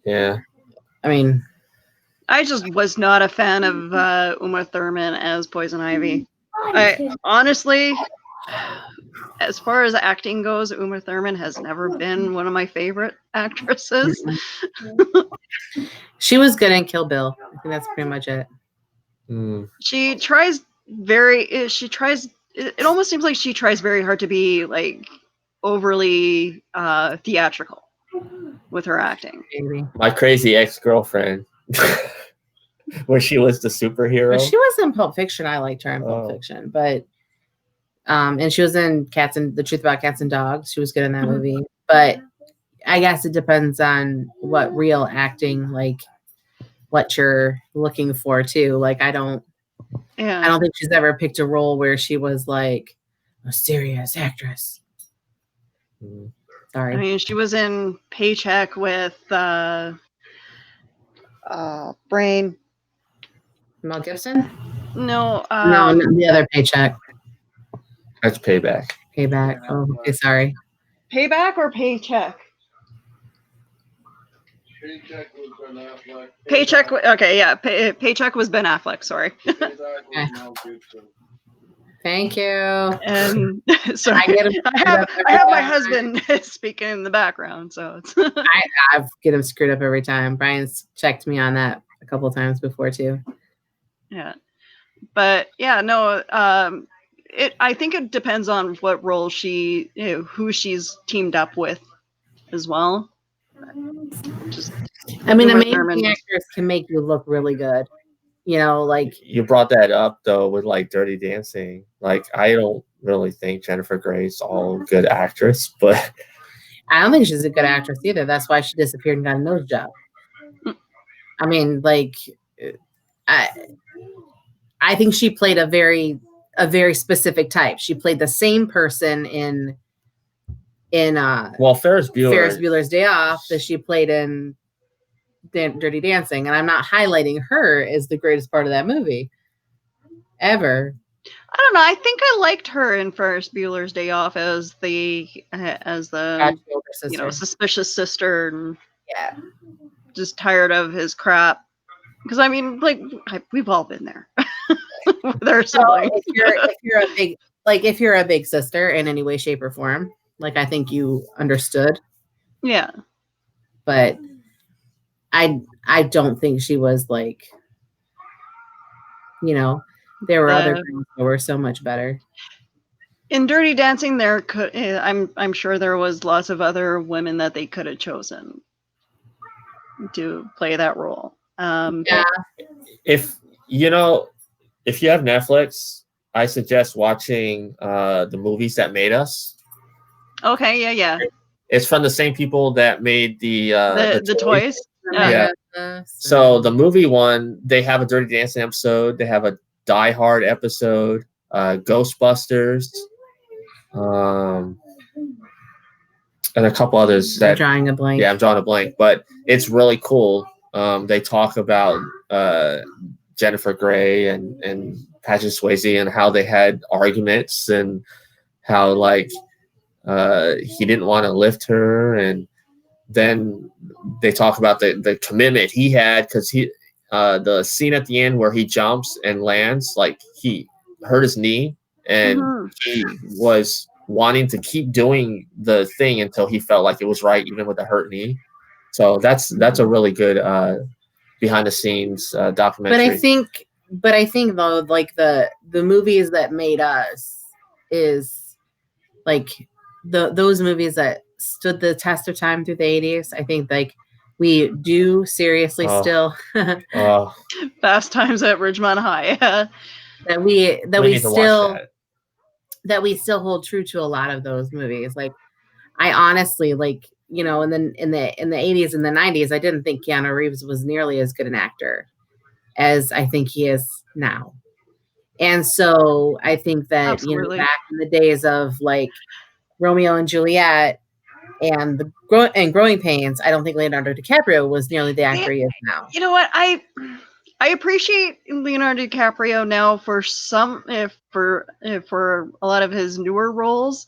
Yeah. I mean, I just was not a fan of Uma Thurman as Poison Ivy. I honestly, as far as acting goes, Uma Thurman has never been one of my favorite actresses. She was good in Kill Bill. I think that's pretty much it. She tries it almost seems like she tries very hard to be like overly theatrical with her acting. My Crazy Ex-Girlfriend, where she was the superhero. Well, she was in Pulp Fiction. I liked her in Pulp Fiction, but and she was in The Truth About Cats and Dogs. She was good in that movie, but I guess it depends on what real acting, like what you're looking for too. Like I don't think she's ever picked a role where she was like a serious actress. Sorry. I mean, she was in Paycheck with Brain. Mel Gibson? No, no, the other Paycheck. That's Payback. Payback. Oh, okay, sorry. Payback or Paycheck? Paycheck was Ben Affleck. Paycheck. Okay, yeah. Paycheck was Ben Affleck. Sorry. Payback was Mel Gibson. Thank you. And sorry, I have my husband speaking in the background, so it's I get him screwed up every time. Brian's checked me on that a couple of times before too. Yeah, but yeah, no. I think it depends on what role who she's teamed up with, as well. I mean, amazing actors can make you look really good. You know, like you brought that up though with like Dirty Dancing. Like I don't really think Jennifer Grey's all good actress, but I don't think she's a good actress either. That's why she disappeared and got a nose job. I mean, like I think she played a very specific type. She played the same person in Ferris Bueller's Day Off that she played in Dirty Dancing, and I'm not highlighting her as the greatest part of that movie ever. I don't know. I think I liked her in Ferris Bueller's Day Off as the suspicious sister, and just tired of his crap. Because I mean, like we've all been there with our siblings. If you're a big sister in any way, shape, or form, like I think you understood. Yeah, but I don't think she was like, there were other things that were so much better. In Dirty Dancing, I'm sure there was lots of other women that they could have chosen to play that role. If you have Netflix, I suggest watching the Movies That Made Us. Okay, yeah. It's from the same people that made the toys. Yeah. So the movie one, they have a Dirty Dancing episode. They have a Die Hard episode, Ghostbusters, and a couple others. I'm drawing a blank. Yeah, I'm drawing a blank. But it's really cool. They talk about Jennifer Grey and Patrick Swayze and how they had arguments and how like he didn't want to lift her, and then they talk about the commitment he had because he the scene at the end where he jumps and lands, like he hurt his knee and he was wanting to keep doing the thing until he felt like it was right, even with a hurt knee. So that's a really good behind the scenes documentary. But I think though, like the movies that made us is like those movies that stood the test of time through the 80s. I think like we do seriously still Fast Times at Ridgemont High. that we still hold true to a lot of those movies. Like I honestly like, you know, and then in the 80s and the 90s, I didn't think Keanu Reeves was nearly as good an actor as I think he is now. And so I think that Absolutely. you know, back in the days of like Romeo and Juliet and Growing Pains, I don't think Leonardo DiCaprio was nearly the actor he is now. You know what? I appreciate Leonardo DiCaprio now for for a lot of his newer roles.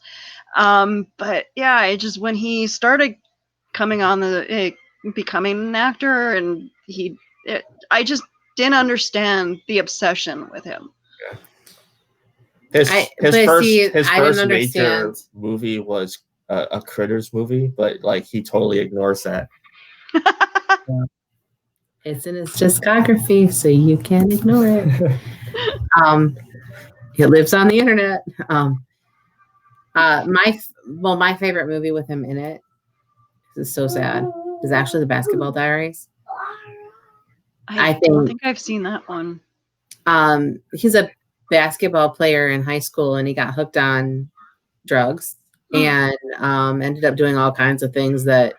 But yeah, it just when he started coming on becoming an actor, and I just didn't understand the obsession with him. His first major understand. movie was a Critters movie, but like he totally ignores that. It's in his discography, so you can't ignore it. It lives on the internet. My favorite movie with him in it, this is so sad, is actually The Basketball Diaries. I don't think I've seen that one. He's a basketball player in high school, and he got hooked on drugs and ended up doing all kinds of things that,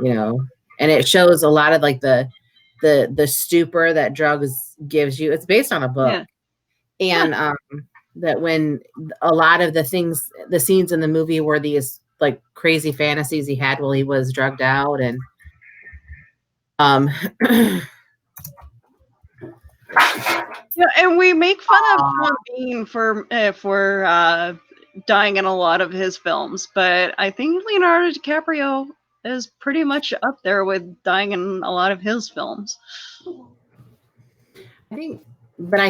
you know, and it shows a lot of like the stupor that drugs gives you. It's based on a book. Yeah. And that when a lot of the scenes in the movie were these like crazy fantasies he had while he was drugged out, and yeah, and we make fun of Sean Bean for dying in a lot of his films, but I think Leonardo DiCaprio is pretty much up there with dying in a lot of his films. I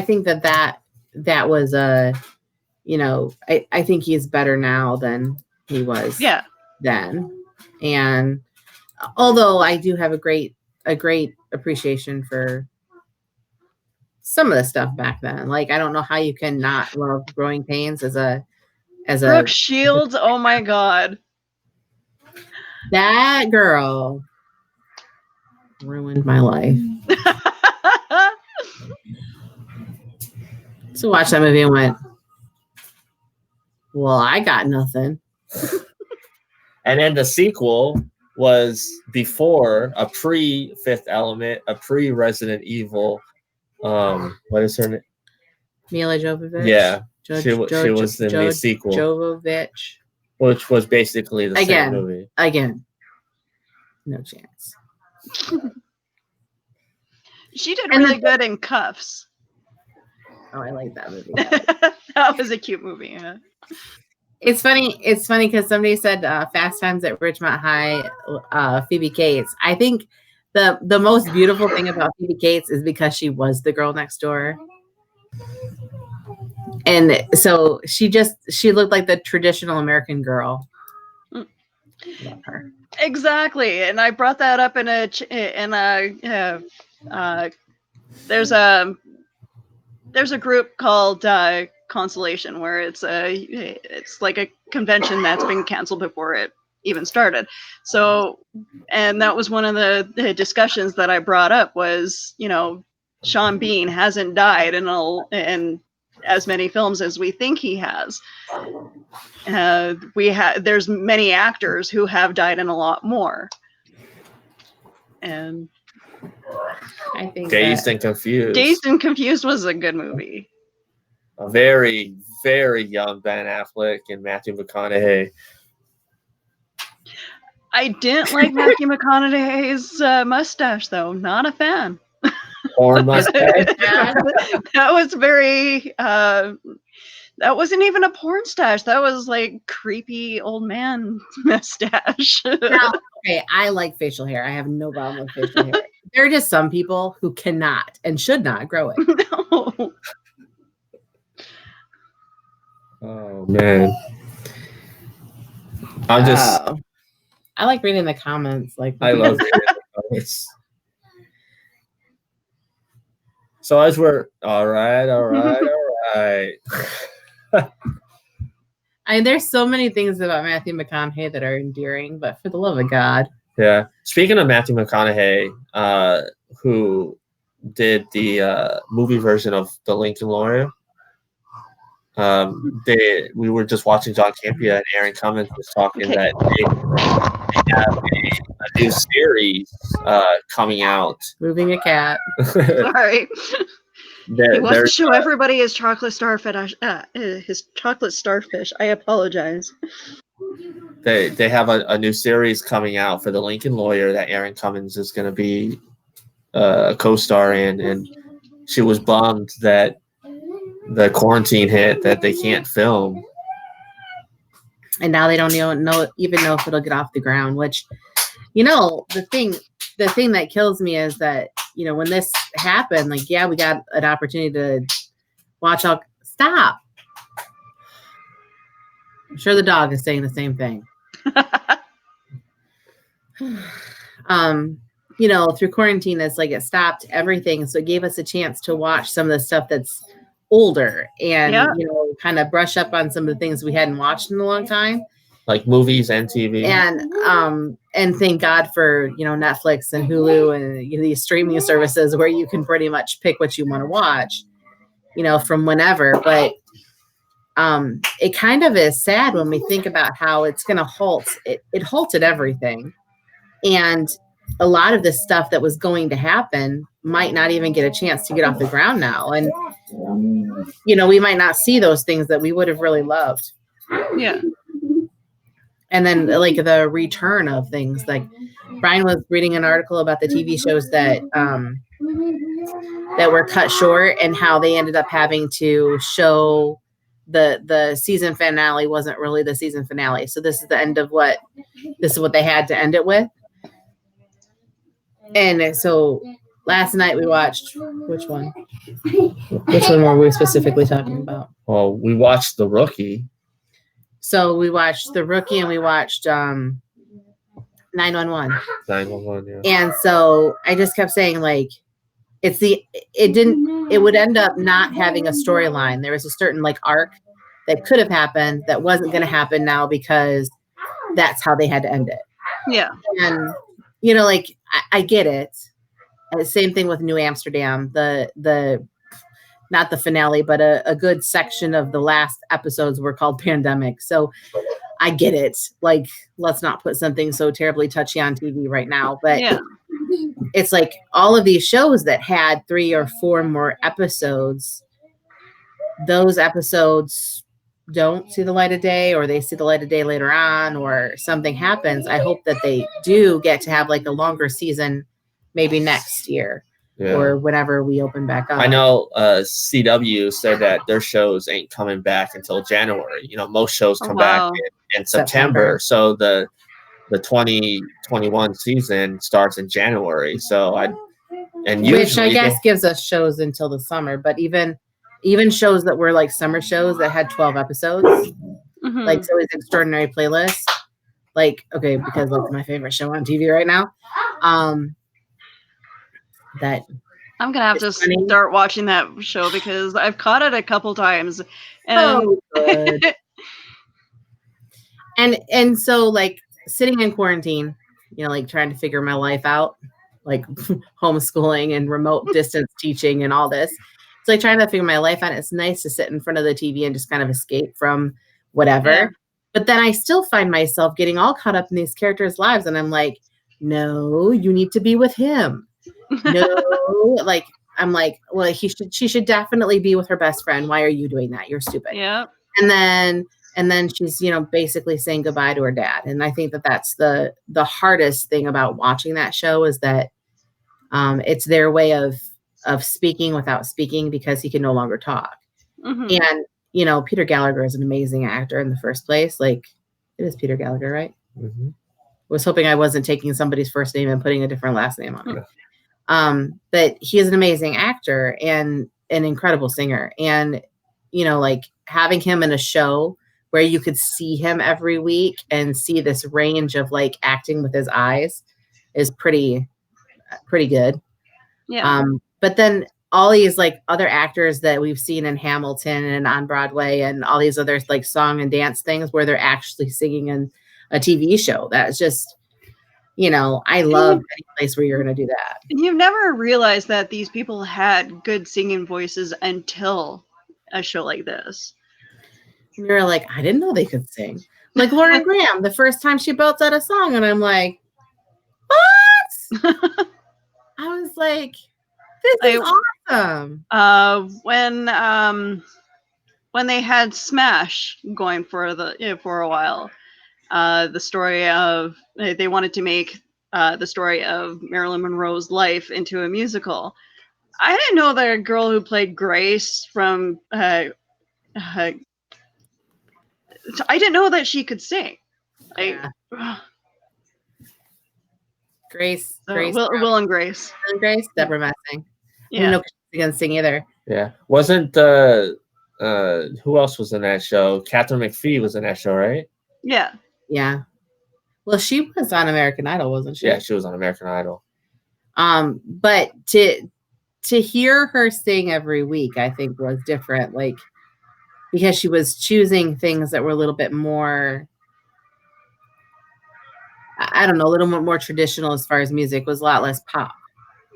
think that was you know, I think he's better now than he was then. And although I do have a great appreciation for some of the stuff back then. Like I don't know how you can not love Growing Pains as a Brooke Shields. Oh my God. That girl ruined my life. So watched that movie and went, well, I got nothing. And then the sequel was before a pre-Fifth Element, a pre-Resident Evil. What is her name? Mila Jovovich. Yeah, she was in the sequel. Jovovich. Which was basically the same movie. Again, no chance. She did really good in Cuffs. Oh, I like that movie. That was a cute movie. Yeah. It's funny because somebody said Fast Times at Ridgemont High, Phoebe Cates. I think the most beautiful thing about Phoebe Cates is because she was the girl next door. And so she looked like the traditional American girl. Love her. Exactly. And I brought that up there's a group called Constellation, where it's like a convention that's been canceled before it even started. So, and that was one of the discussions that I brought up was, you know, Sean Bean hasn't died in as many films as we think he has. There's many actors who have died in a lot more. And I think Dazed and Confused. Dazed and Confused was a good movie. A very, very young Ben Affleck and Matthew McConaughey. I didn't like Matthew McConaughey's mustache, though. Not a fan. Porn mustache. That was very. That wasn't even a porn stash. That was like creepy old man mustache. Now, okay, I like facial hair. I have no problem with facial hair. There are just some people who cannot and should not grow it. No. Oh man. I'm just I like reading the comments. Like I love reading the comments. So as we're all right. There's so many things about Matthew McConaughey that are endearing, but for the love of God. Yeah. Speaking of Matthew McConaughey, who did the movie version of The Lincoln Lawyer, we were just watching John Campea, and Aaron Cummins was talking that they have a new series coming out. Moving a cat. Sorry. He wants to There's show everybody his chocolate starfish. His chocolate starfish. I apologize. They have a new series coming out for The Lincoln Lawyer that Aaron Cummins is going to be a co-star in, and she was bummed that the quarantine hit, that they can't film. And now they don't even know if it'll get off the ground, which, the thing that kills me is that, when this happened, like, yeah, we got an opportunity to watch all. Stop. I'm sure the dog is saying the same thing. Through quarantine, it's like it stopped everything. So it gave us a chance to watch some of the stuff that's older and, kind of brush up on some of the things we hadn't watched in a long time. Like movies and TV. And thank God for, Netflix and Hulu and these streaming services where you can pretty much pick what you want to watch, from whenever. But it kind of is sad when we think about how it's going to halt. It halted everything. And a lot of the stuff that was going to happen might not even get a chance to get off the ground now. And, we might not see those things that we would have really loved. Yeah. And then like the return of things, like Brian was reading an article about the TV shows that were cut short and how they ended up having to show the season finale wasn't really the season finale. So this is the end of what they had to end it with. And so last night we watched which one? Which one were we specifically talking about? Well, we watched The Rookie. So we watched The Rookie and we watched 911. 911, yeah. And so I just kept saying, like, it would end up not having a storyline. There was a certain like arc that could have happened that wasn't going to happen now because that's how they had to end it. Yeah. And, like, I get it. And the same thing with New Amsterdam, the not the finale, but a good section of the last episodes were called Pandemic. So I get it. Like, let's not put something so terribly touchy on TV right now. But yeah. It's like all of these shows that had 3 or 4 more episodes, those episodes don't see the light of day, or they see the light of day later on, or something happens. I hope that they do get to have like a longer season, maybe next year. Yeah. Or whenever we open back up. I know CW said that their shows ain't coming back until January. Most shows come back in September. So the 2021 season starts in January. So which I guess gives us shows until the summer. But even shows that were like summer shows that had 12 episodes, like Zoe's Extraordinary Playlist, like, okay, because that's my favorite show on TV right now. That I'm gonna have to start watching that show because I've caught it a couple times, and and so like sitting in quarantine, like trying to figure my life out, like homeschooling and remote distance teaching and all this. It's like trying to figure my life out. It's nice to sit in front of the TV and just kind of escape from whatever. Yeah. But then I still find myself getting all caught up in these characters' lives, and I'm like, no, you need to be with him. No, like I'm like, well, she should definitely be with her best friend. Why are you doing that? You're stupid. Yeah. And then and then she's, you know, basically saying goodbye to her dad. And I think that that's the hardest thing about watching that show is that it's their way of speaking without speaking because he can no longer talk. Mhm. And, you know, Peter Gallagher is an amazing actor in the first place. Like, it is Peter Gallagher, right? Mm-hmm. Was hoping I wasn't taking somebody's first name and putting a different last name on it. Yeah. But he is an amazing actor and an incredible singer. And, you know, like having him in a show where you could see him every week and see this range of like acting with his eyes is pretty good. Yeah. But then all these like other actors that we've seen in Hamilton and on Broadway and all these other like song and dance things where they're actually singing in a TV show. That's just, you know, I love any place where you're going to do that. You've never realized that these people had good singing voices until a show like this. And you're like, I didn't know they could sing. Like Lauren Graham, the first time she belts out a song, and I'm like, what? I was like, this is awesome. When they had Smash going for a while, the story of they wanted to make the story of Marilyn Monroe's life into a musical. I didn't know that a girl who played Grace from I didn't know that she could sing. Grace, Will and Grace. Deborah Messing. Yeah. I didn't know she could sing either. Yeah. Wasn't who else was in that show? Catherine McPhee was in that show, right? Yeah. Yeah. Well, she was on American Idol, wasn't she? Yeah, she was on American Idol. But to hear her sing every week, I think was different. Like, because she was choosing things that were a little bit more, I don't know, a little more traditional as far as music, was a lot less pop.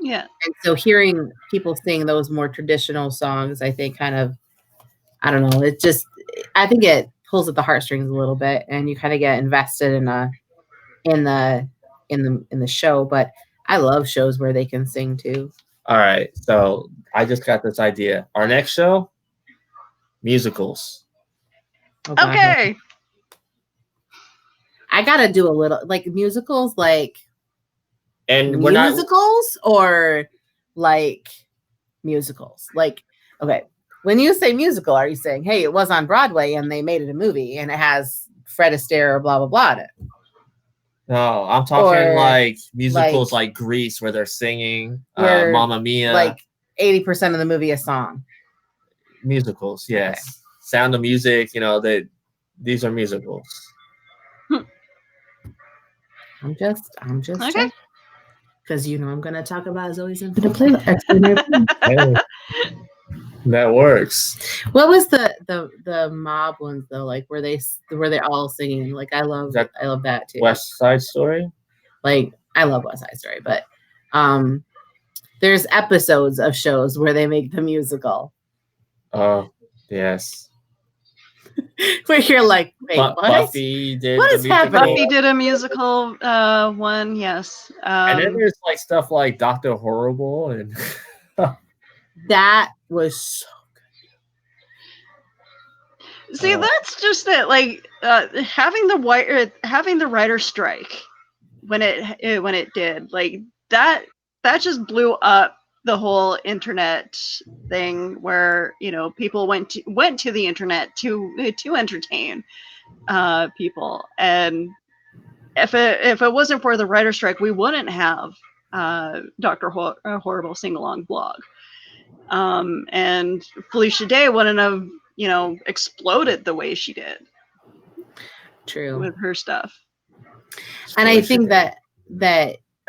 Yeah. And so hearing people sing those more traditional songs, I think kind of, I don't know, it just, I think it pulls at the heartstrings a little bit and you kind of get invested in the show. But I love shows where they can sing too. All right. So I just got this idea. Our next show, musicals. Okay. I gotta do a little like musicals, like and we're musicals or like musicals. Like, okay, when you say musical, are you saying, hey, it was on Broadway and they made it a movie and it has Fred Astaire or blah blah blah in it? No, I'm talking like musicals like Grease where they're singing Mamma Mia. Like 80% of the movie is song. Musicals, yes. Okay. Sound of Music, you know, these are musicals. I'm just okay. Because you know I'm gonna talk about Zoe's Infinite Playlist. That works. What was the mob ones though? Like where they're all singing? Like I love that too. West Side Story. Like I love West Side Story, but there's episodes of shows where they make the musical. Oh yes. Where you're like, wait, what? Buffy did. What is happening? Buffy did a musical one, yes. And then there's like stuff like Dr. Horrible and. That was so good. See, that's just it. Like having the writer strike when it did, like that just blew up the internet thing where, you know, people went to the internet to entertain people. And if it wasn't for the writer strike, we wouldn't have Dr. Horrible sing-along blog. And Felicia Day wouldn't have, you know, exploded the way she did. True. With her stuff. And I think that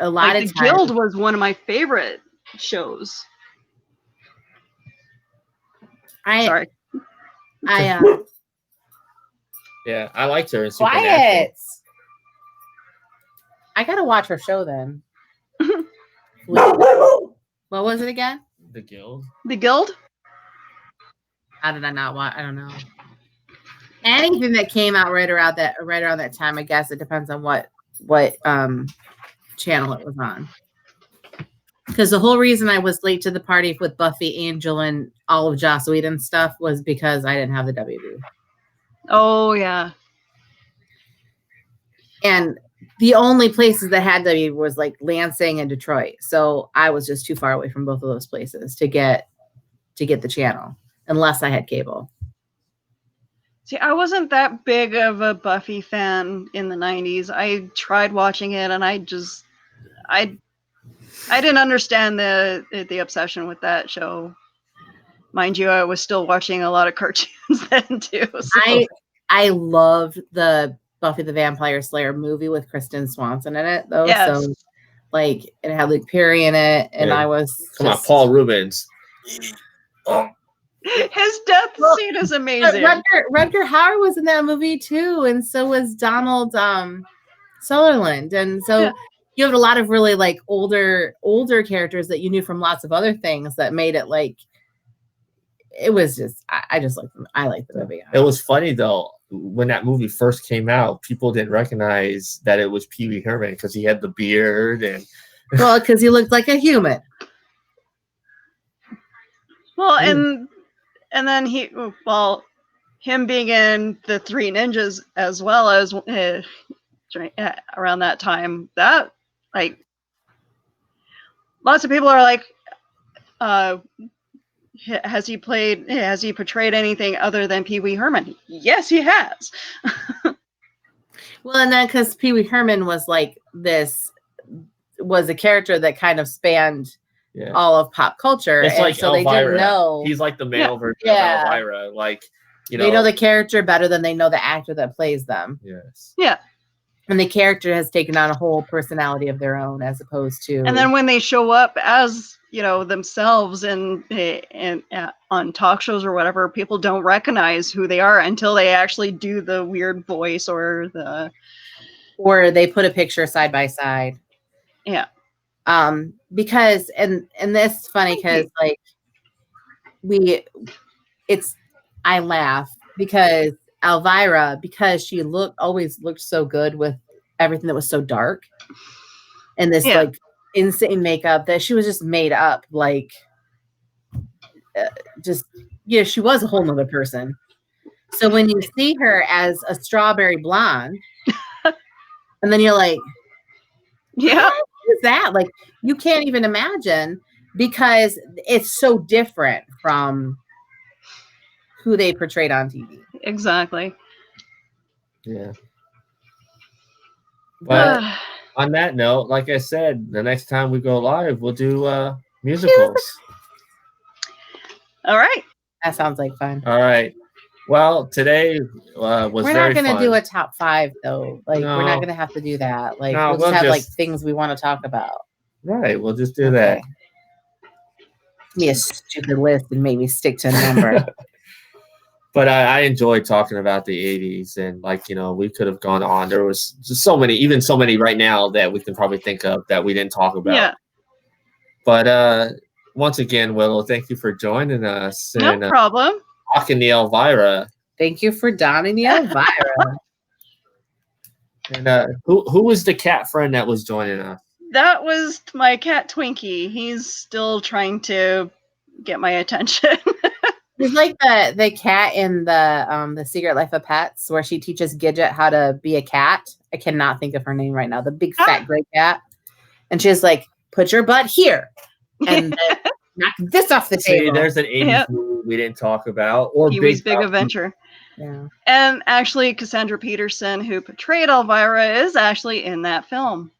a lot of the times, Guild was one of my favorite shows. Yeah, I liked her in Quiet. I gotta watch her show then. What was it again? The Guild. The Guild? How did I not watch? I don't know. Anything that came out right around that time, I guess it depends on what channel it was on. Because the whole reason I was late to the party with Buffy, Angel, and all of Joss Whedon stuff was because I didn't have the WB. Oh yeah. And the only places that had W was like Lansing and Detroit. So I was just too far away from both of those places to get the channel, unless I had cable. See, I wasn't that big of a Buffy fan in the 90s. I tried watching it and I didn't understand the obsession with that show. Mind you, I was still watching a lot of cartoons then too. So. I loved the Buffy the Vampire Slayer movie with Kristen Swanson in it, though. Yes. So, like, it had Luke Perry in it, and I was on, Paul Rubens. Oh. His death scene is amazing. Rutger Hauer was in that movie too, and so was Donald Sutherland, and so you have a lot of really like older characters that you knew from lots of other things that made it like it was just I just like I like the movie. It was funny though when that movie first came out, people didn't recognize that it was Pee Wee Herman because he had the beard and because he looked like a human. Well, and then him being in the Three Ninjas as well as around that time, that like lots of people are like, has he portrayed anything other than Pee Wee Herman? Yes, he has. Well, and then because Pee Wee Herman was like was a character that kind of spanned all of pop culture. It's and like so Elvira. They didn't know. He's like the male version of Elvira. Like, they know the character better than they know the actor that plays them. Yes. Yeah. And the character has taken on a whole personality of their own as opposed to. And then when they show up as, themselves and on talk shows or whatever, people don't recognize who they are until they actually do the weird voice or they put a picture side by side. Yeah. Because and this is funny because like I laugh because Elvira, because she always looked so good with everything that was so dark and this like insane makeup that she was just made up like she was a whole nother person. So when you see her as a strawberry blonde and then you're like, yeah, what is that? Like you can't even imagine because it's so different from who they portrayed on TV. Exactly. Yeah. But on that note, like I said, the next time we go live, we'll do musicals. All right. That sounds like fun. All right. Well, today was We're not going to do a top 5 though. Like we're not going to have to do that. Like we'll just have like things we want to talk about. Right. We'll just do that. Give me a stupid list and make me stick to a number. But I enjoyed talking about the 80s and we could have gone on. There was just so many right now that we can probably think of that we didn't talk about. Yeah. But once again, Willow, thank you for joining us. No problem. Rocking the Elvira. Thank you for donning the Elvira. And who was the cat friend that was joining us? That was my cat Twinkie. He's still trying to get my attention. He's like the cat in the Secret Life of Pets, where she teaches Gidget how to be a cat. I cannot think of her name right now. The big fat gray cat, and she's like, "Put your butt here," and knock this off the table. There's an 80s movie we didn't talk about, or Pee-wee's Big Adventure. Yeah, and actually, Cassandra Peterson, who portrayed Elvira, is actually in that film.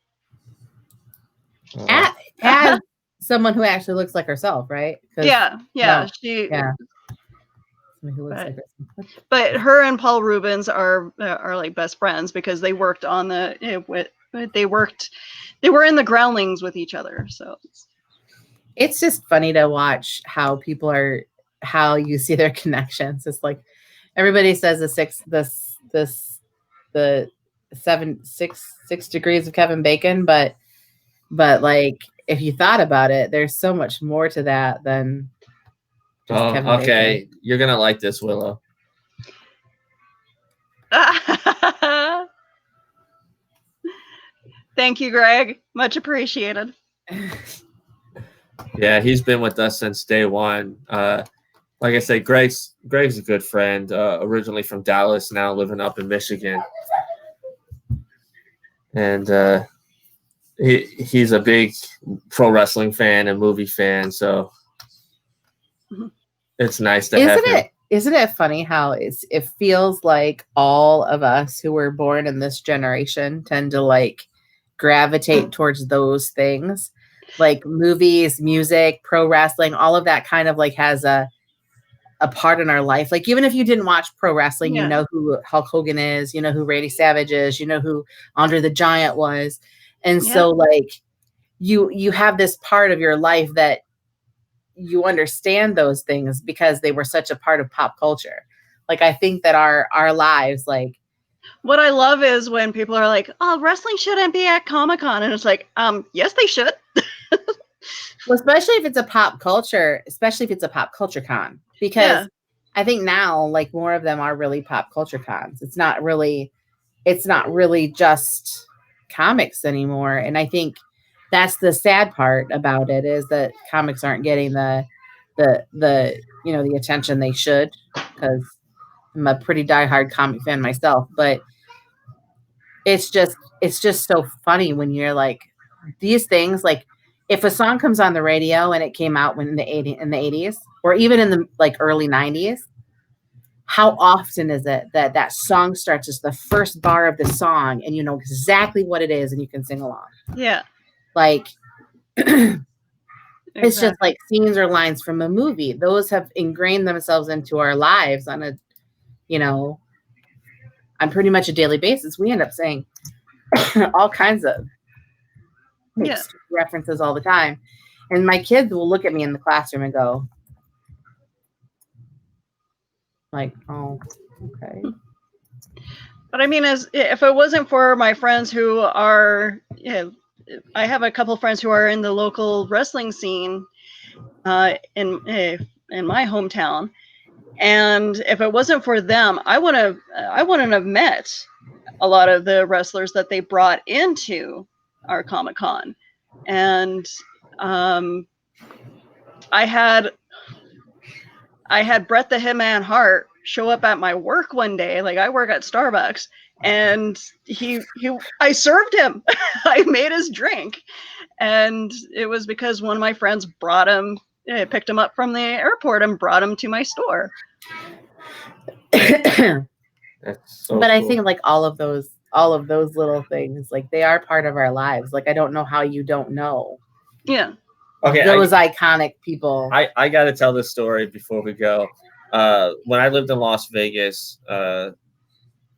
As someone who actually looks like herself, right? Yeah. But her and Paul Rubens are like best friends because they worked on they were in the Groundlings with each other. So it's just funny to watch how you see their connections. It's like everybody says the 6 degrees of Kevin Bacon, but like if you thought about it, there's so much more to that than. Oh, okay. Bacon. You're gonna like this, Willow. Thank you, Greg. Much appreciated. Yeah, he's been with us since day one. like I said, Greg's a good friend. Originally from Dallas, now living up in Michigan, and he's a big pro wrestling fan and movie fan. So it's nice to have him. Isn't it funny how it feels like all of us who were born in this generation tend to like gravitate towards those things, like movies, music, pro wrestling, all of that kind of like has a part in our life. Like even if you didn't watch pro wrestling, you know who Hulk Hogan is, you know who Randy Savage is, you know who Andre the Giant was. And so like you have this part of your life that you understand those things because they were such a part of pop culture. Like I think that our lives, like what I love is when people are like, "Oh, wrestling shouldn't be at Comic-Con," and it's like, yes, they should. Well, especially if it's a pop culture con, because I think now like more of them are really pop culture cons. It's not really just comics anymore. And I think that's the sad part about it, is that comics aren't getting the attention they should, because I'm a pretty diehard comic fan myself. But it's just so funny when you're like, these things, like if a song comes on the radio and it came out in the 80s or even in the like early 90s, how often is it that song starts as the first bar of the song and you know exactly what it is and you can sing along? Yeah. Like it's just like scenes or lines from a movie. Those have ingrained themselves into our lives on pretty much a daily basis. We end up saying all kinds of references all the time. And my kids will look at me in the classroom and go like, oh, okay. But I mean, if it wasn't for my friends who are, I have a couple of friends who are in the local wrestling scene in my hometown, and if it wasn't for them, I wouldn't have met a lot of the wrestlers that they brought into our Comic-Con. And I had Bret the Hitman Hart show up at my work one day. Like I work at Starbucks, and I served him. I made his drink, and it was because one of my friends picked him up from the airport and brought him to my store. That's so but cool. I think like all of those little things, like they are part of our lives. Like I don't know how you don't know. Yeah. Okay. Those iconic people. I got to tell this story before we go. When I lived in Las Vegas,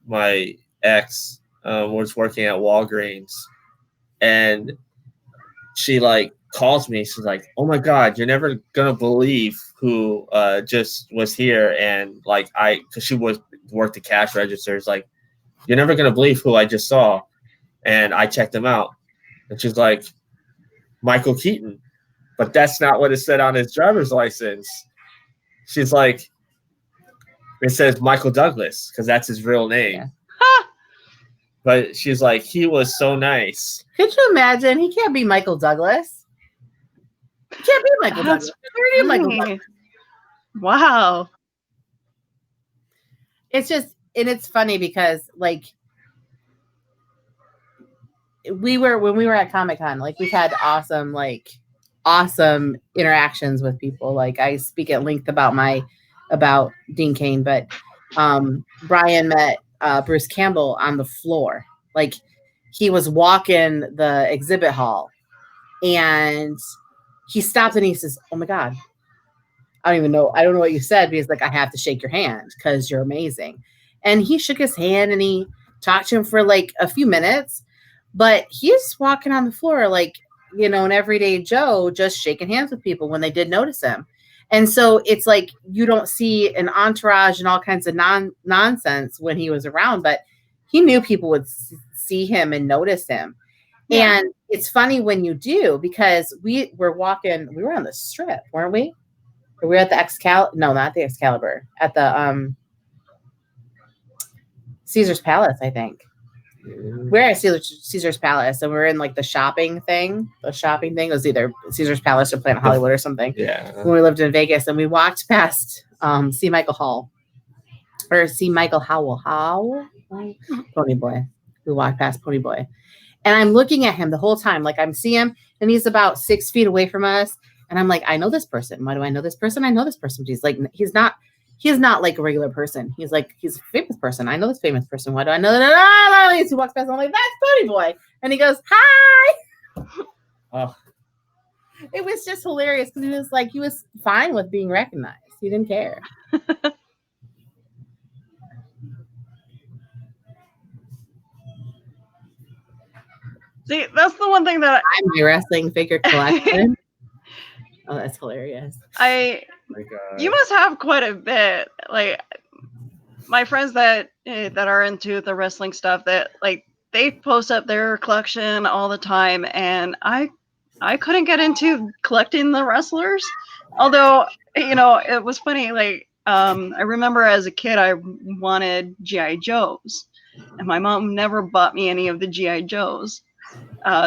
my ex was working at Walgreens, and she like calls me. She's like, "Oh my God, you're never gonna believe who just was here." And like because she worked the cash registers, like, "You're never gonna believe who I just saw." And I checked him out, and she's like, "Michael Keaton," but that's not what it said on his driver's license. She's like, "It says Michael Douglas because that's his real name." Yeah. But she's like, "He was so nice." Could you imagine? He can't be Michael Douglas. He can't be Michael Douglas. Michael Douglas. Wow. It's just, and it's funny because like when we were at Comic-Con, like we've had awesome interactions with people. Like I speak at length about Dean Cain, but Brian met Bruce Campbell on the floor. Like he was walking the exhibit hall and he stopped and he says, "Oh my God, I don't know what you said," but he's like, "I have to shake your hand because you're amazing." And he shook his hand and he talked to him for like a few minutes, but he's walking on the floor like, an everyday Joe, just shaking hands with people when they did notice him. And so it's like you don't see an entourage and all kinds of nonsense when he was around, but he knew people would see him and notice him. Yeah. And it's funny when you do, because we were on the Strip, weren't we? Or we were at the Excalibur? No, not the Excalibur. At the Caesar's Palace, I think. We're at Caesar's Palace, and we're in like the shopping thing. The shopping thing was either Caesar's Palace or Planet Hollywood or something. Yeah. When we lived in Vegas, and we walked past C. Michael Hall or C. Michael Howell, Pony Boy. We walked past Pony Boy, and I'm looking at him the whole time. Like I'm seeing him, and he's about 6 feet away from us, and I'm like, I know this person. Why do I know this person? I know this person. He's like, he's not like a regular person. He's like, he's a famous person. I know this famous person. Why do I know that? He walks past. I'm like, that's Pony Boy. And he goes, hi. Oh. It was just hilarious because he was like, he was fine with being recognized. He didn't care. See, that's the one thing that I'm my wrestling figure collection. Oh, that's hilarious. You must have quite a bit. Like my friends that are into the wrestling stuff, that like they post up their collection all the time, and I couldn't get into collecting the wrestlers. Although, you know, it was funny. Like I remember as a kid, I wanted G.I. Joes, and my mom never bought me any of the G.I. Joes.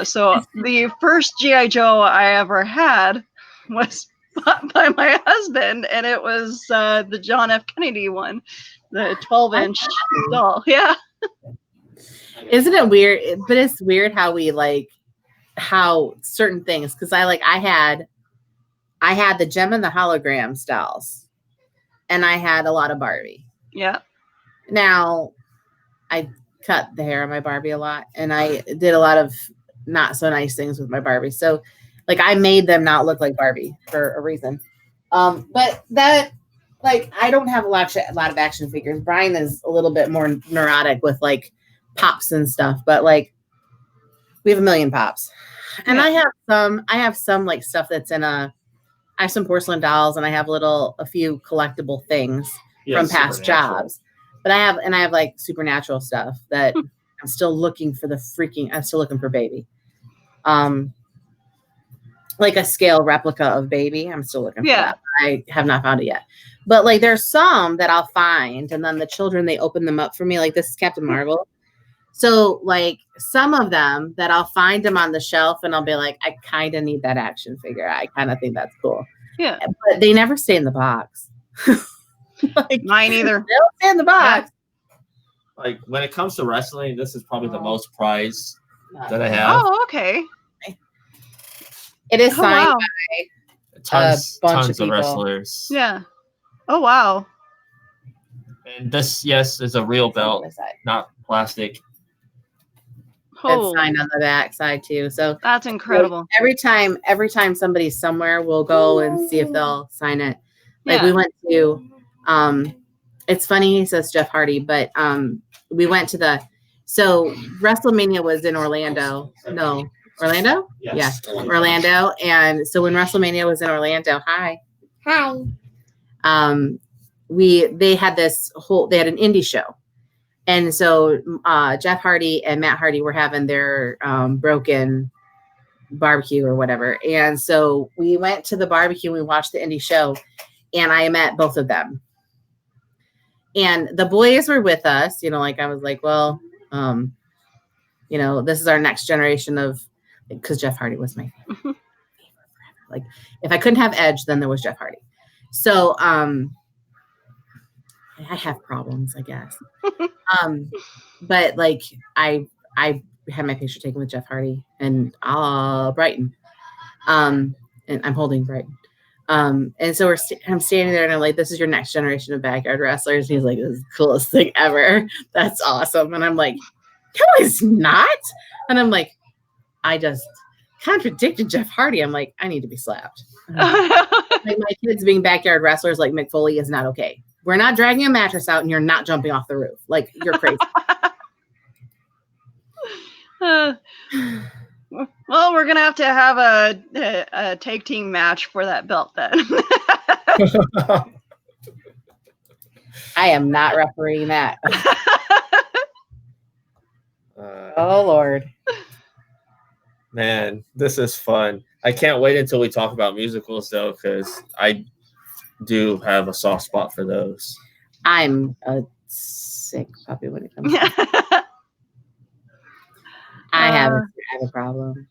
So the first G.I. Joe I ever had was bought by my husband, and it was the John F. Kennedy one, the 12-inch doll. Yeah. Isn't it weird? But it's weird how we like how certain things, because I had the Gem and the Hologram dolls, and I had a lot of Barbie. Yeah. Now I cut the hair on my Barbie a lot, and I did a lot of not so nice things with my Barbie. So like I made them not look like Barbie for a reason. But that, like, I don't have a lot of action figures. Brian is a little bit more neurotic with like pops and stuff, but like we have a million pops. And I have some like stuff that's in I have some porcelain dolls, and I have a few collectible things from past jobs. But I have like supernatural stuff that I'm still looking for I'm still looking for baby. Like a scale replica of baby. I'm still looking for that. I have not found it yet. But like there's some that I'll find, and then the children, they open them up for me. Like this is Captain Marvel. So like some of them that I'll find them on the shelf, and I'll be like, I kind of need that action figure. I kind of think that's cool. Yeah. But they never stay in the box. Like, mine either. They don't stay in the box. Like when it comes to wrestling, this is probably the most prize that I have. Oh, okay. It is signed by tons bunch of people. wrestlers. Yeah. Oh, wow. And this, yes, is a real belt, not plastic. It's signed on the back side too. So that's incredible. Every time somebody's somewhere, we'll go and see if they'll sign it. Like we went to, it's funny he says Jeff Hardy, but we went to so WrestleMania was in Orlando. No, Orlando? Yes. Yeah, Orlando. And so when WrestleMania was in Orlando, hi. They had an indie show. And so Jeff Hardy and Matt Hardy were having their broken barbecue or whatever. And so we went to the barbecue and we watched the indie show, and I met both of them. And the boys were with us, like I was like, well, this is our next generation of, because Jeff Hardy was my favorite. Like if I couldn't have Edge, then there was Jeff Hardy. So I have problems, I guess. But like I had my picture taken with Jeff Hardy and Brighton. And I'm holding Brighton. And so I'm standing there and I'm like, this is your next generation of backyard wrestlers. And he's like, this is the coolest thing ever. That's awesome. And I'm like, no, it's not. And I'm like, I just contradicted Jeff Hardy. I'm like, I need to be slapped. Like my kids being backyard wrestlers like Mick Foley is not okay. We're not dragging a mattress out and you're not jumping off the roof. Like you're crazy. Well, we're gonna have to have a tag team match for that belt then. I am not refereeing that. Oh Lord. Man, this is fun. I can't wait until we talk about musicals though, because I do have a soft spot for those. I'm a sick puppy when it comes to have a problem.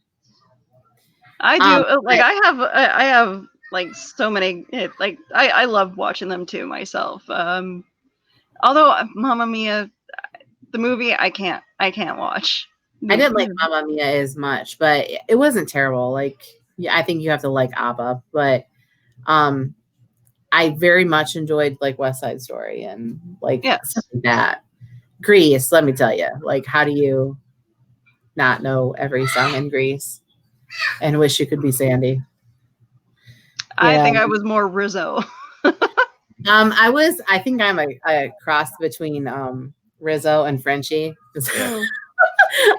I do. I have like so many. Like I love watching them too myself. Although Mamma Mia, the movie, I can't watch. I didn't like Mamma Mia as much, but it wasn't terrible. Like, yeah, I think you have to like ABBA, but I very much enjoyed like West Side Story and like stuff like that. Grease, let me tell you, like, how do you not know every song in Grease and wish you could be Sandy? I think I was more Rizzo. I think I'm a cross between Rizzo and Frenchie.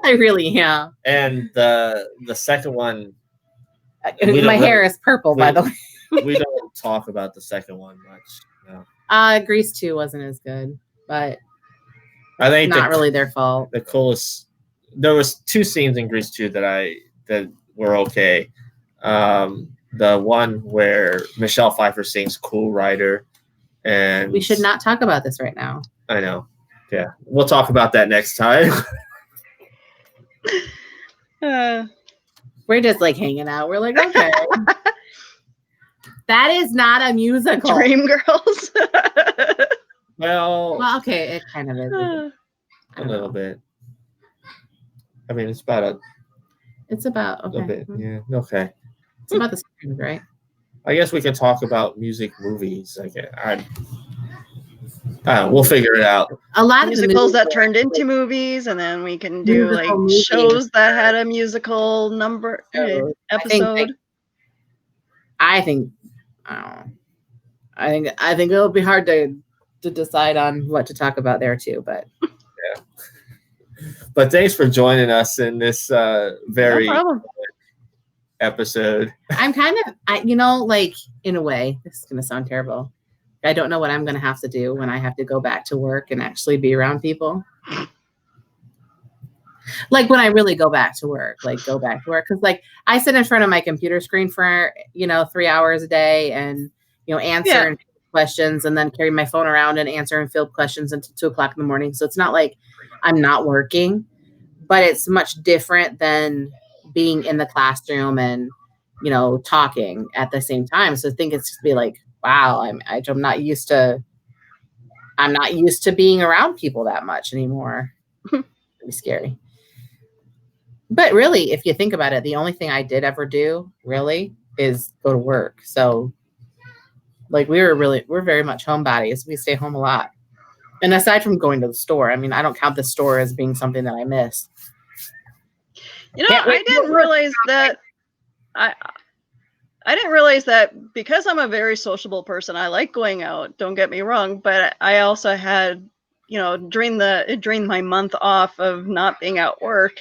I really am. And the second one, my hair is purple, by the way. We don't talk about the second one much. No. Grease 2 wasn't as good, but I think not really their fault. The coolest, there was 2 scenes in Grease 2 that were okay. The one where Michelle Pfeiffer sings "Cool Rider," and we should not talk about this right now. I know. Yeah, we'll talk about that next time. We're just like hanging out. We're like, okay. That is not a musical. Dreamgirls. Well, okay, it kind of is. A little bit. I mean, it's about a little bit. Yeah. Okay. It's about the same, right? I guess we can talk about music movies. We'll figure it out. A lot musicals of that turned into movies, and then we can do like shows that had a musical number episode. I think it'll be hard to decide on what to talk about there too, but yeah. But thanks for joining us in this very episode. I'm kind of, like, in a way, this is going to sound terrible. I don't know what I'm going to have to do when I have to go back to work and actually be around people. Like when I really go back to work. Because like I sit in front of my computer screen for, 3 hours a day and, answer questions and then carry my phone around and answer and field questions until 2:00 in the morning. So it's not like I'm not working, but it's much different than being in the classroom and, talking at the same time. So I think it's just be like, wow, I'm not used to being around people that much anymore. It'd be scary. But really, if you think about it, the only thing I did ever do really is go to work. So like we're very much homebodies. We stay home a lot. And aside from going to the store, I mean, I don't count the store as being something that I miss. I didn't realize that I didn't realize that because I'm a very sociable person, I like going out, don't get me wrong, but I also had, during my month off of not being at work,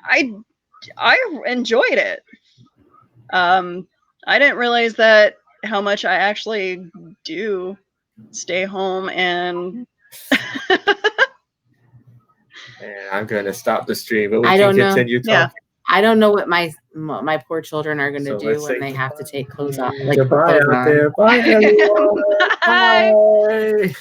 I enjoyed it. I didn't realize that how much I actually do stay home and I'm going to stop the stream, but we can continue talking. Yeah. I don't know what my poor children are going to do when they have to take clothes off. Goodbye out there. Bye, everyone. Bye. Bye.